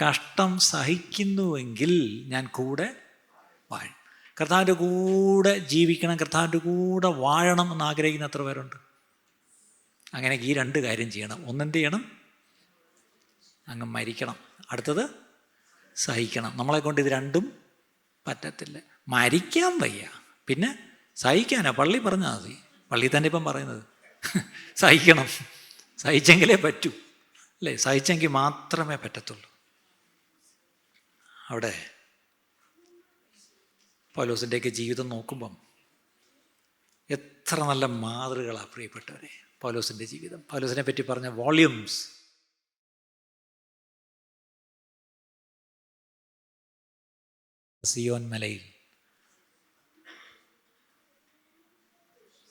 കഷ്ടം സഹിക്കുന്നുവെങ്കിൽ ഞാൻ കൂടെ വാഴും. കർത്താവിൻ്റെ കൂടെ ജീവിക്കണം, കർത്താവിൻ്റെ കൂടെ വാഴണം എന്ന് ആഗ്രഹിക്കുന്ന എത്ര പേരുണ്ട്? അങ്ങനെ ഈ 2 കാര്യം ചെയ്യണം. ഒന്നെന്ത് ചെയ്യണം? അങ്ങ് മരിക്കണം, അടുത്തത് സഹിക്കണം. നമ്മളെ കൊണ്ട് ഇത് രണ്ടും പറ്റത്തില്ല. മരിക്കാൻ വയ്യ, പിന്നെ സഹിക്കാനാ പള്ളി പറഞ്ഞാൽ മതി. പള്ളി തന്നെ ഇപ്പം പറയുന്നത് സഹിക്കണം, സഹിച്ചെങ്കിലേ പറ്റൂ അല്ലേ? സഹിച്ചെങ്കിൽ മാത്രമേ പറ്റത്തുള്ളൂ. അവിടെ പൗലോസിൻ്റെയൊക്കെ ജീവിതം നോക്കുമ്പം എത്ര നല്ല മാതൃകളാണ് പ്രിയപ്പെട്ടവരെ പൗലോസിൻ്റെ ജീവിതം. പൗലോസിനെ പറ്റി പറഞ്ഞ വോള്യൂംസ്. സിയോൻ മലയിൽ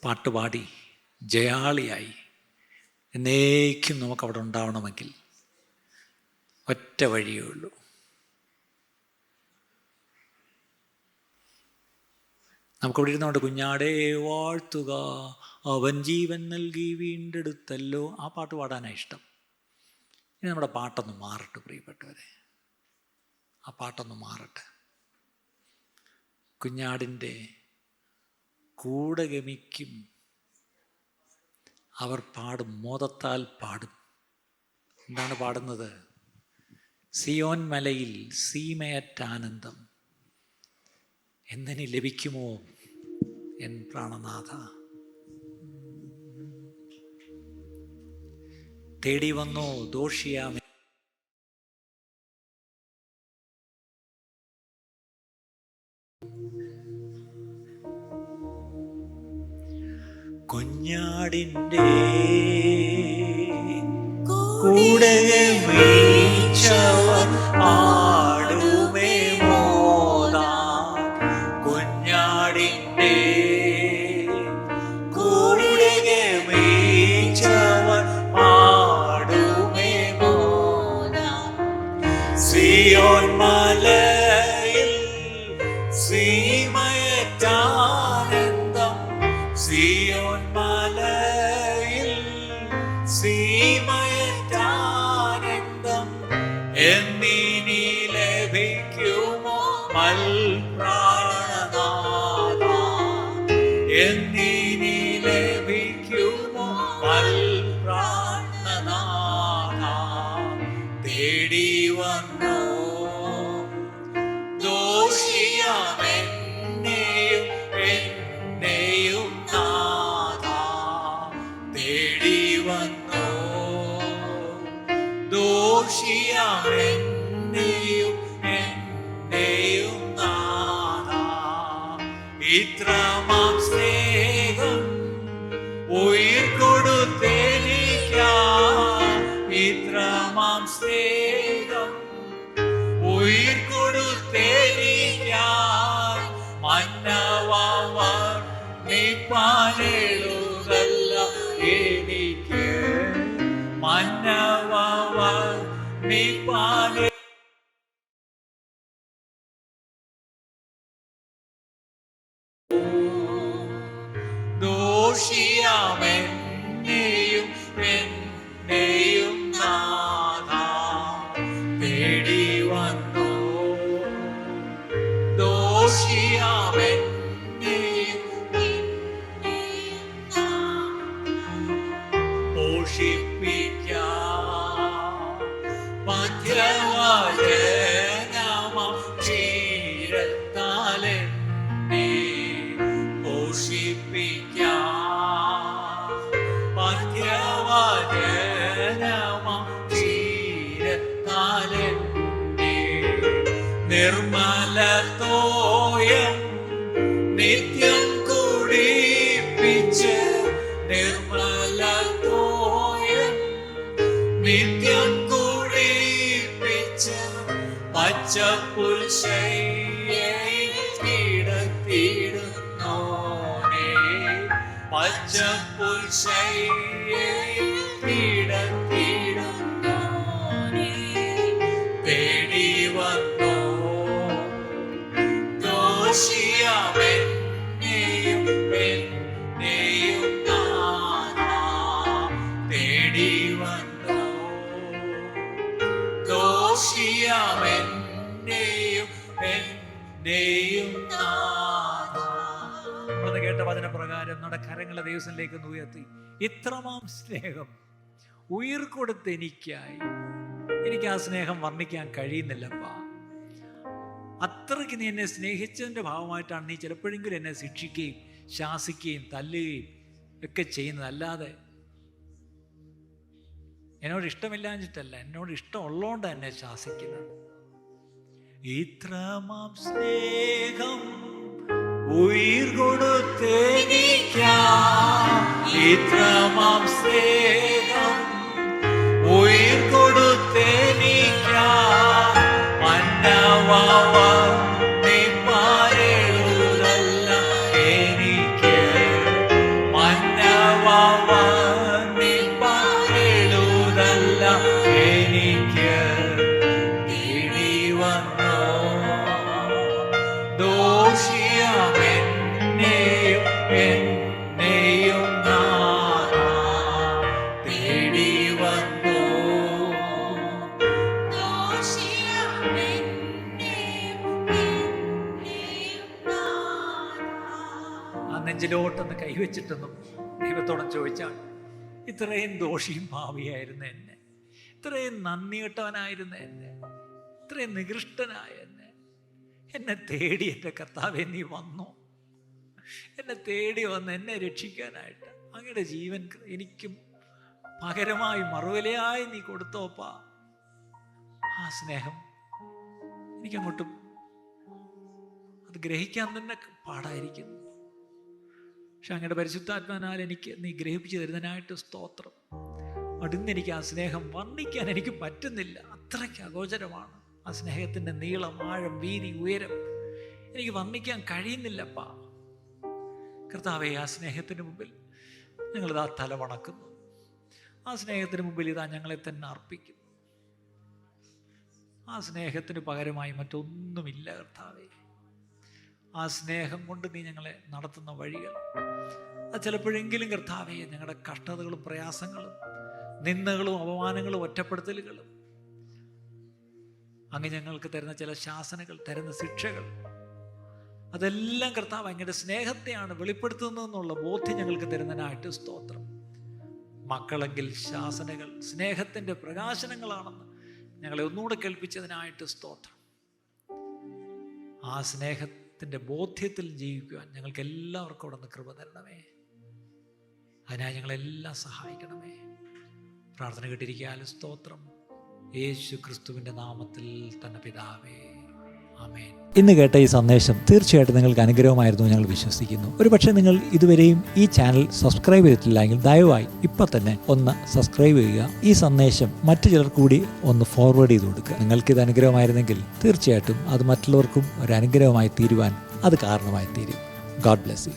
പാട്ടുപാടി ജയാളിയായി എന്നേക്കും നമുക്കവിടെ ഉണ്ടാവണമെങ്കിൽ ഒറ്റ വഴിയേ ഉള്ളൂ. നമുക്കവിടെ ഇരുന്നുകൊണ്ട് കുഞ്ഞാടേ വാഴ്ത്തുക അവൻ ജീവൻ നൽകി വീണ്ടെടുത്തല്ലോ, ആ പാട്ട് പാടാനാണ് ഇഷ്ടം. ഇനി നമ്മുടെ പാട്ടൊന്ന് മാറട്ടെ പ്രിയപ്പെട്ടവരെ, ആ പാട്ടൊന്ന് മാറട്ടെ. കുഞ്ഞാടിൻ്റെ കൂടെ ഗമിക്കും അവർ പാടും, മോദത്താൽ പാടും. എന്താണ് പാടുന്നത്? സിയോൻ മലയിൽ സീമയറ്റാനന്ദം എന്തിന് ലഭിക്കുമോ എൻ പ്രാണനാഥ. തേടി വന്നോ ദോഷിയാമേ കുഞ്ഞാടിൻ്റെ കൂടെ വീഴ്ചവർ ആടുമേ മോദാ. കുഞ്ഞാടിൻ്റെ കൂടെ വീഴ്ചവർ ആടുമേ മോദാ. സിയോൻ മലയിൽ സീമയറ്റാനന്ദം, സിയോൻ മലയിൽ സീമയറ്റാനന്ദം എന്നിനി ലഭിക്കുമോ മൽപ്രാണനാഥ. എന്നിനി ലഭിക്കുമോ മൽപ്രാണനാഥ. തേടി വന്നോ ദോഷിയാമെന്നെയും എന്നെയും നാഥ. തേടി വന്നോ ദോഷിയാമെന്നെയും എന്നെയും നാഥ. ഇത്രമാം സ്നേഹം ഉയിർ കൊടുത്തെനിക്കാൻ, ഇത്രമാം സ്നേഹം ഉയിർ കൊടുത്തെനിക്കാൻ. മന്നവർ നീപ്പാനെഴുതല്ല എനിക്ക്, മന്നവർ നീപ്പാനെ ദോഷിയാമെന്നെയും എന്നെയും നാഥ. തേടി വന്നോ ദോഷിയാമെന്നെയും എന്നെയും നാഥ. പോഷിപ്പിക്കാം മധ്യവചനമാം ക്ഷീരത്താലെന്നെ പോഷിപ്പിക്കാം. മധ്യവചനമാം ക്ഷീരത്താലെന്നെ നിർമ്മല തോയം നിത്യം കുടിപ്പിച്ച്, നിർമ്മല തോയം നിത്യം കുടിപ്പിച്ച് പച്ചപ്പുൽശയ്യയിൽ കിടത്തിയിടുന്നോനേ. പച്ചപ്പുൽശയ്യയിൽ കിടത്തിയിടുന്നോനേ. തേടി വന്നോ ദോഷിയാമെന്നെയും എന്നെയും നാഥ. തേടി വന്നോ ദോഷിയാമെന്നെയും എന്നെയും നാഥ. നമ്മളത് കേട്ട വചനപ്രകാരം നമ്മുടെ കരങ്ങളെ ദൈവത്തിലേക്ക് ഉയർത്തി. ഇത്രമാം സ്നേഹം ഉയിർ കൊടുത്തെനിക്കായി എനിക്ക് ആ സ്നേഹം വർണ്ണിക്കാൻ കഴിയുന്നില്ലപ്പാ. അത്രയ്ക്ക് നീ എന്നെ സ്നേഹിച്ചതിൻ്റെ ഭാഗമായിട്ടാണ് നീ ചിലപ്പോഴെങ്കിലും എന്നെ ശിക്ഷിക്കുകയും ശാസിക്കുകയും തല്ലുകയും ഒക്കെ ചെയ്യുന്നത്. അല്ലാതെ എന്നോട് ഇഷ്ടമില്ലാഞ്ഞിട്ടല്ല, എന്നോട് ഇഷ്ടമുള്ളതുകൊണ്ട് എന്നെ ശാസിക്കുന്നത്. ഇത്രമാം സ്നേഹം ഉയിർ കൊടുത്തേനിക്കാം, ഇത്രമാം സ്നേഹം ഉയിർ കൊടുത്തേനിക്കാം. മന്നവവർണ്ണിപ്പാരെഴുതല്ല എനിക്ക്, മന്നവവർണ്ണിപ്പാരെഴുതല്ല എനിക്ക്. തേടി വന്നോ ദോഷിയമെന്നെയും എന്നെയും നാഥാ, തേടി വന്നോ ആ നെഞ്ചിലോട്ടൊന്ന് കൈവച്ചിട്ടൊന്നും ദൈവത്തോടും ചോദിച്ചാൽ, ഇത്രയും ദോഷിയും ഭാവിയായിരുന്ന എന്നെ, ഇത്രയും നന്ദികെട്ടവനായിരുന്ന എന്നെ, ഇത്രയും നികൃഷ്ടനായ എന്നെ തേടി എൻ്റെ കർത്താവേ നീ വന്നു, എന്നെ തേടി വന്ന് എന്നെ രക്ഷിക്കാനായിട്ട് അങ്ങയുടെ ജീവൻ എനിക്കും പകരമായി മറുവിലയായി നീ കൊടുത്തോപ്പാ. ആ സ്നേഹം എനിക്കങ്ങോട്ടും അത് ഗ്രഹിക്കാൻ തന്നെ പാടായിരിക്കുന്നു. പക്ഷെ അങ്ങയുടെ പരിശുദ്ധാത്മാനാൽ എനിക്ക് നീ ഗ്രഹിപ്പിച്ചു തരുന്നതിനായിട്ട് സ്തോത്രം. അടുന്നെനിക്ക് ആ സ്നേഹം വർണ്ണിക്കാൻ എനിക്ക് പറ്റുന്നില്ല, അത്രയ്ക്ക് അഗോചരമാണ് ആ സ്നേഹത്തിൻ്റെ നീളം, ആഴം, വീതി, ഉയരം എനിക്ക് വർണ്ണിക്കാൻ കഴിയുന്നില്ലപ്പാ. കർത്താവേ, ആ സ്നേഹത്തിന് മുമ്പിൽ ഞങ്ങളിതാ തല വണക്കുന്നു. ആ സ്നേഹത്തിന് മുമ്പിൽ ഇതാ ഞങ്ങളെ തന്നെ അർപ്പിക്കുന്നു. ആ സ്നേഹത്തിന് പകരമായി മറ്റൊന്നുമില്ല കർത്താവേ. ആ സ്നേഹം കൊണ്ട് നീ ഞങ്ങളെ നടത്തുന്ന വഴികൾ, അത് ചിലപ്പോഴെങ്കിലും കർത്താവേ ഞങ്ങളുടെ കഷ്ടതകളും പ്രയാസങ്ങളും നിന്ദകളും അപമാനങ്ങളും ഒറ്റപ്പെടുത്തലുകളും, അങ്ങ് ഞങ്ങൾക്ക് തരുന്ന ചില ശാസനകൾ, തരുന്ന ശിക്ഷകൾ, അതെല്ലാം കർത്താവ് അങ്ങയുടെ സ്നേഹത്തെയാണ് വെളിപ്പെടുത്തുന്നതെന്നുള്ള ബോധ്യം ഞങ്ങൾക്ക് തരുന്നതിനായിട്ട് സ്തോത്രം. മക്കളെങ്കിൽ ശാസനകൾ സ്നേഹത്തിൻ്റെ പ്രകാശനങ്ങളാണെന്ന് ഞങ്ങളെ ഒന്നുകൂടെ കേൾപ്പിച്ചതിനായിട്ട് സ്തോത്രം. ആ സ്നേഹത്തിൻ്റെ ബോധ്യത്തിൽ ജീവിക്കുവാൻ ഞങ്ങൾക്ക് എല്ലാവർക്കും അവിടെ നിന്ന് കൃപ തരണമേ. അതിനായി ഞങ്ങളെല്ലാം സഹായിക്കണമേ. പ്രാർത്ഥന കേട്ടിരിക്കാലും സ്തോത്രം. യേശു ക്രിസ്തുവിൻ്റെ നാമത്തിൽ തന്നെ പിതാവേ, ആമേൻ. ഇന്ന് കേട്ട ഈ സന്ദേശം തീർച്ചയായിട്ടും നിങ്ങൾക്ക് അനുഗ്രഹമായിരുന്നു ഞങ്ങൾ വിശ്വസിക്കുന്നു. ഒരുപക്ഷെ നിങ്ങൾ ഇതുവരെയും ഈ ചാനൽ സബ്സ്ക്രൈബ് ചെയ്തിട്ടില്ലെങ്കിൽ ദയവായി ഇപ്പം തന്നെ ഒന്ന് സബ്സ്ക്രൈബ് ചെയ്യുക. ഈ സന്ദേശം മറ്റു ചിലർ കൂടി ഒന്ന് ഫോർവേഡ് ചെയ്ത് കൊടുക്കുക. നിങ്ങൾക്കിത് അനുഗ്രഹമായിരുന്നെങ്കിൽ തീർച്ചയായിട്ടും അത് മറ്റുള്ളവർക്കും ഒരു അനുഗ്രഹമായി തീരുവാൻ അത് കാരണമായി തീരും. God bless you.